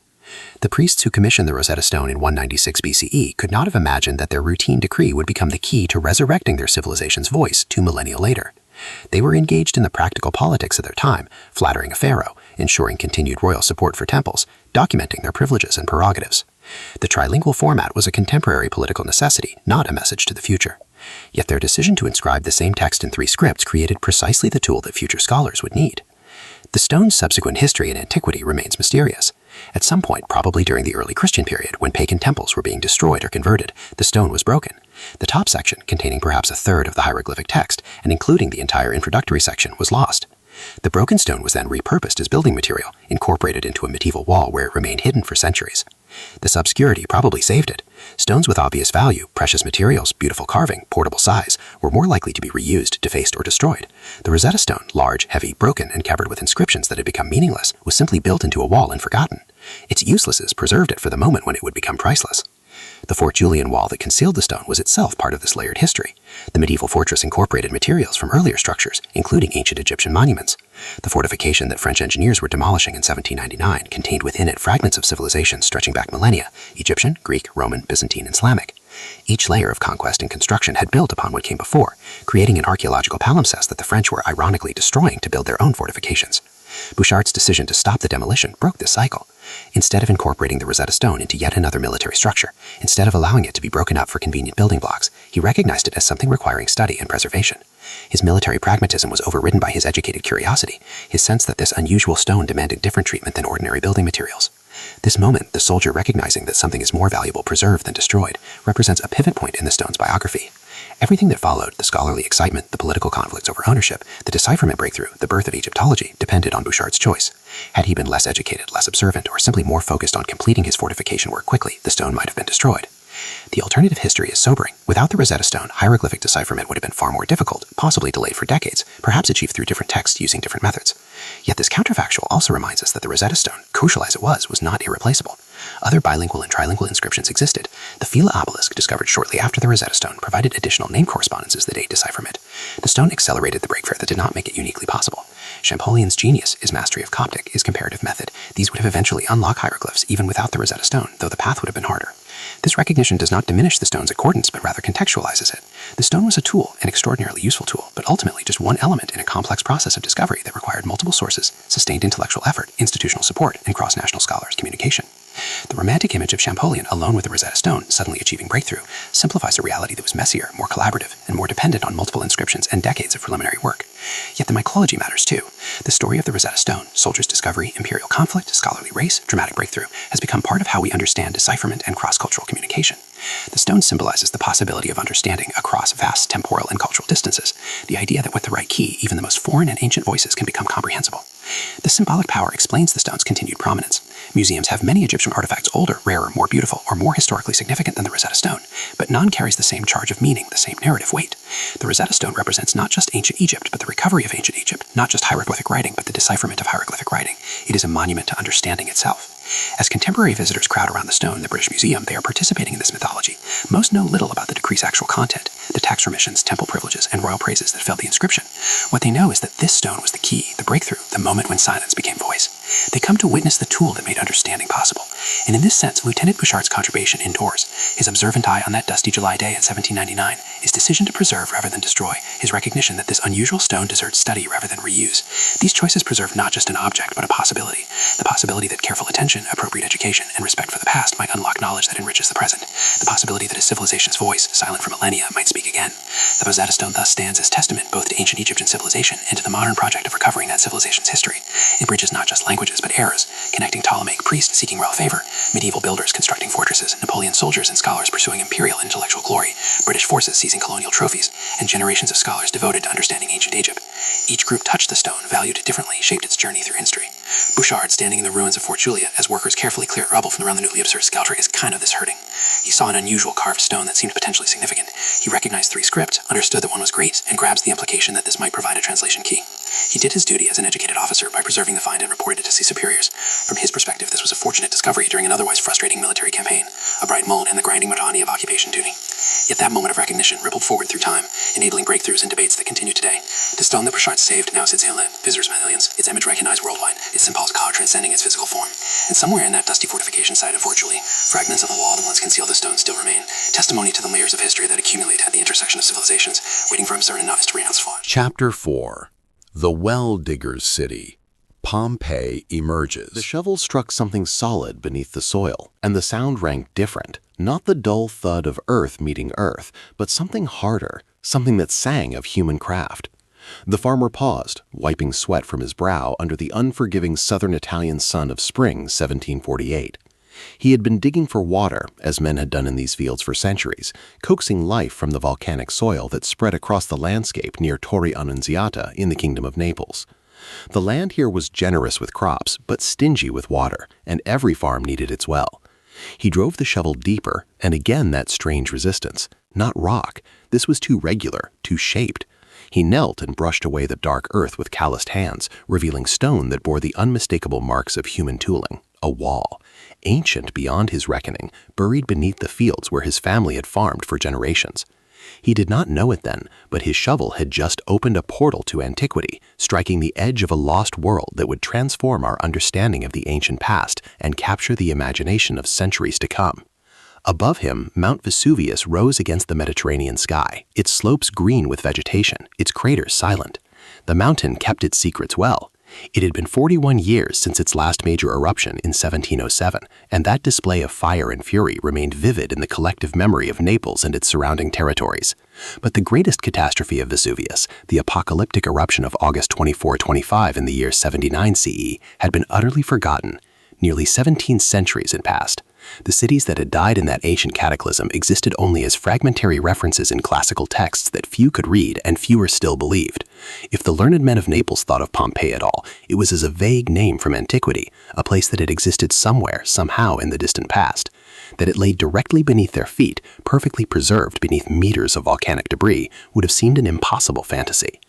Speaker 7: The priests who commissioned the Rosetta Stone in 196 BCE could not have imagined that their routine decree would become the key to resurrecting their civilization's voice 2 millennia later. They were engaged in the practical politics of their time, flattering a pharaoh, ensuring continued royal support for temples, documenting their privileges and prerogatives. The trilingual format was a contemporary political necessity, not a message to the future. Yet their decision to inscribe the same text in 3 scripts created precisely the tool that future scholars would need. The stone's subsequent history in antiquity remains mysterious. At some point, probably during the early Christian period, when pagan temples were being destroyed or converted, the stone was broken. The top section, containing perhaps 1/3 of the hieroglyphic text, and including the entire introductory section, was lost. The broken stone was then repurposed as building material, incorporated into a medieval wall where it remained hidden for centuries. This obscurity probably saved it. Stones with obvious value, precious materials, beautiful carving, portable size, were more likely to be reused, defaced, or destroyed. The Rosetta Stone, large, heavy, broken, and covered with inscriptions that had become meaningless, was simply built into a wall and forgotten. Its uselessness preserved it for the moment when it would become priceless. The Fort Julian wall that concealed the stone was itself part of this layered history. The medieval fortress incorporated materials from earlier structures, including ancient Egyptian monuments. The fortification that French engineers were demolishing in 1799 contained within it fragments of civilizations stretching back millennia: Egyptian, Greek, Roman, Byzantine, and Islamic. Each layer of conquest and construction had built upon what came before, creating an archaeological palimpsest that the French were ironically destroying to build their own fortifications. Bouchard's decision to stop the demolition broke this cycle. Instead of incorporating the Rosetta Stone into yet another military structure, instead of allowing it to be broken up for convenient building blocks, he recognized it as something requiring study and preservation. His military pragmatism was overridden by his educated curiosity, his sense that this unusual stone demanded different treatment than ordinary building materials. This moment, the soldier recognizing that something is more valuable preserved than destroyed, represents a pivot point in the stone's biography. Everything that followed, the scholarly excitement, the political conflicts over ownership, the decipherment breakthrough, the birth of Egyptology, depended on Bouchard's choice. Had he been less educated, less observant, or simply more focused on completing his fortification work quickly, the stone might have been destroyed. The alternative history is sobering. Without the Rosetta Stone, hieroglyphic decipherment would have been far more difficult, possibly delayed for decades, perhaps achieved through different texts using different methods. Yet this counterfactual also reminds us that the Rosetta Stone, crucial as it was not irreplaceable. Other bilingual and trilingual inscriptions existed. The Phila obelisk, discovered shortly after the Rosetta Stone, provided additional name correspondences that aid decipherment. The stone accelerated the breakthrough that did not make it uniquely possible. Champollion's genius, his mastery of Coptic, his comparative method. These would have eventually unlocked hieroglyphs even without the Rosetta Stone, though the path would have been harder. This recognition does not diminish the stone's accordance, but rather contextualizes it. The stone was a tool, an extraordinarily useful tool, but ultimately just one element in a complex process of discovery that required multiple sources, sustained intellectual effort, institutional support, and cross-national scholars' communication. The romantic image of Champollion, alone with the Rosetta Stone, suddenly achieving breakthrough, simplifies a reality that was messier, more collaborative, and more dependent on multiple inscriptions and decades of preliminary work. Yet the mycology matters too. The story of the Rosetta Stone, soldier's discovery, imperial conflict, scholarly race, dramatic breakthrough, has become part of how we understand decipherment and cross-cultural communication. The stone symbolizes the possibility of understanding across vast temporal and cultural distances, the idea that with the right key, even the most foreign and ancient voices can become comprehensible. This symbolic power explains the stone's continued prominence. Museums have many Egyptian artifacts older, rarer, more beautiful, or more historically significant than the Rosetta Stone, but none carries the same charge of meaning, the same narrative weight. The Rosetta Stone represents not just ancient Egypt, but the recovery of ancient Egypt, not just hieroglyphic writing, but the decipherment of hieroglyphic writing. It is a monument to understanding itself. As contemporary visitors crowd around the stone in the British Museum, they are participating in this mythology. Most know little about the decree's actual content, the tax remissions, temple privileges, and royal praises that fill the inscription. What they know is that this stone was the key, the breakthrough, the moment when silence became voice. They come to witness the tool that made understanding possible. And in this sense, Lieutenant Bouchard's contribution indoors, his observant eye on that dusty July day in 1799, his decision to preserve rather than destroy, his recognition that this unusual stone deserves study rather than reuse. These choices preserve not just an object, but a possibility. The possibility that careful attention, appropriate education, and respect for the past might unlock knowledge that enriches the present. The possibility that a civilization's voice, silent for millennia, might speak again. The Rosetta Stone thus stands as testament both to ancient Egyptian civilization and to the modern project of recovering that civilization's history. It bridges not just language, languages but eras, connecting Ptolemaic priests seeking royal favor, medieval builders constructing fortresses, Napoleon soldiers and scholars pursuing imperial intellectual glory, British forces seizing colonial trophies, and generations of scholars devoted to understanding ancient Egypt. Each group touched the stone, valued it differently, shaped its journey through history. Bouchard, standing in the ruins of Fort Juliet as workers carefully clear rubble from around the newly absurd sculpture, is kind of this hurting. He saw an unusual carved stone that seemed potentially significant. He recognized 3 scripts, understood that one was Greek, and grabs the implication that this might provide a translation key. He did his duty as an educated officer by preserving the find and reported it to his superiors. From his perspective, this was a fortunate discovery during an otherwise frustrating military campaign, a bright moment in the grinding monotony of occupation duty. Yet that moment of recognition rippled forward through time, enabling breakthroughs and debates that continue today. The stone that Bouchard saved now sits inland, visitors millions, its image recognized worldwide, its symbols transcending its physical form. And somewhere in that dusty fortification site of Fort Julie, fragments of the wall that once concealed the stone still remain, testimony to the layers of history that accumulate at the intersection of civilizations, waiting for absurd enough to renounce fought.
Speaker 2: Chapter 4. The Well Diggers City. Pompeii emerges.
Speaker 3: The shovel struck something solid beneath the soil, and the sound rang different. Not the dull thud of earth meeting earth, but something harder, something that sang of human craft. The farmer paused, wiping sweat from his brow under the unforgiving southern Italian sun of spring 1748. He had been digging for water, as men had done in these fields for centuries, coaxing life from the volcanic soil that spread across the landscape near Torre Annunziata in the Kingdom of Naples. The land here was generous with crops, but stingy with water, and every farm needed its well. He drove the shovel deeper, and again that strange resistance. Not rock. This was too regular, too shaped. He knelt and brushed away the dark earth with calloused hands, revealing stone that bore the unmistakable marks of human tooling. A wall. Ancient beyond his reckoning, buried beneath the fields where his family had farmed for generations. He did not know it then, but his shovel had just opened a portal to antiquity, striking the edge of a lost world that would transform our understanding of the ancient past and capture the imagination of centuries to come. Above him, Mount Vesuvius rose against the Mediterranean sky, its slopes green with vegetation, its craters silent. The mountain kept its secrets well. It had been 41 years since its last major eruption in 1707, and that display of fire and fury remained vivid in the collective memory of Naples and its surrounding territories. But the greatest catastrophe of Vesuvius, the apocalyptic eruption of August 24-25 in the year 79 CE, had been utterly forgotten. Nearly 17 centuries had passed. The cities that had died in that ancient cataclysm existed only as fragmentary references in classical texts that few could read and fewer still believed. If the learned men of Naples thought of Pompeii at all, it was as a vague name from antiquity, a place that had existed somewhere, somehow in the distant past. That it lay directly beneath their feet, perfectly preserved beneath meters of volcanic debris, would have seemed an impossible fantasy.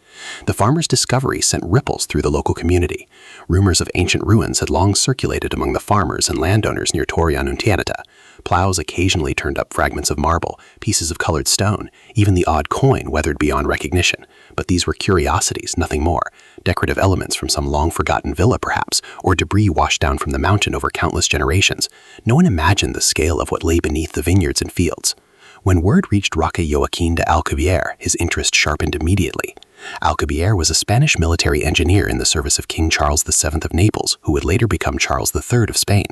Speaker 3: The farmer's discovery sent ripples through the local community. Rumors of ancient ruins had long circulated among the farmers and landowners near Torre Annunziata. Plows occasionally turned up fragments of marble, pieces of colored stone, even the odd coin weathered beyond recognition. But these were curiosities, nothing more. Decorative elements from some long-forgotten villa, perhaps, or debris washed down from the mountain over countless generations. No one imagined the scale of what lay beneath the vineyards and fields. When word reached Roque Joaquin de Alcubierre, his interest sharpened immediately. Alcubierre was a Spanish military engineer in the service of King Charles VII of Naples, who would later become Charles III of Spain.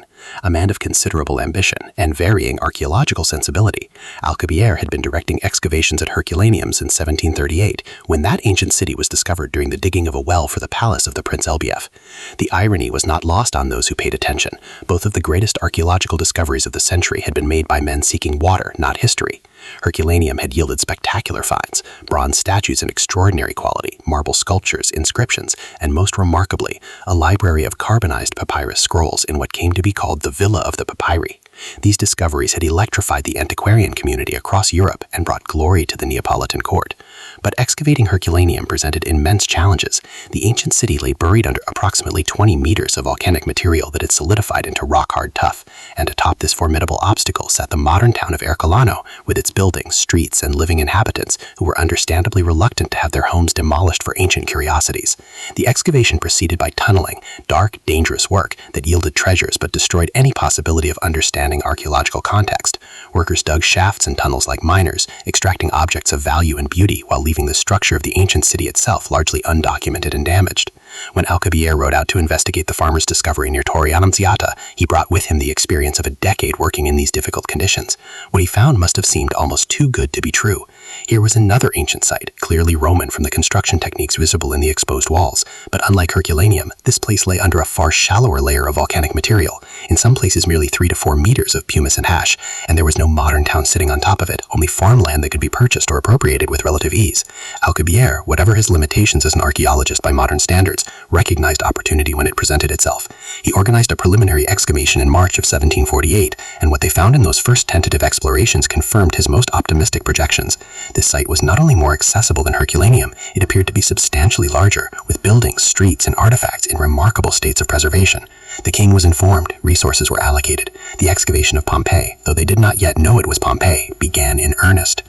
Speaker 3: A man of considerable ambition and varying archaeological sensibility, Alcubierre had been directing excavations at Herculaneum's in 1738, when that ancient city was discovered during the digging of a well for the palace of the Prince Elbief. The irony was not lost on those who paid attention. Both of the greatest archaeological discoveries of the century had been made by men seeking water, not history. Herculaneum had yielded spectacular finds, bronze statues in extraordinary quality, marble sculptures, inscriptions, and most remarkably, a library of carbonized papyrus scrolls in what came to be called the Villa of the Papyri. These discoveries had electrified the antiquarian community across Europe and brought glory to the Neapolitan court. But excavating Herculaneum presented immense challenges. The ancient city lay buried under approximately 20 meters of volcanic material that had solidified into rock-hard tuff, and atop this formidable obstacle sat the modern town of Ercolano, with its buildings, streets, and living inhabitants who were understandably reluctant to have their homes demolished for ancient curiosities. The excavation proceeded by tunneling, dark, dangerous work that yielded treasures but destroyed any possibility of understanding archaeological context. Workers dug shafts and tunnels like miners, extracting objects of value and beauty while leaving the structure of the ancient city itself largely undocumented and damaged. When Alcubierre rode out to investigate the farmer's discovery near Torre Annunziata, he brought with him the experience of a decade working in these difficult conditions. What he found must have seemed almost too good to be true.
Speaker 7: Here was another ancient site, clearly Roman from the construction techniques visible in the exposed walls, but unlike Herculaneum, this place lay under a far shallower layer of volcanic material, in some places merely 3 to 4 meters of pumice and ash, and there was no modern town sitting on top of it, only farmland that could be purchased or appropriated with relative ease. Alcubierre, whatever his limitations as an archaeologist by modern standards, recognized opportunity when it presented itself. He organized a preliminary excavation in March of 1748, and what they found in those first tentative explorations confirmed his most optimistic projections. This site was not only more accessible than Herculaneum, it appeared to be substantially larger, with buildings, streets, and artifacts in remarkable states of preservation. The king was informed, resources were allocated. The excavation of Pompeii, though they did not yet know it was Pompeii, began in earnest.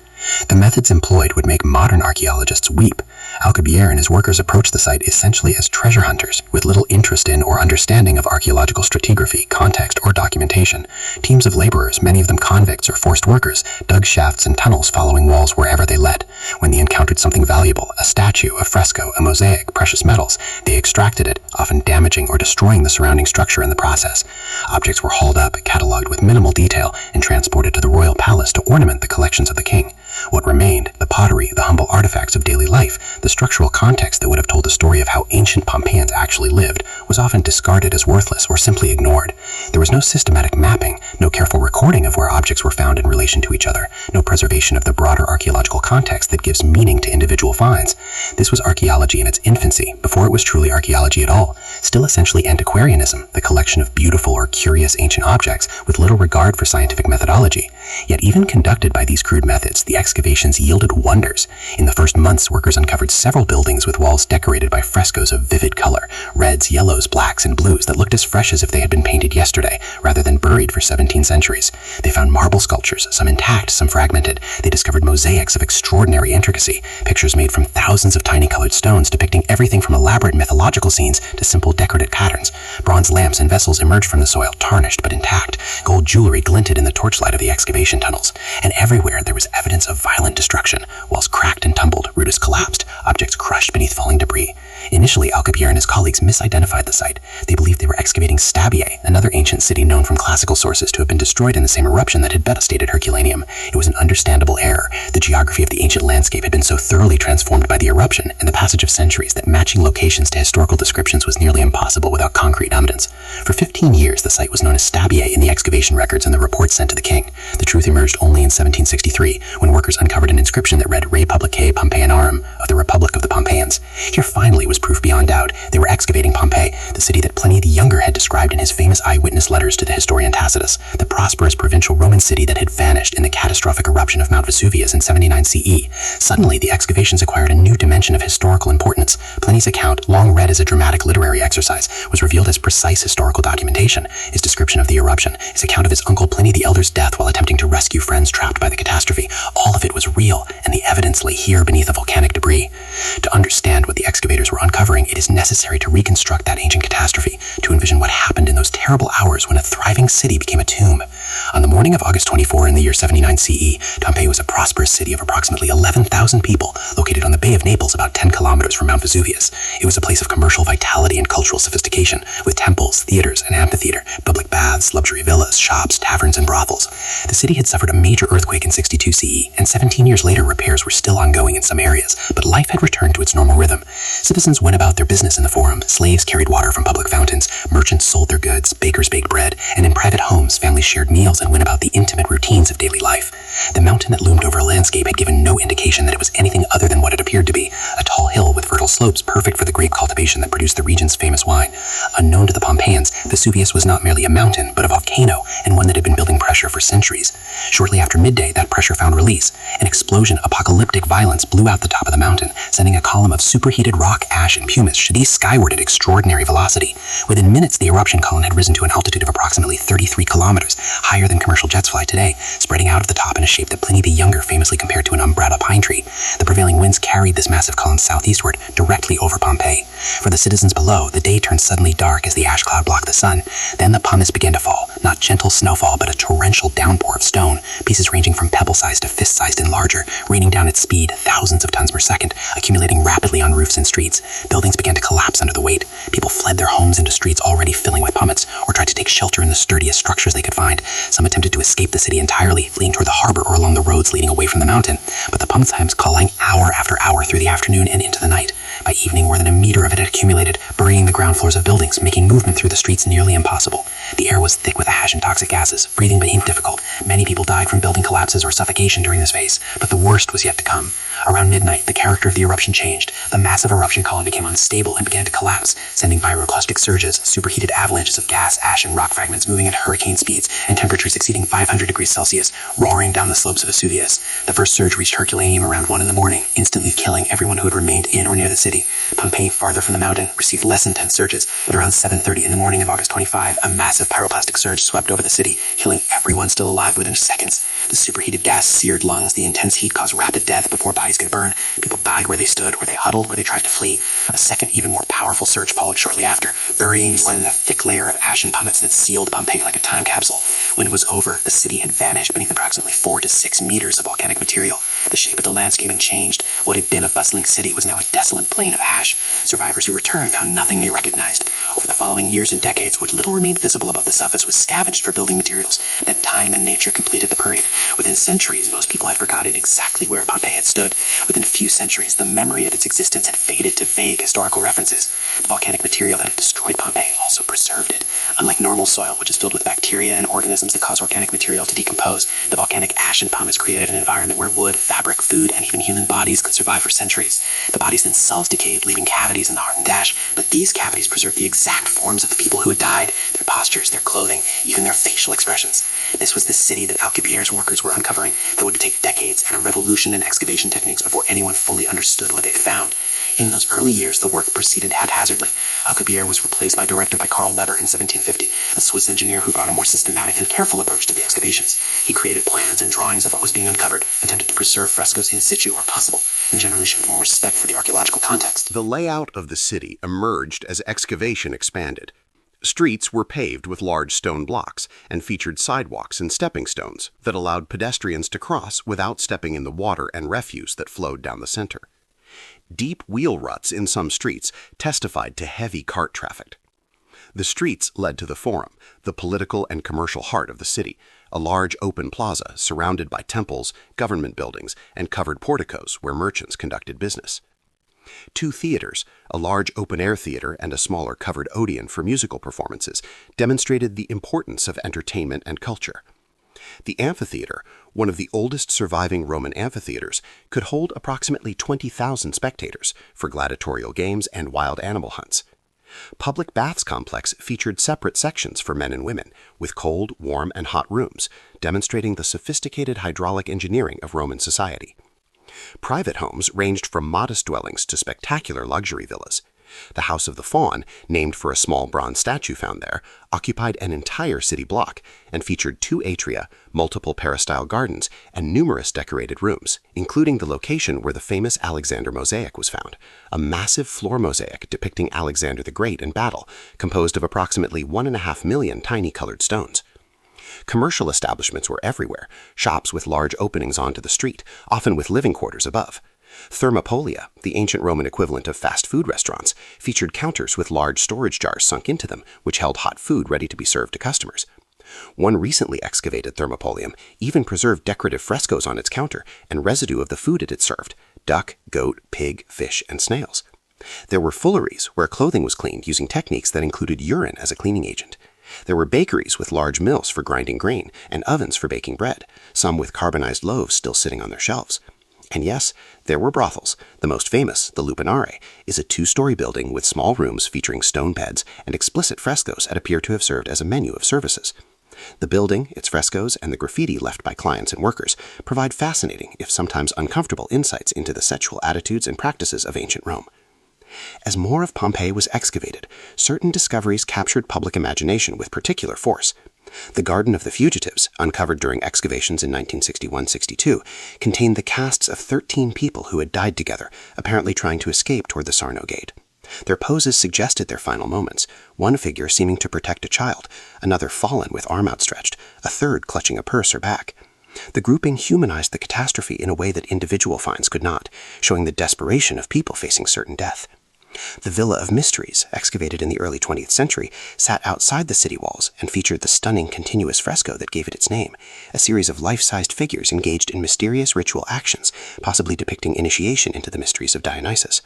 Speaker 7: The methods employed would make modern archaeologists weep. Alcubierre and his workers approached the site essentially as treasure hunters, with little interest in or understanding of archaeological stratigraphy, context, or documentation. Teams of laborers, many of them convicts or forced workers, dug shafts and tunnels following walls wherever they led. When they encountered something valuable, a statue, a fresco, a mosaic, precious metals, they extracted it, often damaging or destroying the surrounding structure in the process. Objects were hauled up, catalogued with minimal detail, and transported to the royal palace to ornament the collections of the king. What remained, the pottery, the humble artifacts of daily life, the structural context that would have told the story of how ancient Pompeians actually lived, was often discarded as worthless or simply ignored. There was no systematic mapping, no careful recording of where objects were found in relation to each other, no preservation of the broader archaeological context that gives meaning to individual finds. This was archaeology in its infancy, before it was truly archaeology at all, still essentially antiquarianism, the collection of beautiful or curious ancient objects with little regard for scientific methodology. Yet even conducted by these crude methods, the excavations yielded wonders. In the first months, workers uncovered several buildings with walls decorated by frescoes of vivid color, reds, yellows, blacks, and blues that looked as fresh as if they had been painted yesterday, rather than buried for 17 centuries. They found marble sculptures, some intact, some fragmented. They discovered mosaics of extraordinary intricacy, pictures made from thousands of tiny colored stones depicting everything from elaborate mythological scenes to simple decorative patterns. Bronze lamps and vessels emerged from the soil, tarnished but intact. Gold jewelry glinted in the torchlight of the excavation tunnels, and everywhere there was evidence of violent destruction. Walls cracked and tumbled, roofs collapsed, objects crushed beneath falling debris. Initially, Alcubierre and his colleagues misidentified the site. They believed they were excavating Stabiae, another ancient city known from classical sources to have been destroyed in the same eruption that had devastated Herculaneum. It was an understandable error. The geography of the ancient landscape had been so thoroughly transformed by the eruption and the passage of centuries that matching locations to historical descriptions was nearly impossible without concrete evidence. For 15 years, the site was known as Stabiae in the excavation records and the reports sent to the king. The truth emerged only in 1763, when workers uncovered an inscription that read Re Publicae Pompeianarum, of the Republic of the Pompeians. Here finally was proof beyond doubt. They were excavating Pompeii, the city that Pliny the Younger had described in his famous eyewitness letters to the historian Tacitus, the prosperous provincial Roman city that had vanished in the catastrophic eruption of Mount Vesuvius in 79 CE. Suddenly, the excavations acquired a new dimension of historical importance. Pliny's account, long read as a dramatic literary exercise, was revealed as precise historical documentation. His description of the eruption, his account of his uncle Pliny the Elder's death while attempting to rescue friends trapped by the catastrophe, all of it was real, and the evidence lay here beneath the volcanic debris. To understand what the excavators were uncovering, it is necessary to reconstruct that ancient catastrophe, to envision what happened in those terrible hours when a thriving city became a tomb. On the morning of August 24 in the year 79 CE, Pompeii was a prosperous city of approximately 11,000 people, located on the Bay of Naples about 10 kilometers from Mount Vesuvius. It was a place of commercial vitality and cultural sophistication, with temples, theaters, an amphitheater, public baths, luxury villas, shops, taverns, and brothels. The city had suffered a major earthquake in 62 CE, and 17 years later repairs were still ongoing in some areas, but life had returned to its normal rhythm. Citizens went about their business in the forum, slaves carried water from public fountains, merchants sold their goods, bakers baked bread, and in private homes families shared meals and went about the intimate routines of daily life. The mountain that loomed over a landscape had given no indication that it was anything other than what it appeared to be, a tall hill with fertile slopes perfect for the grape cultivation that produced the region's famous wine. Unknown to the Pompeians, Vesuvius was not merely a mountain, but a volcano, and one that had been building pressure for centuries. Shortly after midday, that pressure found release. An explosion of apocalyptic violence blew out the top of the mountain, sending a column of superheated rock, ash, and pumice skyward at extraordinary velocity. Within minutes, the eruption column had risen to an altitude of approximately 33 kilometers, higher than commercial jets fly today, spreading out of the top in a shape that Pliny the Younger famously compared to an umbrella pine tree. The prevailing winds carried this massive column southeastward, directly over Pompeii. For the citizens below, the day turned suddenly dark as the ash cloud blocked the sun. Then the pumice began to fall, Not gentle snowfall, but a torrential downpour of stone, pieces ranging from pebble-sized to fist-sized and larger, raining down at speed thousands of tons per second, accumulating rapidly on roofs and streets. Buildings began to collapse under the weight. People fled their homes into streets already filling with pumice, or tried to take shelter in the sturdiest structures they could find. Some attempted to escape the city entirely, fleeing toward the harbor or along the roads leading away from the mountain. But the pumice was calling hour after hour through the afternoon and into the night. By evening, more than a meter of it had accumulated, burying the ground floors of buildings, making movement through the streets nearly impossible. The air was thick with ash and toxic gases. Breathing became difficult. Many people died from building collapses or suffocation during this phase, but the worst was yet to come. Around midnight, the character of the eruption changed. The massive eruption column became unstable and began to collapse, sending pyroclastic surges, superheated avalanches of gas, ash, and rock fragments moving at hurricane speeds and temperatures exceeding 500 degrees Celsius, roaring down the slopes of Vesuvius. The first surge reached Herculaneum around 1 a.m, instantly killing everyone who had remained in or near the city. Pompeii, farther from the mountain, received less intense surges, but around 7:30 in the morning of August 25, a massive pyroclastic surge swept over the city, killing everyone still alive within seconds. The superheated gas seared lungs. The intense heat caused rapid death before bodies could burn. People died where they stood, where they huddled, where they tried to flee. A second, even more powerful surge followed shortly after, burying everyone in a thick layer of ash and pumice that sealed Pompeii like a time capsule. When it was over, the city had vanished beneath approximately 4 to 6 meters of volcanic material. The shape of the landscape had changed. What had been a bustling city was now a desolate plain of ash. Survivors who returned found nothing they recognized. Over the following years and decades, what little remained visible above the surface was scavenged for building materials. Then time and nature completed the parade. Within centuries, most people had forgotten exactly where Pompeii had stood. Within a few centuries, the memory of its existence had faded to vague historical references. The volcanic material that had destroyed Pompeii also preserved it. Unlike normal soil, which is filled with bacteria and organisms that cause organic material to decompose, the volcanic ash and pumice created an environment where wood, fabric, food, and even human bodies could survive for centuries. The bodies themselves decayed, leaving cavities in the hardened ash, but these cavities preserved the exact forms of the people who had died, their postures, their clothing, even their facial expressions. This was the city that Alcubierre's workers were uncovering, that would take decades and a revolution in excavation techniques before anyone fully understood what they'd found. In those early years, the work proceeded haphazardly. Alcubierre was replaced by Carl Weber in 1750, a Swiss engineer who brought a more systematic and careful approach to the excavations. He created plans and drawings of what was being uncovered, attempted to preserve frescoes in situ where possible, and generally showed more respect for the archaeological context.
Speaker 2: The layout of the city emerged as excavation expanded. Streets were paved with large stone blocks and featured sidewalks and stepping stones that allowed pedestrians to cross without stepping in the water and refuse that flowed down the center. Deep wheel ruts in some streets testified to heavy cart traffic. The streets led to the Forum, the political and commercial heart of the city, a large open plaza surrounded by temples, government buildings, and covered porticos where merchants conducted business. 2 theaters, a large open-air theater and a smaller covered Odeon for musical performances, demonstrated the importance of entertainment and culture. The amphitheater, one of the oldest surviving Roman amphitheaters, could hold approximately 20,000 spectators for gladiatorial games and wild animal hunts. Public baths complex featured separate sections for men and women, with cold, warm, and hot rooms, demonstrating the sophisticated hydraulic engineering of Roman society. Private homes ranged from modest dwellings to spectacular luxury villas. The House of the Faun, named for a small bronze statue found there, occupied an entire city block and featured 2 atria, multiple peristyle gardens, and numerous decorated rooms, including the location where the famous Alexander mosaic was found, a massive floor mosaic depicting Alexander the Great in battle, composed of approximately 1.5 million tiny colored stones. Commercial establishments were everywhere, shops with large openings onto the street, often with living quarters above. Thermopolia, the ancient Roman equivalent of fast food restaurants, featured counters with large storage jars sunk into them, which held hot food ready to be served to customers. One recently excavated thermopolium even preserved decorative frescoes on its counter and residue of the food it had served: duck, goat, pig, fish, and snails. There were fulleries where clothing was cleaned using techniques that included urine as a cleaning agent. There were bakeries with large mills for grinding grain and ovens for baking bread, some with carbonized loaves still sitting on their shelves. And yes, there were brothels. The most famous, the Lupinare, is a 2-story building with small rooms featuring stone beds and explicit frescoes that appear to have served as a menu of services. The building, its frescoes, and the graffiti left by clients and workers provide fascinating, if sometimes uncomfortable, insights into the sexual attitudes and practices of ancient Rome. As more of Pompeii was excavated, certain discoveries captured public imagination with particular force. The Garden of the Fugitives, uncovered during excavations in 1961-62, contained the casts of 13 people who had died together, apparently trying to escape toward the Sarno Gate.
Speaker 7: Their poses suggested their final moments, one figure seeming to protect a child, another fallen with arm outstretched, a third clutching a purse or bag. The grouping humanized the catastrophe in a way that individual finds could not, showing the desperation of people facing certain death. The Villa of Mysteries, excavated in the early 20th century, sat outside the city walls and featured the stunning continuous fresco that gave it its name, a series of life-sized figures engaged in mysterious ritual actions, possibly depicting initiation into the mysteries of Dionysus.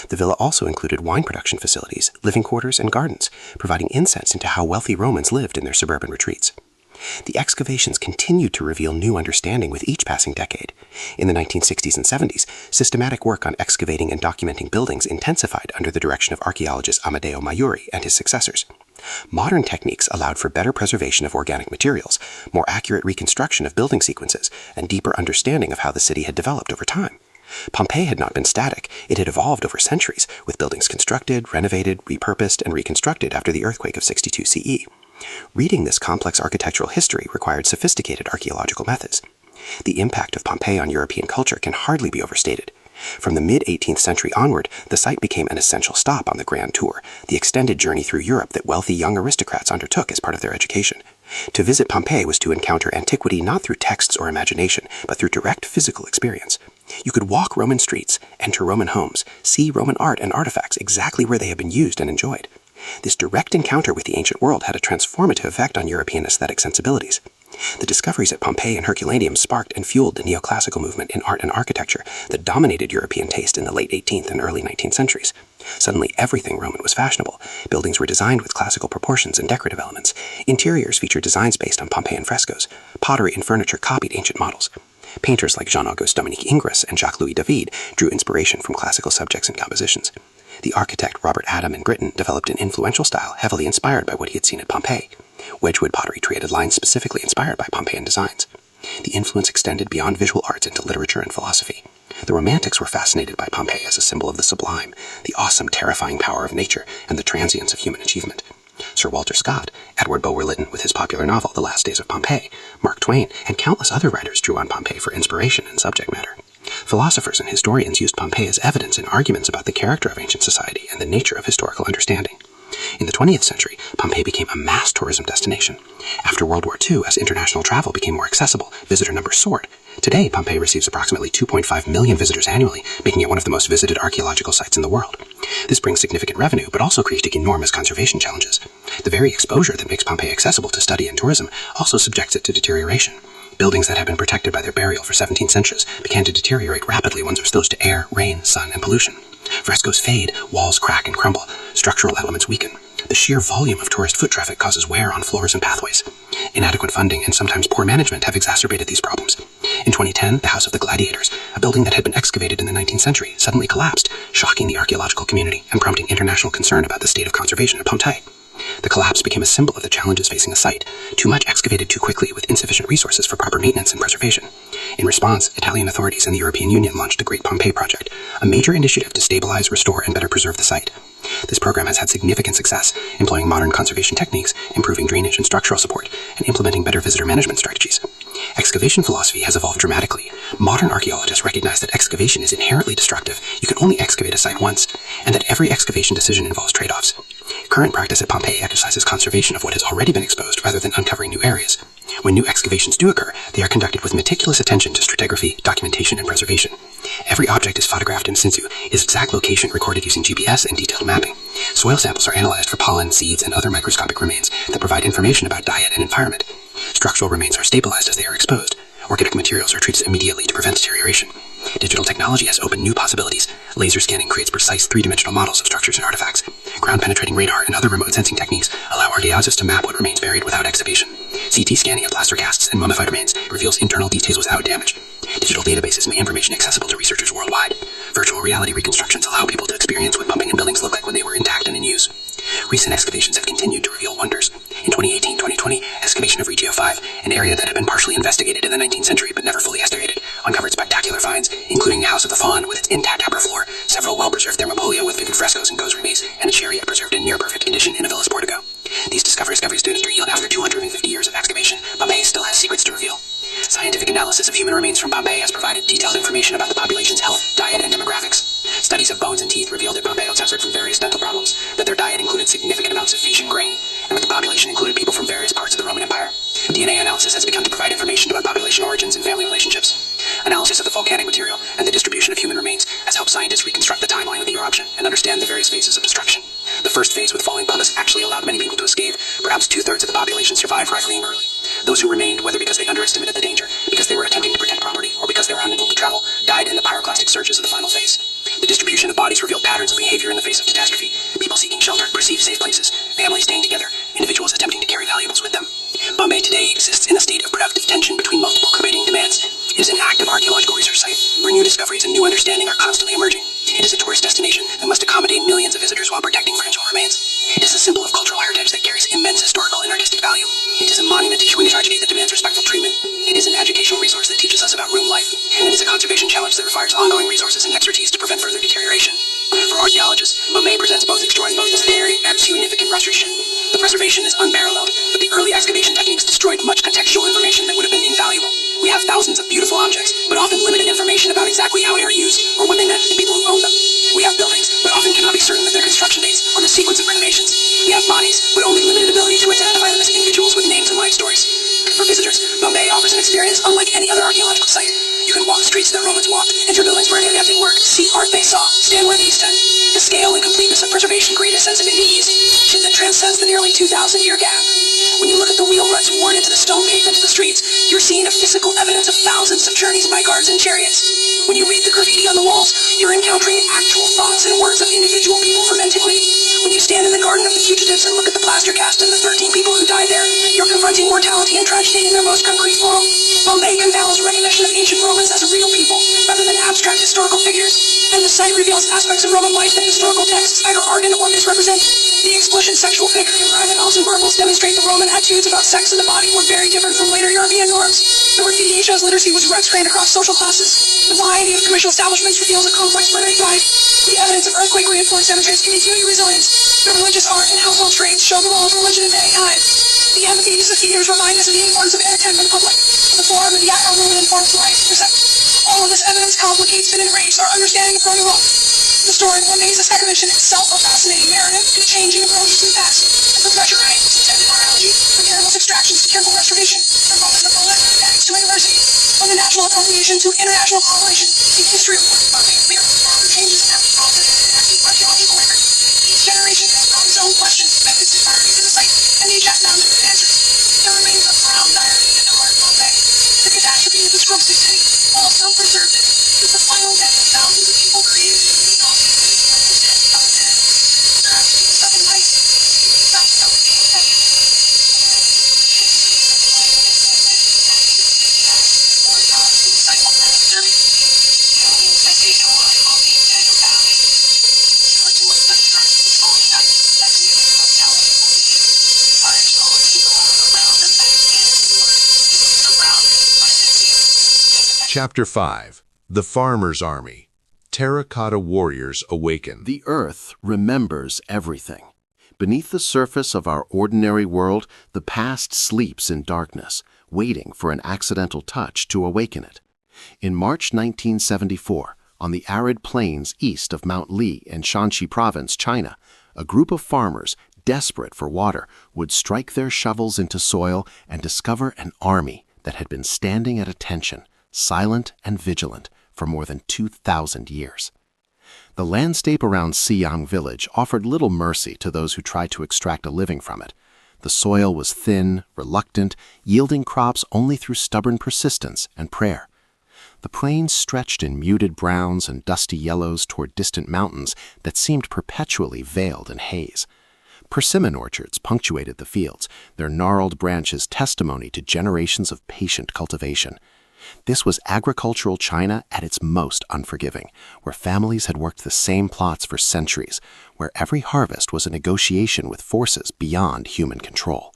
Speaker 7: The villa also included wine production facilities, living quarters, and gardens, providing insights into how wealthy Romans lived in their suburban retreats. The excavations continued to reveal new understanding with each passing decade. In the 1960s and 70s, systematic work on excavating and documenting buildings intensified under the direction of archaeologist Amedeo Maiuri and his successors. Modern techniques allowed for better preservation of organic materials, more accurate reconstruction of building sequences, and deeper understanding of how the city had developed over time. Pompeii had not been static, it had evolved over centuries, with buildings constructed, renovated, repurposed, and reconstructed after the earthquake of 62 CE. Reading this complex architectural history required sophisticated archaeological methods. The impact of Pompeii on European culture can hardly be overstated. From the mid-18th century onward, the site became an essential stop on the Grand Tour, the extended journey through Europe that wealthy young aristocrats undertook as part of their education. To visit Pompeii was to encounter antiquity not through texts or imagination, but through direct physical experience. You could walk Roman streets, enter Roman homes, see Roman art and artifacts exactly where they had been used and enjoyed. This direct encounter with the ancient world had a transformative effect on European aesthetic sensibilities. The discoveries at Pompeii and Herculaneum sparked and fueled the neoclassical movement in art and architecture that dominated European taste in the late 18th and early 19th centuries. Suddenly, everything Roman was fashionable. Buildings were designed with classical proportions and decorative elements. Interiors featured designs based on Pompeian frescoes. Pottery and furniture copied ancient models. Painters like Jean-Auguste Dominique Ingres and Jacques-Louis David drew inspiration from classical subjects and compositions. The architect Robert Adam in Britain developed an influential style heavily inspired by what he had seen at Pompeii. Wedgwood pottery created lines specifically inspired by Pompeian designs. The influence extended beyond visual arts into literature and philosophy. The Romantics were fascinated by Pompeii as a symbol of the sublime, the awesome, terrifying power of nature, and the transience of human achievement. Sir Walter Scott, Edward Bulwer Lytton with his popular novel The Last Days of Pompeii, Mark Twain, and countless other writers drew on Pompeii for inspiration and subject matter. Philosophers and historians used Pompeii as evidence in arguments about the character of ancient society and the nature of historical understanding. In the 20th century, Pompeii became a mass tourism destination. After World War II, as international travel became more accessible, visitor numbers soared. Today, Pompeii receives approximately 2.5 million visitors annually, making it one of the most visited archaeological sites in the world. This brings significant revenue, but also creates enormous conservation challenges. The very exposure that makes Pompeii accessible to study and tourism also subjects it to deterioration. Buildings that had been protected by their burial for 17 centuries began to deteriorate rapidly once exposed to air, rain, sun, and pollution. Frescoes fade, walls crack and crumble, structural elements weaken. The sheer volume of tourist foot traffic causes wear on floors and pathways. Inadequate funding and sometimes poor management have exacerbated these problems. In 2010, the House of the Gladiators, a building that had been excavated in the 19th century, suddenly collapsed, shocking the archaeological community and prompting international concern about the state of conservation at Pompeii. The collapse became a symbol of the challenges facing the site, too much excavated too quickly with insufficient resources for proper maintenance and preservation. In response, Italian authorities and the European Union launched the Great Pompeii Project, a major initiative to stabilize, restore, and better preserve the site. This program has had significant success, employing modern conservation techniques, improving drainage and structural support, and implementing better visitor management strategies. Excavation philosophy has evolved dramatically. Modern archaeologists recognize that excavation is inherently destructive. You can only excavate a site once, and that every excavation decision involves trade-offs. Current practice at Pompeii exercises conservation of what has already been exposed rather than uncovering new areas. When new excavations do occur, they are conducted with meticulous attention to stratigraphy, documentation, and preservation. Every object is photographed in situ, its exact location recorded using GPS and detailed mapping. Soil samples are analyzed for pollen, seeds, and other microscopic remains that provide information about diet and environment. Structural remains are stabilized as they are exposed. Organic materials are treated immediately to prevent deterioration. Digital technology has opened new possibilities. Laser scanning creates precise three-dimensional models of structures and artifacts. Ground-penetrating radar and other remote sensing techniques allow archaeologists to map what remains buried without excavation. CT scanning of plaster casts and mummified remains reveals internal details without damage. Digital databases make information accessible to researchers worldwide. Virtual reality reconstructions allow people to experience what pumping and buildings look like when they were intact and in use. Recent excavations have continued to reveal wonders. In 2018-2020, excavation of Regio 5, an area that had been partially investigated in the 19th century but never fully excavated, uncovered spectacular finds, including the House of the Faun with its intact upper floor, several well-preserved thermopolia with vivid frescoes and gozerries, and a chariot preserved in near-perfect condition in a villa's portico. These discoveries to yield after 250 years of excavation, Pompeii still has secrets to reveal. Scientific analysis of human remains from Pompeii has provided detailed information about the population's health, diet, and demographics. Studies of bones and teeth revealed that Pompeii suffered from various provide information about population origins and family relationships. Analysis of the volcanic material and the distribution of human remains has helped scientists reconstruct the timeline of the eruption and understand the various phases of destruction. The first phase with falling pumice actually allowed many people to escape. Perhaps 2/3 of the population survived rifling early. Those who remained, whether because they underestimated the danger, because they were attempting to protect property, or because they were unable to travel, died in the pyroclastic surges of the final phase. The distribution of bodies revealed patterns of behavior in the face of catastrophe. People seeking shelter, perceived safe places, families staying together, individuals attempting to carry valuables with them. Bombay today exists in a state of productive tension between multiple competing demands. It is an active archaeological research site where new discoveries and new understanding are constantly emerging. It is a tourist destination that must accommodate millions of visitors while protecting fragile remains. It is a symbol of cultural heritage that carries immense historical and artistic value. It is a monument to human tragedy that demands respectful treatment. It is an educational resource that teaches us about room life. And it is a conservation challenge that requires ongoing resources and expertise to prevent further deterioration. For archaeologists, Bombay presents both extraordinary and significant frustration. The preservation is unparalleled, but the early excavation techniques destroyed much contextual information that would have been invaluable. We have thousands of beautiful objects, but often limited information about exactly how they are used or what they meant to the people who owned them. We have buildings, but often cannot be certain of their construction dates or the sequence of renovations. We have bodies, but only limited ability to identify them as individuals with names and life stories. For visitors, Bombay offers an experience unlike any other archaeological site. You can walk the streets that Romans walked, enter buildings where they lived and worked, see art they saw, stand where they stood. The scale and completeness of preservation create a sense of ease that transcends the nearly 2,000-year gap. When you look at the wheel ruts worn into the stone pavement of the streets, you're seeing a physical evidence of thousands of journeys by guards and chariots. When you read the graffiti on the walls, you're encountering actual thoughts and words of individual people fermentedly. When you stand in the Garden of the Fugitives and look at the plaster cast of the 13 people who died there, you're confronting mortality and tragedy in their most concrete form. Bombay compels recognition of ancient Romans as real people, rather than abstract historical figures. And the site reveals aspects of Roman life that historical texts either harden or misrepresent. The explicit sexual figure in private halls and brothels demonstrate the Roman attitudes about sex and the body were very different from later European norms. The graffiti shows literacy was widespread across social classes. The variety of commercial establishments reveals a complex monetary life. The evidence of earthquake influence demonstrates community resilience. The religious art and household trades show the role of religion in many times. The amphitheaters of theaters remind us of the importance of entertainment in public. The form of the act of ruin informs life perception. All of this evidence complicates and enriches our understanding of Roman law. The story of Bombay is a second mission itself a fascinating narrative to changing approaches to the past. And from treasure hunting to intended archaeology, from animals extractions to careful restoration, from Roman mythology to university, from the national appropriation to international correlation, the history of Bombay is clear. Further changes in every continent and active archaeological record. Each generation has brought its own questions, methods, and priorities to the site, and each has found different answers. There remains a profound diary in the heart of Bombay. The catastrophe of this corrupted city, also preserved it, with the final death of thousands of people created in the
Speaker 6: Chapter 5. The Farmer's Army. Terracotta Warriors Awaken.
Speaker 1: The earth remembers everything. Beneath the surface of our ordinary world, the past sleeps in darkness, waiting for an accidental touch to awaken it. In March 1974, on the arid plains east of Mount Li in Shanxi Province, China, a group of farmers, desperate for water, would strike their shovels into soil and discover an army that had been standing at attention, silent and vigilant, for more than 2,000 years. The landscape around Xiyang village offered little mercy to those who tried to extract a living from it. The soil was thin, reluctant, yielding crops only through stubborn persistence and prayer. The plains stretched in muted browns and dusty yellows toward distant mountains that seemed perpetually veiled in haze. Persimmon orchards punctuated the fields, their gnarled branches testimony to generations of patient cultivation. This was agricultural China at its most unforgiving, where families had worked the same plots for centuries, where every harvest was a negotiation with forces beyond human control.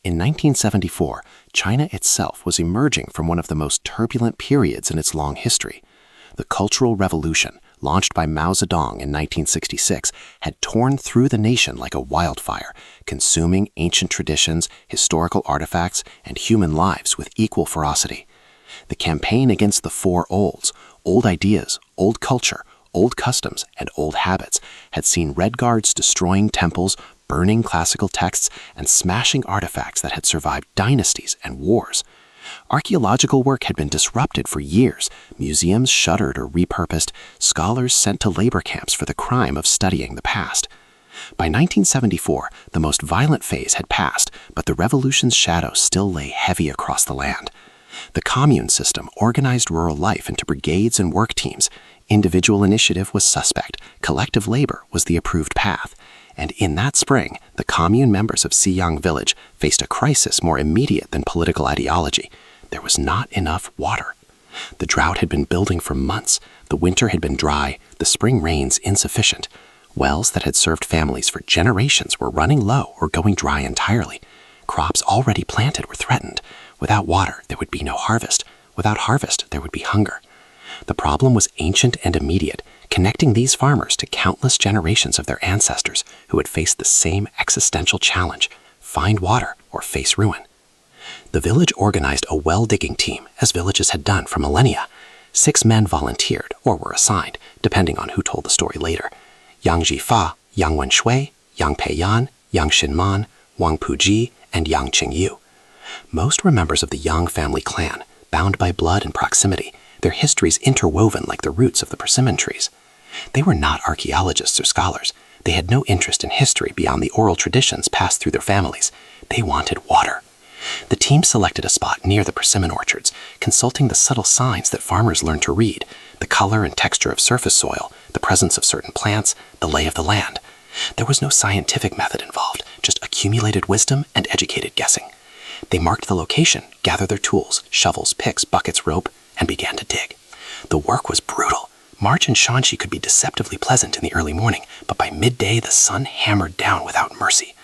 Speaker 1: In 1974, China itself was emerging from one of the most turbulent periods in its long history. The Cultural Revolution, launched by Mao Zedong in 1966, had torn through the nation like a wildfire, consuming ancient traditions, historical artifacts, and human lives with equal ferocity. The campaign against the four olds, old ideas, old culture, old customs, and old habits, had seen Red Guards destroying temples, burning classical texts, and smashing artifacts that had survived dynasties and wars.
Speaker 7: Archaeological work had been disrupted for years, museums shuttered or repurposed, scholars sent to labor camps for the crime of studying the past. By 1974, the most violent phase had passed, but the revolution's shadow still lay heavy across the land. The commune system organized rural life into brigades and work teams. Individual initiative was suspect, collective labor was the approved path. And in that spring, the commune members of Siyang village faced a crisis more immediate than political ideology. There was not enough water. The drought had been building for months. The winter had been dry, the spring rains insufficient. Wells that had served families for generations were running low or going dry entirely. Crops already planted were threatened. Without water, there would be no harvest. Without harvest, there would be hunger. The problem was ancient and immediate, connecting these farmers to countless generations of their ancestors who had faced the same existential challenge: find water or face ruin. The village organized a well-digging team, as villages had done for millennia. 6 men volunteered or were assigned, depending on who told the story later: Yang Jifa, Yang Wenshui, Yang Peiyan, Yang Xinman, Wang Puji, and Yang Qingyu. Most were members of the Yang family clan, bound by blood and proximity, their histories interwoven like the roots of the persimmon trees. They were not archaeologists or scholars. They had no interest in history beyond the oral traditions passed through their families. They wanted water. The team selected a spot near the persimmon orchards, consulting the subtle signs that farmers learned to read: the color and texture of surface soil, the presence of certain plants, the lay of the land. There was no scientific method involved, just accumulated wisdom and educated guessing. They marked the location, gathered their tools, shovels, picks, buckets, rope, and began to dig. The work was brutal. March and Shanxi could be deceptively pleasant in the early morning, but by midday the sun hammered down without mercy.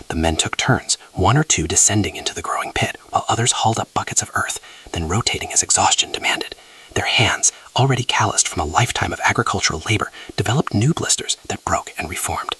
Speaker 7: The men took turns, 1 or 2 descending into the growing pit, while others hauled up buckets of earth, then rotating as exhaustion demanded. Their hands, already calloused from a lifetime of agricultural labor, developed new blisters that broke and reformed.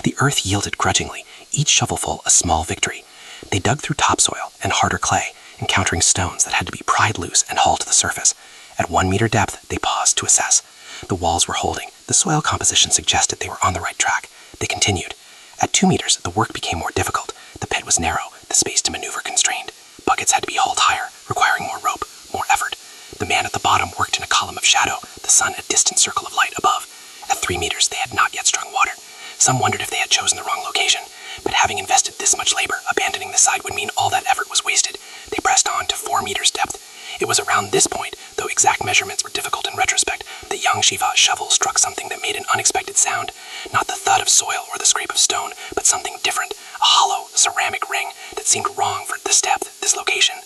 Speaker 7: The earth yielded grudgingly, each shovelful a small victory. They dug through topsoil and harder clay, encountering stones that had to be pried loose and hauled to the surface. At 1 meter depth, they paused to assess. The walls were holding. The soil composition suggested they were on the right track. They continued. At 2 meters, the work became more difficult. The pit was narrow, the space to maneuver constrained. Buckets had to be hauled higher, requiring more rope, more effort. The man at the bottom worked in a column of shadow, the sun a distant circle of light above. At 3 meters, they had not yet strung water. Some wondered if they had chosen the wrong location. But having invested this much labor, abandoning the side would mean all that effort was wasted. They pressed on to 4 meters depth. It was around this point, though exact measurements were difficult in retrospect, that Yang Shiva's shovel struck something that made an unexpected sound. Not the thud of soil or the scrape of stone, but something different, a hollow ceramic ring that seemed wrong for this depth, this location.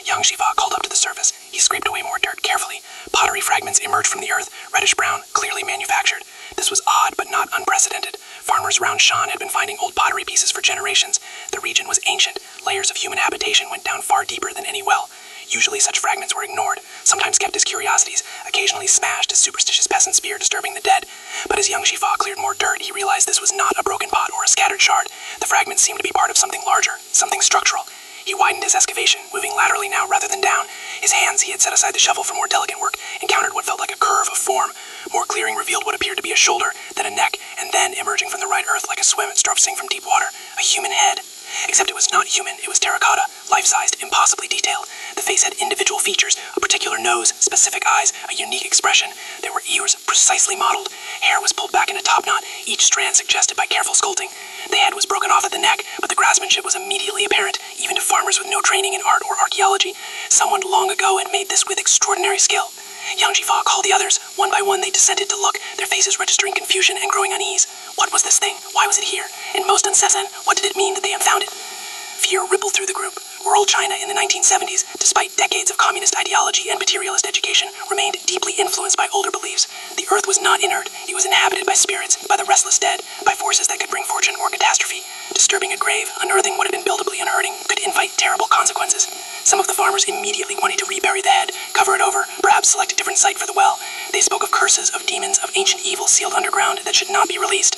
Speaker 7: Yang Shiva called up to the surface. He scraped away more dirt carefully. Pottery fragments emerged from the earth, reddish-brown, clearly manufactured. This was odd, but not unprecedented. Farmers around Shan had been finding old pottery pieces for generations. The region was ancient. Layers of human habitation went down far deeper than any well. Usually such fragments were ignored, sometimes kept as curiosities, occasionally smashed as superstitious peasants feared disturbing the dead. But as Yang Shifa cleared more dirt, he realized this was not a broken pot or a scattered shard. The fragments seemed to be part of something larger, something structural. He widened his excavation, moving laterally now rather than down. His hands, he had set aside the shovel for more delicate work, encountered what felt like a curve of form. More clearing revealed what appeared to be a shoulder, then a neck, and then, emerging from the right earth like a swim strafing from deep water, a human head. Except it was not human, it was terracotta, life-sized, impossibly detailed. The face had individual features, a particular nose, specific eyes, a unique expression. There were ears precisely modeled. Hair was pulled back in a top knot, each strand suggested by careful sculpting. The head was broken off at the neck, but the craftsmanship was immediately apparent, even to farmers with no training in art or archaeology. Someone long ago had made this with extraordinary skill. Yang Jifa called the others. One by one they descended to look, their faces registering confusion and growing unease. What was this thing? Why was it here? And most uncertain, what did it mean that they had found it? Fear rippled through the group. Rural China in the 1970s, despite decades of communist ideology and materialist education, remained deeply influenced by older beliefs. The earth was not inert. It was inhabited by spirits, by the restless dead, by forces that could bring fortune or catastrophe. Disturbing a grave, unearthing what had been buildably unhurting, could invite terrible consequences. Some of the farmers immediately wanted to rebury the head, cover it over, perhaps select a different site for the well. They spoke of curses, of demons, of ancient evil sealed underground that should not be released.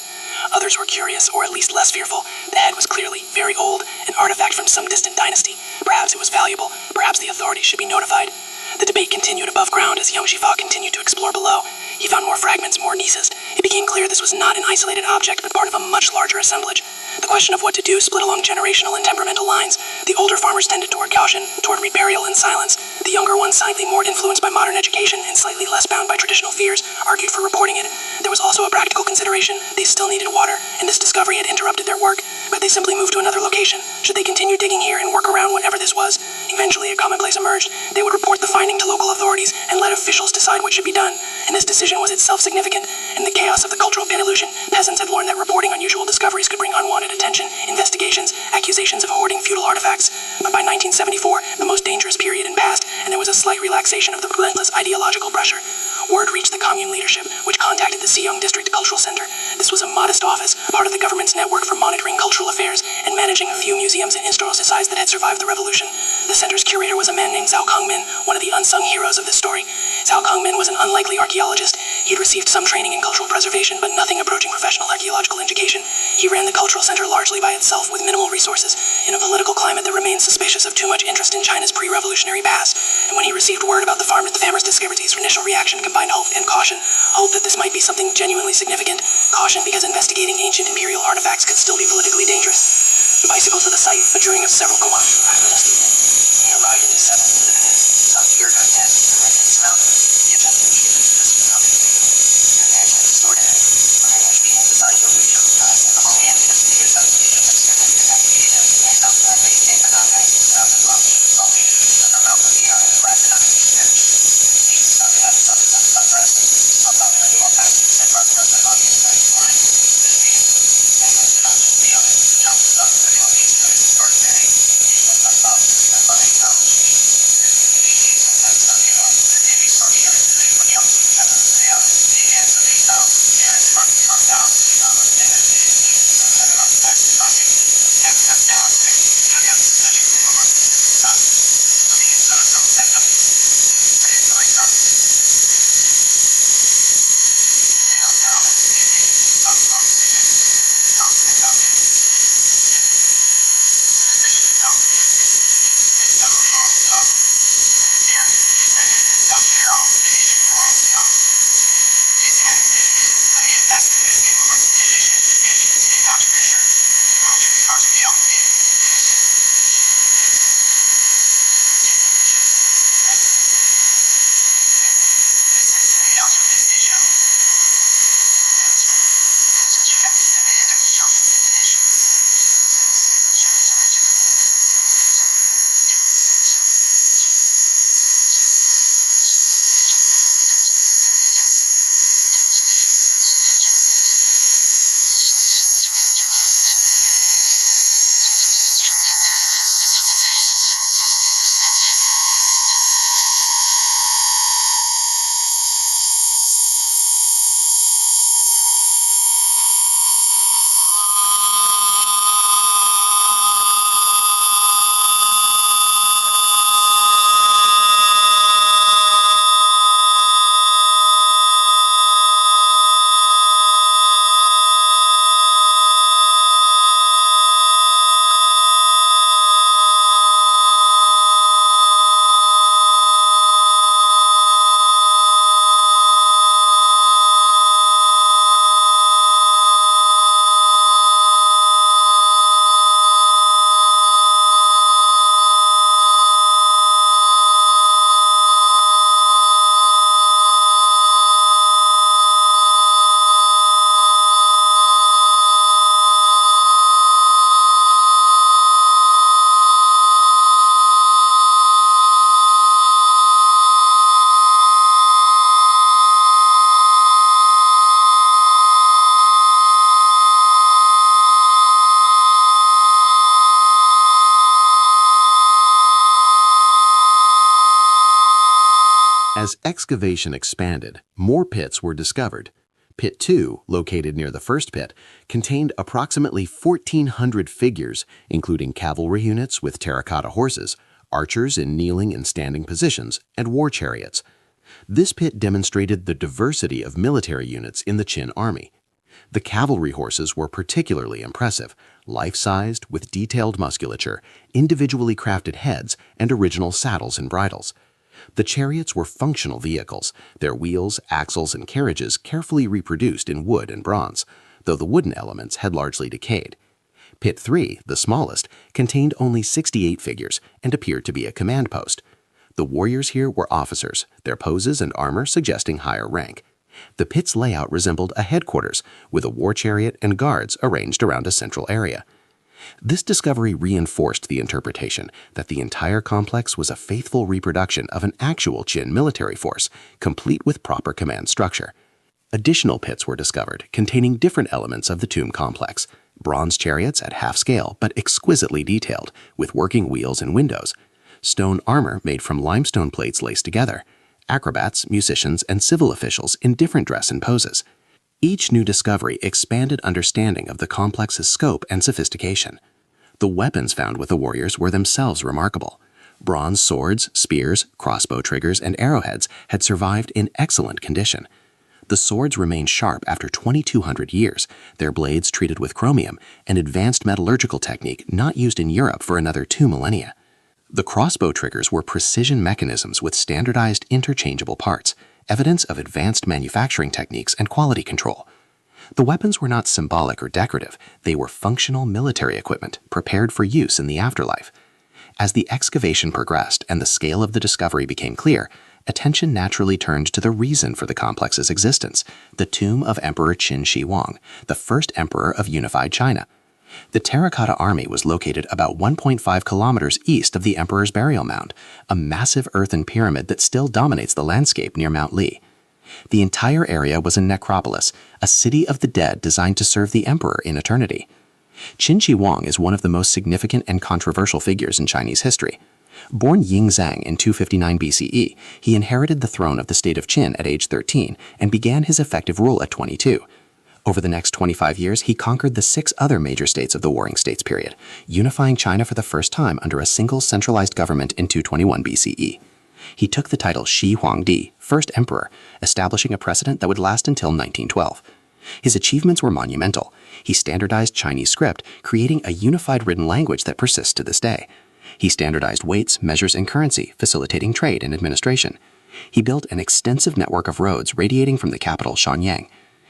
Speaker 7: Others were curious, or at least less fearful. The head was clearly very old, an artifact from some distant dynasty. Perhaps it was valuable. Perhaps the authorities should be notified. The debate continued above ground as Yang Shifa continued to explore below. He found more fragments, more niches. It became clear this was not an isolated object, but part of a much larger assemblage. The question of what to do split along generational and temperamental lines. The older farmers tended toward caution, toward reburial and silence. The younger ones, slightly more influenced by modern education and slightly less bound by traditional fears, argued for reporting it. There was also a practical consideration. They still needed water, and this discovery had interrupted their work, but they simply moved to another location. Should they continue digging here and work around whenever this was? Eventually, a commonplace emerged. They would report the finding to local authorities and let officials decide what should be done. And this decision was itself significant. In the chaos of the cultural pit illusion, peasants had learned that reporting unusual discoveries could bring unwanted attention, investigations, accusations of hoarding feudal artifacts. But by 1974, the most dangerous period had passed, and there was a slight relaxation of the relentless ideological pressure. Word reached the commune leadership, which contacted the Seong District Cultural Center. This was a modest office, part of the government's network for monitoring cultural affairs and managing a few museums and historical sites that had survived the revolution. The center's curator was a man named Zhao Kongmin, one of the unsung heroes of this story. Zhao Kongmin was an unlikely archaeologist. He'd received some training in cultural preservation, but nothing approaching professional archaeological education. He ran the cultural center largely by itself with minimal resources, in a political climate that remained suspicious of too much interest in China's pre-revolutionary past. And when he received word about the farmer's discovery, his initial reaction combined hope and caution. Hope that this might be something genuinely significant. Caution because investigating ancient imperial artifacts could still be politically dangerous. The bicycle to the site, a journey of several kilometers. We arrived at the 7th of the minute. Some here got dead. It's mountain. The attempted to get into this mountain. Your parents had distorted it. Which means the site will reach all the end of the years of the
Speaker 2: As excavation expanded, more pits were discovered. Pit 2, located near the first pit, contained approximately 1,400 figures, including cavalry units with terracotta horses, archers in kneeling and standing positions, and war chariots. This pit demonstrated the diversity of military units in the Qin army. The cavalry horses were particularly impressive, life-sized with detailed musculature, individually crafted heads, and original saddles and bridles. The chariots were functional vehicles, their wheels, axles, and carriages carefully reproduced in wood and bronze, though the wooden elements had largely decayed.
Speaker 3: Pit 3, the smallest, contained only 68 figures and appeared to be a command post. The warriors here were officers, their poses and armor suggesting higher rank. The pit's layout resembled a headquarters, with a war chariot and guards arranged around a central area. This discovery reinforced the interpretation that the entire complex was a faithful reproduction of an actual Qin military force, complete with proper command structure. Additional pits were discovered, containing different elements of the tomb complex: bronze chariots at half scale but exquisitely detailed, with working wheels and windows; stone armor made from limestone plates laced together; acrobats, musicians, and civil officials in different dress and poses. Each new discovery expanded understanding of the complex's scope and sophistication. The weapons found with the warriors were themselves remarkable. Bronze swords, spears, crossbow triggers, and arrowheads had survived in excellent condition. The swords remained sharp after 2,200 years, their blades treated with chromium, an advanced metallurgical technique not used in Europe for another 2 millennia. The crossbow triggers were precision mechanisms with standardized interchangeable parts, evidence of advanced manufacturing techniques and quality control. The weapons were not symbolic or decorative, they were functional military equipment prepared for use in the afterlife. As the excavation progressed and the scale of the discovery became clear, attention naturally turned to the reason for the complex's existence: the tomb of Emperor Qin Shi Huang, the first emperor of unified China. The terracotta army was located about 1.5 kilometers east of the emperor's burial mound, a massive earthen pyramid that still dominates the landscape near Mount Li. The entire area was a necropolis, a city of the dead designed to serve the emperor in eternity. Qin Shi Huang is one of the most significant and controversial figures in Chinese history. Born Ying Zhang in 259 BCE, he inherited the throne of the state of Qin at age 13 and began his effective rule at 22. Over the next 25 years, he conquered the 6 other major states of the Warring States period, unifying China for the first time under a single centralized government in 221 BCE. He took the title Shi Huangdi, first emperor, establishing a precedent that would last until 1912. His achievements were monumental. He standardized Chinese script, creating a unified written language that persists to this day. He standardized weights, measures, and currency, facilitating trade and administration. He built an extensive network of roads radiating from the capital, Shenyang.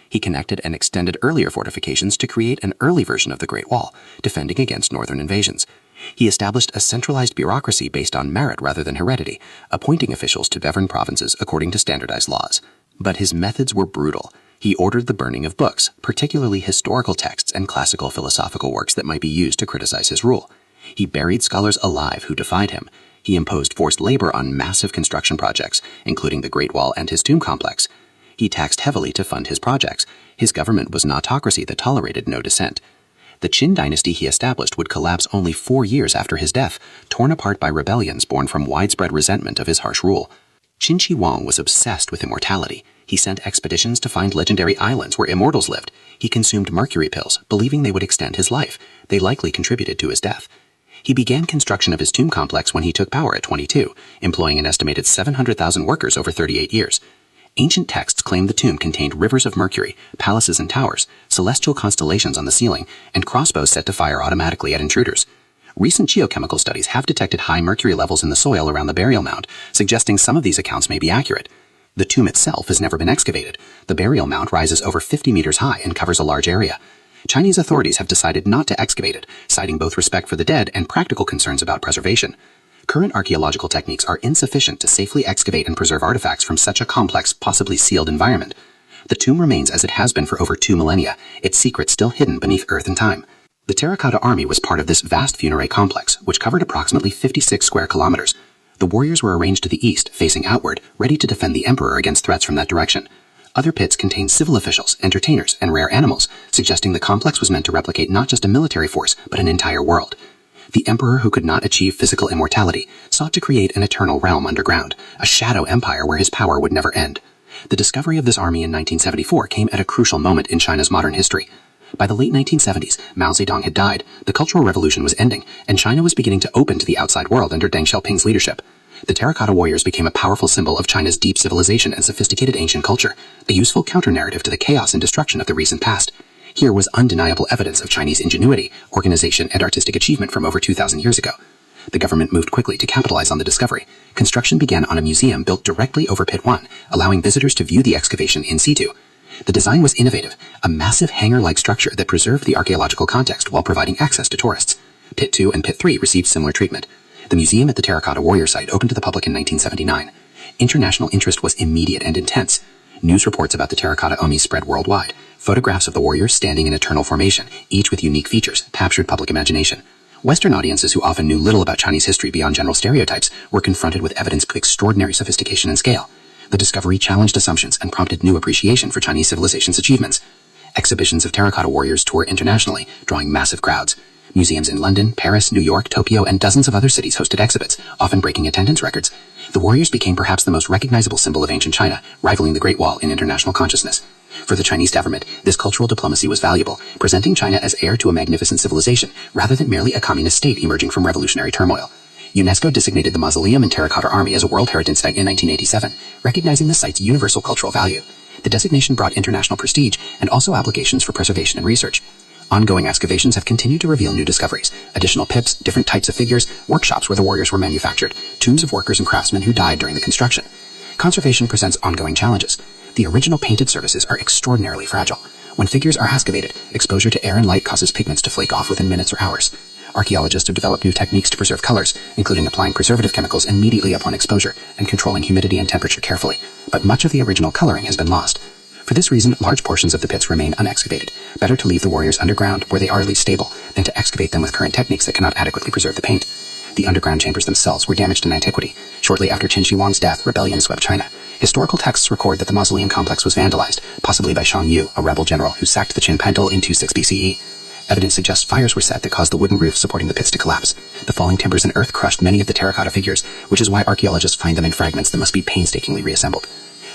Speaker 3: He connected and extended earlier fortifications to create an early version of the Great Wall, defending against northern invasions. He established a centralized bureaucracy based on merit rather than heredity, appointing officials to govern provinces according to standardized laws. But his methods were brutal. He ordered the burning of books, particularly historical texts and classical philosophical works that might be used to criticize his rule. He buried scholars alive who defied him. He imposed forced labor on massive construction projects, including the Great Wall and his tomb complex. He taxed heavily to fund his projects. His government was an autocracy that tolerated no dissent. The Qin dynasty he established would collapse only 4 years after his death, torn apart by rebellions born from widespread resentment of his harsh rule. Qin Shi Huang was obsessed with immortality. He sent expeditions to find legendary islands where immortals lived. He consumed mercury pills, believing they would extend his life. They likely contributed to his death. He began construction of his tomb complex when he took power at 22, employing an estimated 700,000 workers over 38 years. Ancient texts claim the tomb contained rivers of mercury, palaces and towers, celestial constellations on the ceiling, and crossbows set to fire automatically at intruders. Recent geochemical studies have detected high mercury levels in the soil around the burial mound, suggesting some of these accounts may be accurate. The tomb itself has never been excavated. The burial mound rises over 50 meters high and covers a large area. Chinese authorities have decided not to excavate it, citing both respect for the dead and practical concerns about preservation. Current archaeological techniques are insufficient to safely excavate and preserve artifacts from such a complex, possibly sealed environment. The tomb remains as it has been for over 2 millennia, its secrets still hidden beneath earth and time. The terracotta army was part of this vast funerary complex, which covered approximately 56 square kilometers. The warriors were arranged to the east, facing outward, ready to defend the emperor against threats from that direction. Other pits contained civil officials, entertainers, and rare animals, suggesting the complex was meant to replicate not just a military force, but an entire world. The emperor, who could not achieve physical immortality, sought to create an eternal realm underground, a shadow empire where his power would never end. The discovery of this army in 1974 came at a crucial moment in China's modern history. By the late 1970s, Mao Zedong had died, the Cultural Revolution was ending, and China was beginning to open to the outside world under Deng Xiaoping's leadership. The terracotta warriors became a powerful symbol of China's deep civilization and sophisticated ancient culture, a useful counter-narrative to the chaos and destruction of the recent past. Here was undeniable evidence of Chinese ingenuity, organization, and artistic achievement from over 2,000 years ago. The government moved quickly to capitalize on the discovery. Construction began on a museum built directly over Pit 1, allowing visitors to view the excavation in situ.
Speaker 7: The design was innovative, a massive hangar-like structure that preserved the archaeological context while providing access to tourists. Pit 2 and Pit 3 received similar treatment. The museum at the Terracotta Warrior site opened to the public in 1979. International interest was immediate and intense. News reports about the terracotta omi spread worldwide. Photographs of the warriors standing in eternal formation, each with unique features, captured public imagination. Western audiences who often knew little about Chinese history beyond general stereotypes were confronted with evidence of extraordinary sophistication and scale. The discovery challenged assumptions and prompted new appreciation for Chinese civilization's achievements. Exhibitions of terracotta warriors tour internationally, drawing massive crowds. Museums in London, Paris, New York, Tokyo, and dozens of other cities hosted exhibits, often breaking attendance records. The warriors became perhaps the most recognizable symbol of ancient China, rivaling the Great Wall in international consciousness. For the Chinese government, this cultural diplomacy was valuable, presenting China as heir to a magnificent civilization, rather than merely a communist state emerging from revolutionary turmoil. UNESCO designated the mausoleum and terracotta army as a World Heritage Site in 1987, recognizing the site's universal cultural value. The designation brought international prestige and also obligations for preservation and research. Ongoing excavations have continued to reveal new discoveries, additional pips, different types of figures, workshops where the warriors were manufactured, tombs of workers and craftsmen who died during the construction. Conservation presents ongoing challenges. The original painted surfaces are extraordinarily fragile. When figures are excavated, exposure to air and light causes pigments to flake off within minutes or hours. Archaeologists have developed new techniques to preserve colors, including applying preservative chemicals immediately upon exposure and controlling humidity and temperature carefully, but much of the original coloring has been lost. For this reason, large portions of the pits remain unexcavated. Better to leave the warriors underground, where they are at least stable, than to excavate them with current techniques that cannot adequately preserve the paint. The underground chambers themselves were damaged in antiquity. Shortly after Qin Shi Huang's death, rebellion swept China. Historical texts record that the mausoleum complex was vandalized, possibly by Shang Yu, a rebel general who sacked the Qin Pantal in 26 BCE. Evidence suggests fires were set that caused the wooden roof supporting the pits to collapse. The falling timbers and earth crushed many of the terracotta figures, which is why archaeologists find them in fragments that must be painstakingly reassembled.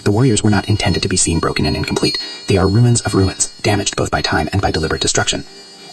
Speaker 7: The warriors were not intended to be seen broken and incomplete. They are ruins of ruins, damaged both by time and by deliberate destruction.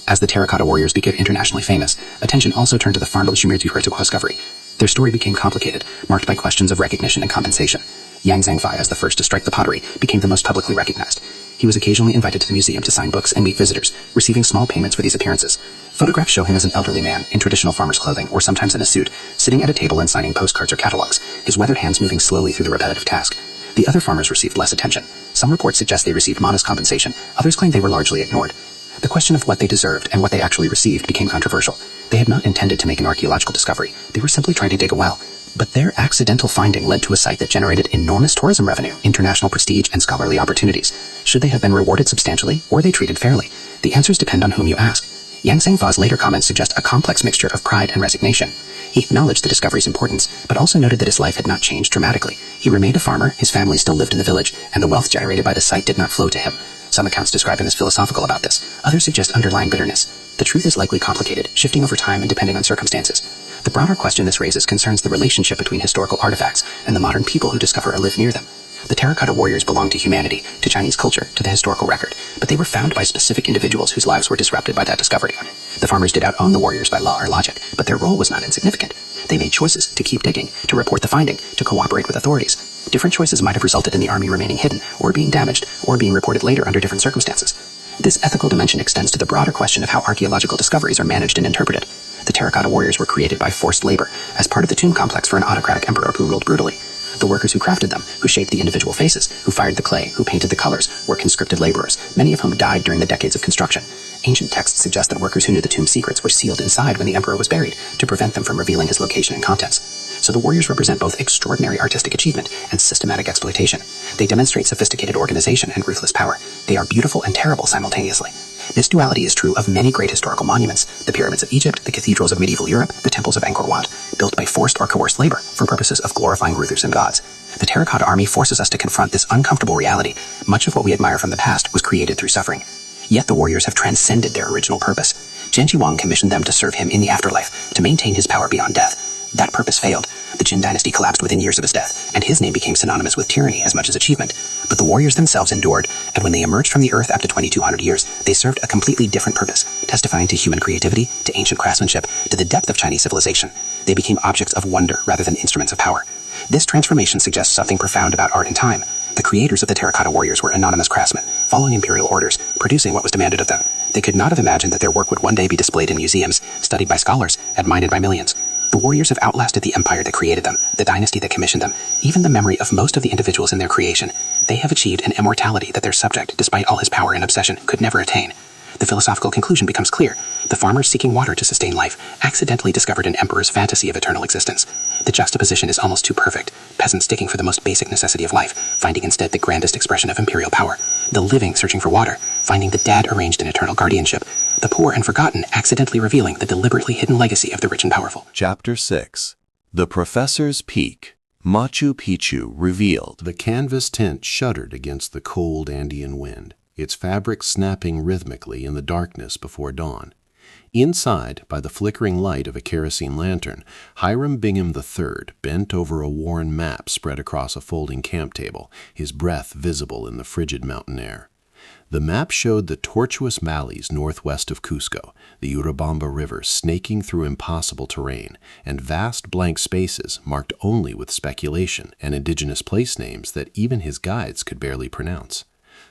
Speaker 7: As the terracotta warriors became internationally famous, attention also turned to the discovery. Their story became complicated, marked by questions of recognition and compensation. Yang Zhangfei, as the first to strike the pottery, became the most publicly recognized. He was occasionally invited to the museum to sign books and meet visitors, receiving small payments for these appearances. Photographs show him as an elderly man, in traditional farmer's clothing, or sometimes in a suit, sitting at a table and signing postcards or catalogs, his weathered hands moving slowly through the repetitive task. The other farmers received less attention. Some reports suggest they received modest compensation, others claim they were largely ignored. The question of what they deserved and what they actually received became controversial. They had not intended to make an archaeological discovery. They were simply trying to dig a well. But their accidental finding led to a site that generated enormous tourism revenue, international prestige, and scholarly opportunities. Should they have been rewarded substantially, or were they treated fairly? The answers depend on whom you ask. Yang Zhangfei's later comments suggest a complex mixture of pride and resignation. He acknowledged the discovery's importance, but also noted that his life had not changed dramatically. He remained a farmer, his family still lived in the village, and the wealth generated by the site did not flow to him. Some accounts describe him as philosophical about this. Others suggest underlying bitterness. The truth is likely complicated, shifting over time and depending on circumstances. The broader question this raises concerns the relationship between historical artifacts and the modern people who discover or live near them. The terracotta warriors belonged to humanity, to Chinese culture, to the historical record, but they were found by specific individuals whose lives were disrupted by that discovery. The farmers did not own the warriors by law or logic, but their role was not insignificant. They made choices to keep digging, to report the finding, to cooperate with authorities. Different choices might have resulted in the army remaining hidden, or being damaged, or being reported later under different circumstances. This ethical dimension extends to the broader question of how archaeological discoveries are managed and interpreted. The terracotta warriors were created by forced labor, as part of the tomb complex for an autocratic emperor who ruled brutally. The workers who crafted them, who shaped the individual faces, who fired the clay, who painted the colors, were conscripted laborers, many of whom died during the decades of construction. Ancient texts suggest that workers who knew the tomb's secrets were sealed inside when the emperor was buried, to prevent them from revealing his location and contents. So the warriors represent both extraordinary artistic achievement and systematic exploitation. They demonstrate sophisticated organization and ruthless power. They are beautiful and terrible simultaneously. This duality is true of many great historical monuments, the pyramids of Egypt, the cathedrals of medieval Europe, the temples of Angkor Wat, built by forced or coerced labor for purposes of glorifying rulers and gods. The terracotta army forces us to confront this uncomfortable reality. Much of what we admire from the past was created through suffering. Yet the warriors have transcended their original purpose. Qin Shi Huang commissioned them to serve him in the afterlife, to maintain his power beyond death. That purpose failed. The Qin dynasty collapsed within years of his death, and his name became synonymous with tyranny as much as achievement. But the warriors themselves endured, and when they emerged from the earth after 2200 years, they served a completely different purpose, testifying to human creativity, to ancient craftsmanship, to the depth of Chinese civilization. They became objects of wonder rather than instruments of power. This transformation suggests something profound about art and time. The creators of the terracotta warriors were anonymous craftsmen, following imperial orders, producing what was demanded of them. They could not have imagined that their work would one day be displayed in museums, studied by scholars, admired by millions. The warriors have outlasted the empire that created them, the dynasty that commissioned them, even the memory of most of the individuals in their creation. They have achieved an immortality that their subject, despite all his power and obsession, could never attain. The philosophical conclusion becomes clear. The farmers seeking water to sustain life accidentally discovered an emperor's fantasy of eternal existence. The juxtaposition is almost too perfect. Peasants sticking for the most basic necessity of life, finding instead the grandest expression of imperial power. The living searching for water, finding the dead arranged in eternal guardianship. The poor and forgotten accidentally revealing the deliberately hidden legacy of the rich and powerful.
Speaker 6: Chapter 6. The Professor's Peak. Machu Picchu revealed.
Speaker 2: The canvas tent shuddered against the cold Andean wind, its fabric snapping rhythmically in the darkness before dawn. Inside, by the flickering light of a kerosene lantern, Hiram Bingham III bent over a worn map spread across a folding camp table, his breath visible in the frigid mountain air. The map showed the tortuous valleys northwest of Cusco, the Urubamba River snaking through impossible terrain, and vast blank spaces marked only with speculation and indigenous place names that even his guides could barely pronounce.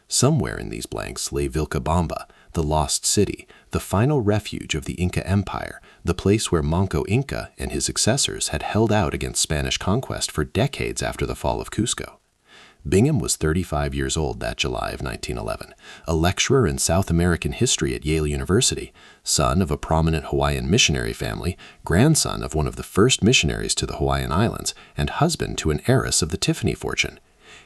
Speaker 2: Somewhere in these blanks lay Vilcabamba, the lost city, the final refuge of the Inca Empire, the place where Manco Inca and his successors had held out against Spanish conquest for decades after the fall of Cusco. Bingham was 35 years old that July of 1911, a lecturer in South American history at Yale University, son of a prominent Hawaiian missionary family, grandson of one of the first missionaries to the Hawaiian Islands, and husband to an heiress of the Tiffany fortune.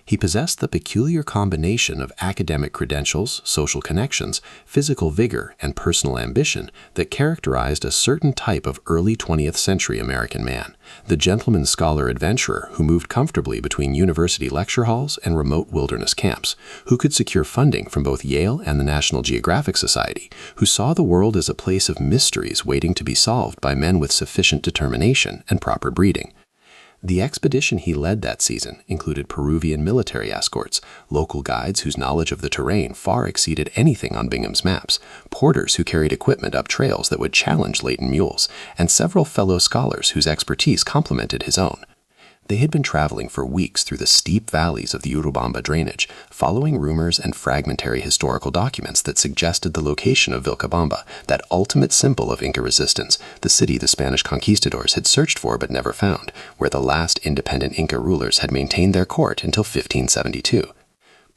Speaker 2: He possessed the peculiar combination of academic credentials, social connections, physical vigor, and personal ambition that characterized a certain type of early 20th century American man, the gentleman scholar adventurer who moved comfortably between university lecture halls and remote wilderness camps, who could secure funding from both Yale and the National Geographic Society, who saw the world as a place of mysteries waiting to be solved by men with sufficient determination and proper breeding. The expedition he led that season included Peruvian military escorts, local guides whose knowledge of the terrain far exceeded anything on Bingham's maps, porters who carried equipment up trails that would challenge laden mules, and several fellow scholars whose expertise complemented his own. They had been traveling for weeks through the steep valleys of the Urubamba drainage, following rumors and fragmentary historical documents that suggested the location of Vilcabamba, that ultimate symbol of Inca resistance, the city the Spanish conquistadors had searched for but never found, where the last independent Inca rulers had maintained their court until 1572.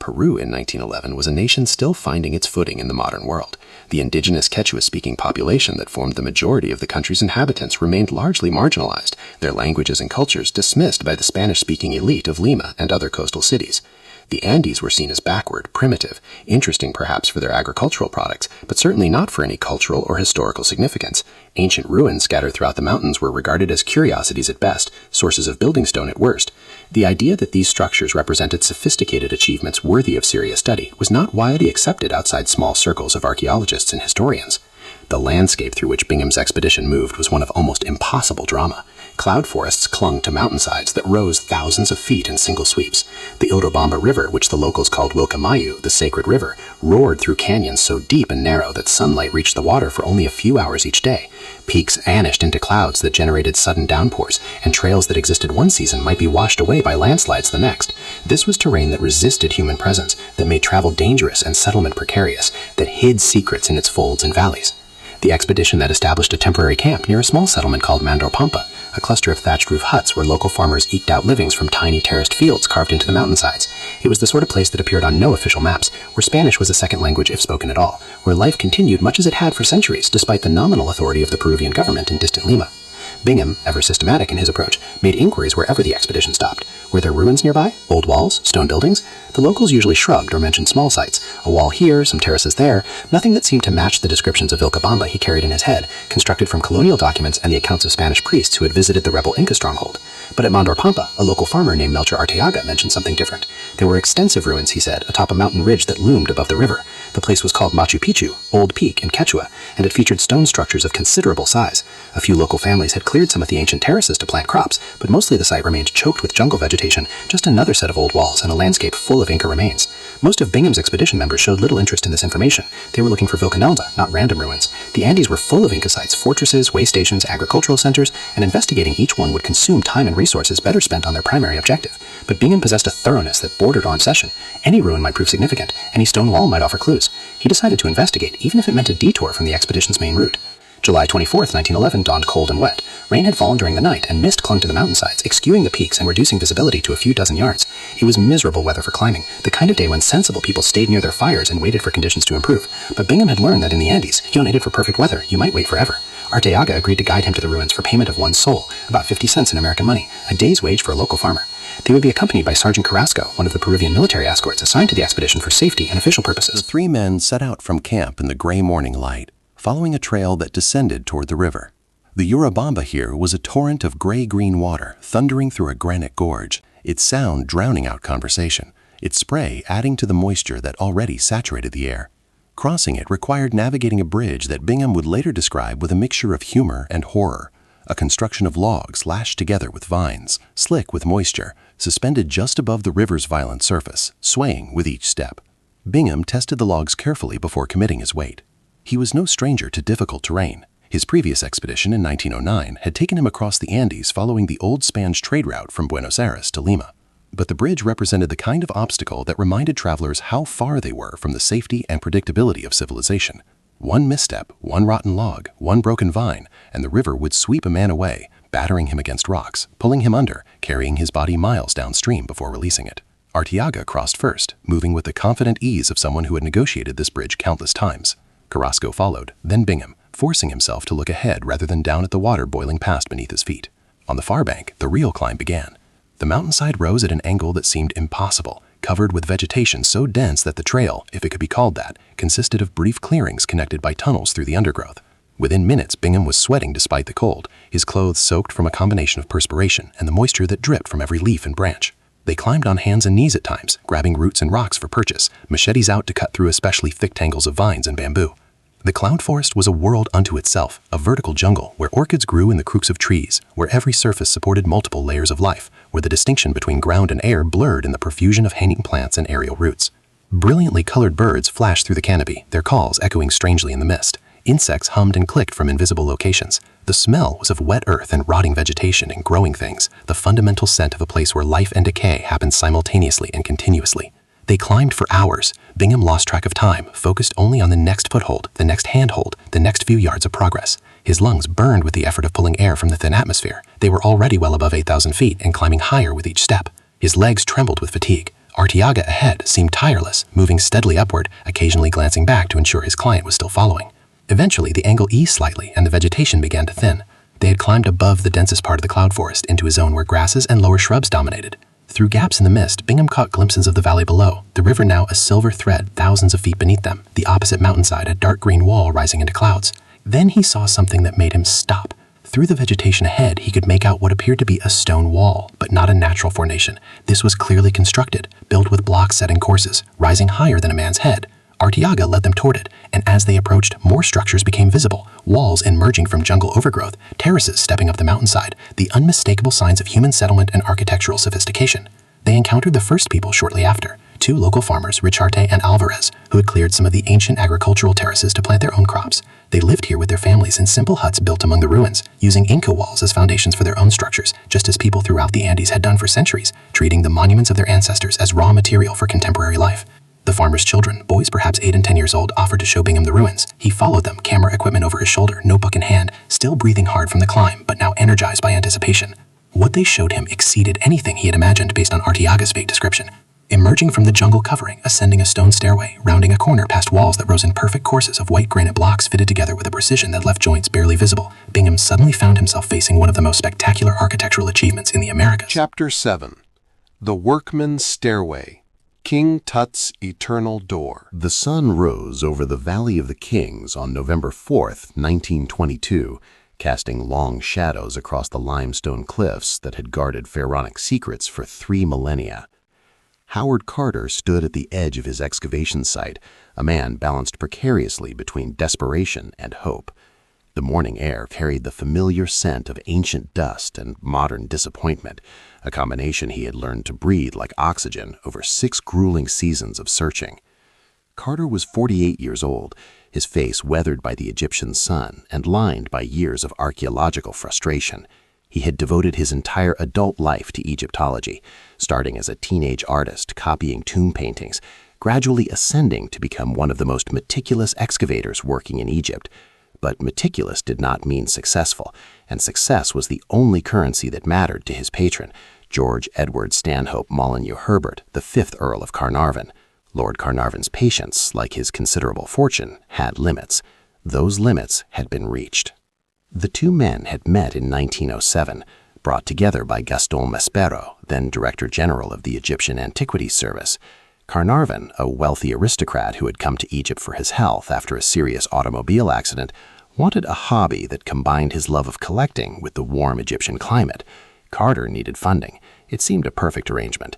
Speaker 2: Peru in 1911 was a nation still finding its footing in the modern world. The indigenous Quechua-speaking population that formed the majority of the country's inhabitants remained largely marginalized, their languages and cultures dismissed by the Spanish-speaking elite of Lima and other coastal cities. The Andes were seen as backward, primitive, interesting perhaps for their agricultural products, but certainly not for any cultural or historical significance. Ancient ruins scattered throughout the mountains were regarded as curiosities at best, sources of building stone at worst. The idea that these structures represented sophisticated achievements worthy of serious study was not widely accepted outside small circles of archaeologists and historians. The landscape through which Bingham's expedition moved was one of almost impossible drama. Cloud forests clung to mountainsides that rose thousands of feet in single sweeps. The Urubamba River, which the locals called Wilcamayu, the sacred river, roared through canyons so deep and narrow that sunlight reached the water for only a few hours each day. Peaks vanished into clouds that generated sudden downpours, and trails that existed one season might be washed away by landslides the next. This was terrain that resisted human presence, that made travel dangerous and settlement precarious, that hid secrets in its folds and valleys. The expedition that established a temporary camp near a small settlement called Mandorpampa, a cluster of thatched roof huts where local farmers eked out livings from tiny terraced fields carved into the mountainsides. It was the sort of place that appeared on no official maps, where Spanish was a second language if spoken at all, where life continued much as it had for centuries despite the nominal authority of the Peruvian government in distant Lima. Bingham, ever systematic in his approach, made inquiries wherever the expedition stopped. Were there ruins nearby? Old walls? Stone buildings? The locals usually shrugged or mentioned small sites. A wall here, some terraces there, nothing that seemed to match the descriptions of Vilcabamba he carried in his head, constructed from colonial documents and the accounts of Spanish priests who had visited the rebel Inca stronghold. But at Mandorpampa, a local farmer named Melchor Arteaga mentioned something different. There were extensive ruins, he said, atop a mountain ridge that loomed above the river. The place was called Machu Picchu, Old Peak in Quechua, and it featured stone structures of considerable size. A few local families had cleared some of the ancient terraces to plant crops, but mostly the site remained choked with jungle vegetation, just another set of old walls and a landscape full of Inca remains. Most of Bingham's expedition members showed little interest in this information. They were looking for Vilcanelda, not random ruins. The Andes were full of Inca sites, fortresses, way stations, agricultural centers, and investigating each one would consume time and resources better spent on their primary objective. But Bingham possessed a thoroughness that bordered on obsession. Any ruin might prove significant. Any stone wall might offer clues. He decided to investigate, even if it meant a detour from the expedition's main route. July 24th, 1911 dawned cold and wet.
Speaker 7: Rain had fallen during the night, and mist clung to the mountainsides, skewing the peaks and reducing visibility to a few dozen yards. It was miserable weather for climbing, the kind of day when sensible people stayed near their fires and waited for conditions to improve. But Bingham had learned that in the Andes, you don't wait for perfect weather, you might wait forever. Arteaga agreed to guide him to the ruins for payment of 1 sol, about 50 cents in American money, a day's wage for a local farmer. They would be accompanied by Sergeant Carrasco, one of the Peruvian military escorts assigned to the expedition for safety and official purposes.
Speaker 2: The 3 men set out from camp in the gray morning light, following a trail that descended toward the river. The Urubamba here was a torrent of gray-green water thundering through a granite gorge, its sound drowning out conversation, its spray adding to the moisture that already saturated the air. Crossing it required navigating a bridge that Bingham would later describe with a mixture of humor and horror, a construction of logs lashed together with vines, slick with moisture, suspended just above the river's violent surface, swaying with each step. Bingham tested the logs carefully before committing his weight. He was no stranger to difficult terrain. His previous expedition in 1909 had taken him across the Andes following the old Spanish trade route from Buenos Aires to Lima. But the bridge represented the kind of obstacle that reminded travelers how far they were from the safety and predictability of civilization. One misstep, one rotten log, one broken vine, and the river would sweep a man away, battering him against rocks, pulling him under, carrying his body miles downstream before releasing it. Arteaga crossed first, moving with the confident ease of someone who had negotiated this bridge countless times. Carrasco followed, then Bingham, forcing himself to look ahead rather than down at the water boiling past beneath his feet. On the far bank, the real climb began. The mountainside rose at an angle that seemed impossible, covered with vegetation so dense that the trail, if it could be called that, consisted of brief clearings connected by tunnels through the undergrowth. Within minutes, Bingham was sweating despite the cold, his clothes soaked from a combination of perspiration and the moisture that dripped from every leaf and branch. They climbed on hands and knees at times, grabbing roots and rocks for purchase, machetes out to cut through especially thick tangles of vines and bamboo. The cloud forest was a world unto itself, a vertical jungle where orchids grew in the crooks of trees, where every surface supported multiple layers of life, where the distinction between ground and air blurred in the profusion of hanging plants and aerial roots. Brilliantly colored birds flashed through the canopy, their calls echoing strangely in the mist. Insects hummed and clicked from invisible locations. The smell was of wet earth and rotting vegetation and growing things, the fundamental scent of a place where life and decay happened simultaneously and continuously. They climbed for hours. Bingham lost track of time, focused only on the next foothold, the next handhold, the next few yards of progress. His lungs burned with the effort of pulling air from the thin atmosphere. They were already well above 8,000 feet and climbing higher with each step. His legs trembled with fatigue. Arteaga ahead seemed tireless, moving steadily upward, occasionally glancing back to ensure his client was still following. Eventually, the angle eased slightly and the vegetation began to thin. They had climbed above the densest part of the cloud forest into a zone where grasses and lower shrubs dominated. Through gaps in the mist, Bingham caught glimpses of the valley below, the river now a silver thread thousands of feet beneath them, the opposite mountainside a dark green wall rising into clouds. Then he saw something that made him stop. Through the vegetation ahead, he could make out what appeared to be a stone wall, but not a natural formation. This was clearly constructed, built with blocks set in courses, rising higher than a man's head. Arteaga led them toward it, and as they approached, more structures became visible, walls emerging from jungle overgrowth, terraces stepping up the mountainside, the unmistakable signs of human settlement and architectural sophistication. They encountered the first people shortly after, 2 local farmers, Richarte and Alvarez, who had cleared some of the ancient agricultural terraces to plant their own crops. They lived here with their families in simple huts built among the ruins, using Inca walls as foundations for their own structures, just as people throughout the Andes had done for centuries, treating the monuments of their ancestors as raw material for contemporary life. The farmers' children, boys perhaps 8 and 10 years old, offered to show Bingham the ruins. He followed them, camera equipment over his shoulder, notebook in hand, still breathing hard from the climb, but now energized by anticipation. What they showed him exceeded anything he had imagined based on Arteaga's vague description. Emerging from the jungle covering, ascending a stone stairway, rounding a corner past walls that rose in perfect courses of white granite blocks fitted together with a precision that left joints barely visible, Bingham suddenly found himself facing one of the most spectacular architectural achievements in the Americas. Chapter 7. The Workman's Stairway. King Tut's Eternal Door.
Speaker 3: The sun rose over the Valley of the Kings on November 4th, 1922, casting long shadows across the limestone cliffs that had guarded pharaonic secrets for 3 millennia. Howard Carter stood at the edge of his excavation site, a man balanced precariously between desperation and hope. The morning air carried the familiar scent of ancient dust and modern disappointment, a combination he had learned to breathe like oxygen over 6 grueling seasons of searching. Carter was 48 years old, his face weathered by the Egyptian sun and lined by years of archaeological frustration. He had devoted his entire adult life to Egyptology, starting as a teenage artist copying tomb paintings, gradually ascending to become one of the most meticulous excavators working in Egypt.
Speaker 2: but meticulous did not mean successful, and success was the only currency that mattered to his patron, George Edward Stanhope Molyneux Herbert, the 5th Earl of Carnarvon. Lord Carnarvon's patience, like his considerable fortune, had limits. Those limits had been reached. The two men had met in 1907, brought together by Gaston Maspero, then Director General of the Egyptian Antiquities Service. Carnarvon, a wealthy aristocrat who had come to Egypt for his health after a serious automobile accident, wanted a hobby that combined his love of collecting with the warm Egyptian climate. Carter needed funding. It seemed a perfect arrangement.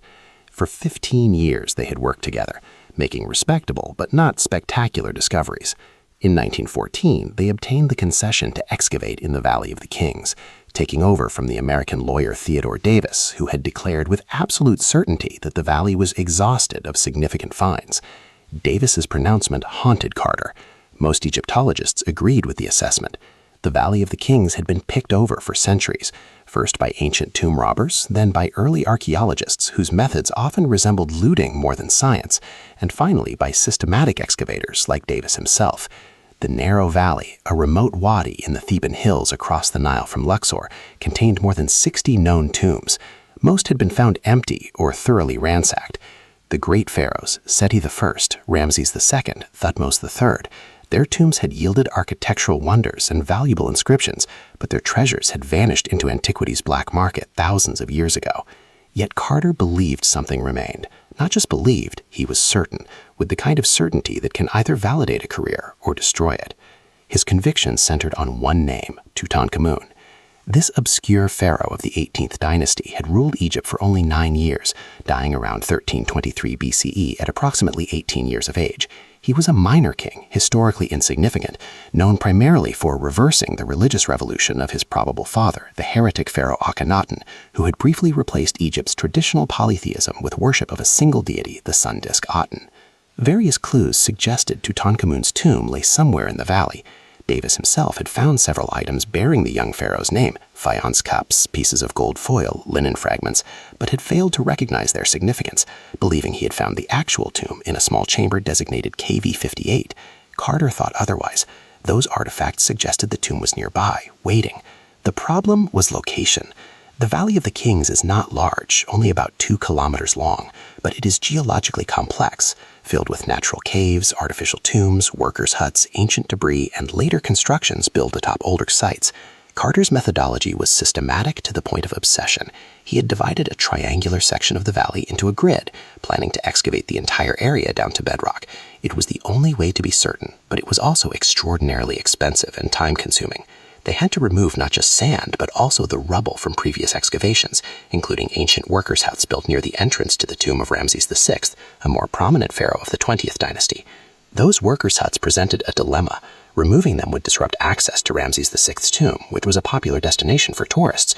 Speaker 2: For 15 years they had worked together, making respectable but not spectacular discoveries. In 1914, they obtained the concession to excavate in the Valley of the Kings, taking over from the American lawyer Theodore Davis, who had declared with absolute certainty that the valley was exhausted of significant finds. Davis's pronouncement haunted Carter. Most Egyptologists agreed with the assessment. The Valley of the Kings had been picked over for centuries, first by ancient tomb robbers, then by early archaeologists whose methods often resembled looting more than science, and finally by systematic excavators like Davis himself. The narrow valley, a remote wadi in the Theban hills across the Nile from Luxor, contained more than 60 known tombs. Most had been found empty or thoroughly ransacked. The great pharaohs, Seti I, Ramses II, Thutmose III, their tombs had yielded architectural wonders and valuable inscriptions, but their treasures had vanished into antiquities' black market thousands of years ago. Yet Carter believed something remained. Not just believed, he was certain, with the kind of certainty that can either validate a career or destroy it. His conviction centered on one name, Tutankhamun. This obscure pharaoh of the 18th dynasty had ruled Egypt for only 9 years, dying around 1323 BCE at approximately 18 years of age. He was a minor king, historically insignificant, known primarily for reversing the religious revolution of his probable father, the heretic pharaoh Akhenaten, who had briefly replaced Egypt's traditional polytheism with worship of a single deity, the sun disk Aten. Various clues suggested Tutankhamun's tomb lay somewhere in the valley. Davis himself had found several items bearing the young pharaoh's name, faience cups, pieces of gold foil, linen fragments, but had failed to recognize their significance, believing he had found the actual tomb in a small chamber designated KV-58. Carter thought otherwise. Those artifacts suggested the tomb was nearby, waiting. The problem was location. The Valley of the Kings is not large, only about 2 kilometers long, but it is geologically complex, filled with natural caves, artificial tombs, workers' huts, ancient debris, and later constructions built atop older sites. Carter's methodology was systematic to the point of obsession. He had divided a triangular section of the valley into a grid, planning to excavate the entire area down to bedrock. It was the only way to be certain, but it was also extraordinarily expensive and time-consuming. They had to remove not just sand, but also the rubble from previous excavations, including ancient workers' huts built near the entrance to the tomb of Ramses VI, a more prominent pharaoh of the 20th dynasty. Those workers' huts presented a dilemma. Removing them would disrupt access to Ramses VI's tomb, which was a popular destination for tourists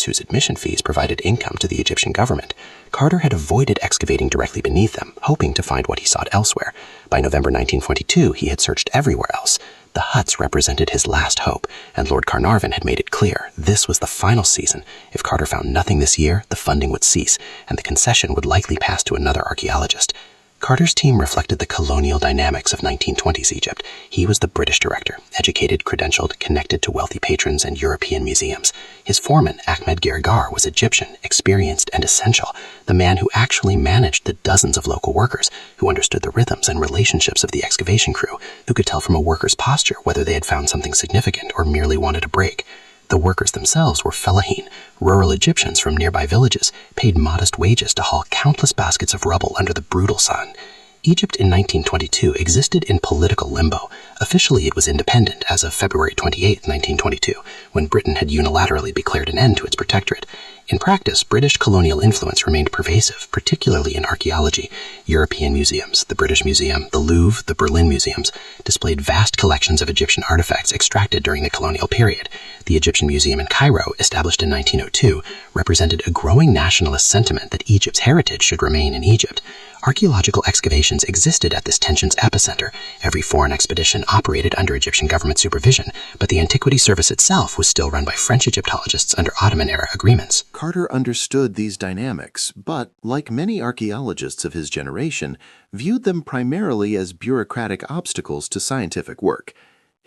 Speaker 2: whose admission fees provided income to the Egyptian government. Carter had avoided excavating directly beneath them, hoping to find what he sought elsewhere. By November 1922, he had searched everywhere else. The huts represented his last hope, and Lord Carnarvon had made it clear this was the final season. If Carter found nothing this year, the funding would cease, and the concession would likely pass to another archaeologist. Carter's team reflected the colonial dynamics of 1920s Egypt. He was the British director, educated, credentialed, connected to wealthy patrons and European museums. His foreman, Ahmed Gergar, was Egyptian, experienced and essential, the man who actually managed the dozens of local workers, who understood the rhythms and relationships of the excavation crew, who could tell from a worker's posture whether they had found something significant or merely wanted a break. The workers themselves were fellahin, rural Egyptians from nearby villages, paid modest wages to haul countless baskets of rubble under the brutal sun. Egypt in 1922 existed in political limbo. Officially, it was independent as of February 28, 1922, when Britain had unilaterally declared an end to its protectorate. In practice, British colonial influence remained pervasive, particularly in archaeology. European museums, the British Museum, the Louvre, the Berlin museums, displayed vast collections of Egyptian artifacts extracted during the colonial period. The Egyptian Museum in Cairo, established in 1902, represented a growing nationalist sentiment that Egypt's heritage should remain in Egypt. Archaeological excavations existed at this tension's epicenter. Every foreign expedition operated under Egyptian government supervision, but the Antiquities Service itself was still run by French Egyptologists under Ottoman-era agreements.
Speaker 6: Carter understood these dynamics, but, like many archaeologists of his generation, viewed them primarily as bureaucratic obstacles to scientific work.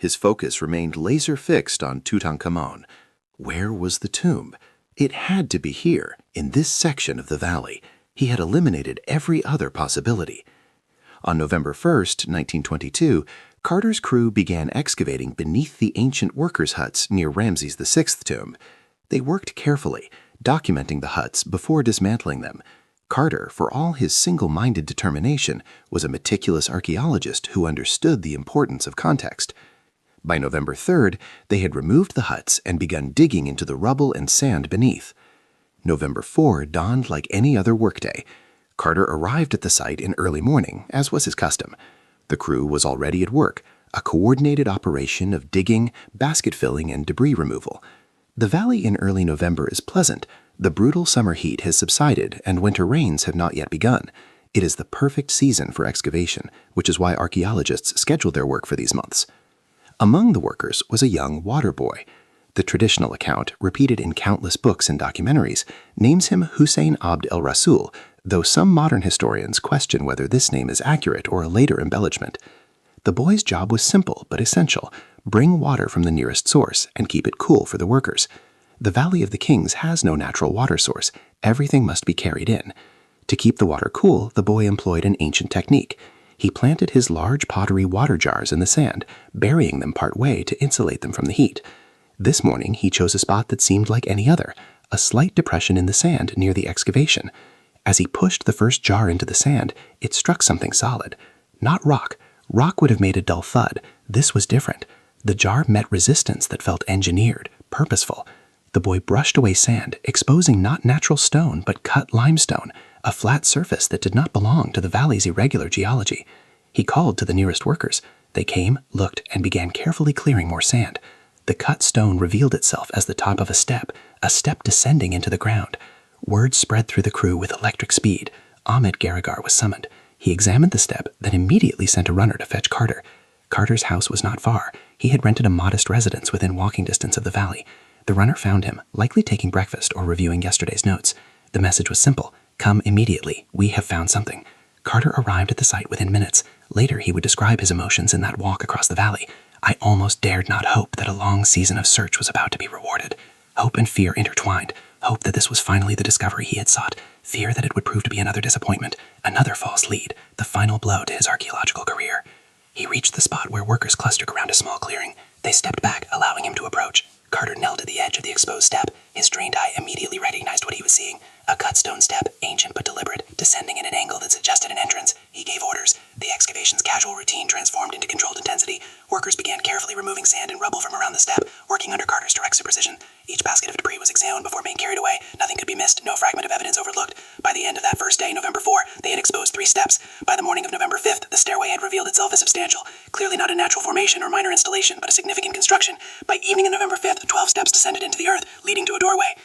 Speaker 4: His focus remained laser-fixed on Tutankhamun. Where was the tomb? It had to be here, in this section of the valley. He had eliminated every other possibility. On November 1st, 1922, Carter's crew began excavating beneath the ancient workers' huts near Ramses VI tomb. They worked carefully, documenting the huts before dismantling them. Carter, for all his single-minded determination, was a meticulous archaeologist who understood the importance of context. By November 3rd, they had removed the huts and begun digging into the rubble and sand beneath. November 4 dawned like any other workday. Carter arrived at the site in early morning, as was his custom. The crew was already at work, a coordinated operation of digging, basket filling, and debris removal. The valley in early November is pleasant. The brutal summer heat has subsided and winter rains have not yet begun. It is the perfect season for excavation, which is why archaeologists schedule their work for these months. Among the workers was a young water boy. The traditional account, repeated in countless books and documentaries, names him Hussein Abd el-Rasul, though some modern historians question whether this name is accurate or a later embellishment. The boy's job was simple but essential: bring water from the nearest source and keep it cool for the workers. The Valley of the Kings has no natural water source. Everything must be carried in. To keep the water cool, the boy employed an ancient technique. He planted his large pottery water jars in the sand, burying them part way to insulate them from the heat. This morning he chose a spot that seemed like any other, a slight depression in the sand near the excavation. As he pushed the first jar into the sand, it struck something solid. Not rock. Rock would have made a dull thud. This was different. The jar met resistance that felt engineered, purposeful. The boy brushed away sand, exposing not natural stone but cut limestone, a flat surface that did not belong to the valley's irregular geology. He called to the nearest workers. They came, looked, and began carefully clearing more sand. The cut stone revealed itself as the top of a step descending into the ground. Word spread through the crew with electric speed. Ahmed Garagar was summoned. He examined the step, then immediately sent a runner to fetch Carter. Carter's house was not far. He had rented a modest residence within walking distance of the valley. The runner found him, likely taking breakfast or reviewing yesterday's notes. The message was simple: "Come immediately. We have found something." Carter arrived at the site within minutes. Later, he would describe his emotions in that walk across the valley. "I almost dared not hope that a long season of search was about to be rewarded. Hope and fear intertwined. Hope that this was finally the discovery he had sought. Fear that it would prove to be another disappointment, another false lead, the final blow to his archaeological career." He reached the spot where workers clustered around a small clearing. They stepped back, allowing him to approach. Carter knelt at the edge of the exposed step. His trained eye immediately recognized what he was seeing. A cut stone step, ancient but deliberate, descending in an angle that suggested an entrance. He gave orders. The excavation's casual routine transformed into controlled intensity. Workers began carefully removing sand and rubble from around the step, working under Carter's direct supervision. Each basket of debris was examined before being carried away. Nothing could be missed, no fragment of evidence overlooked. By the end of that first day, November 4, they had exposed 3 steps. By the morning of November 5th, the stairway had revealed itself as substantial. Clearly not a natural formation or minor installation, but a significant construction. By evening of November 5th, 12 steps descended into the earth, leading to a doorway.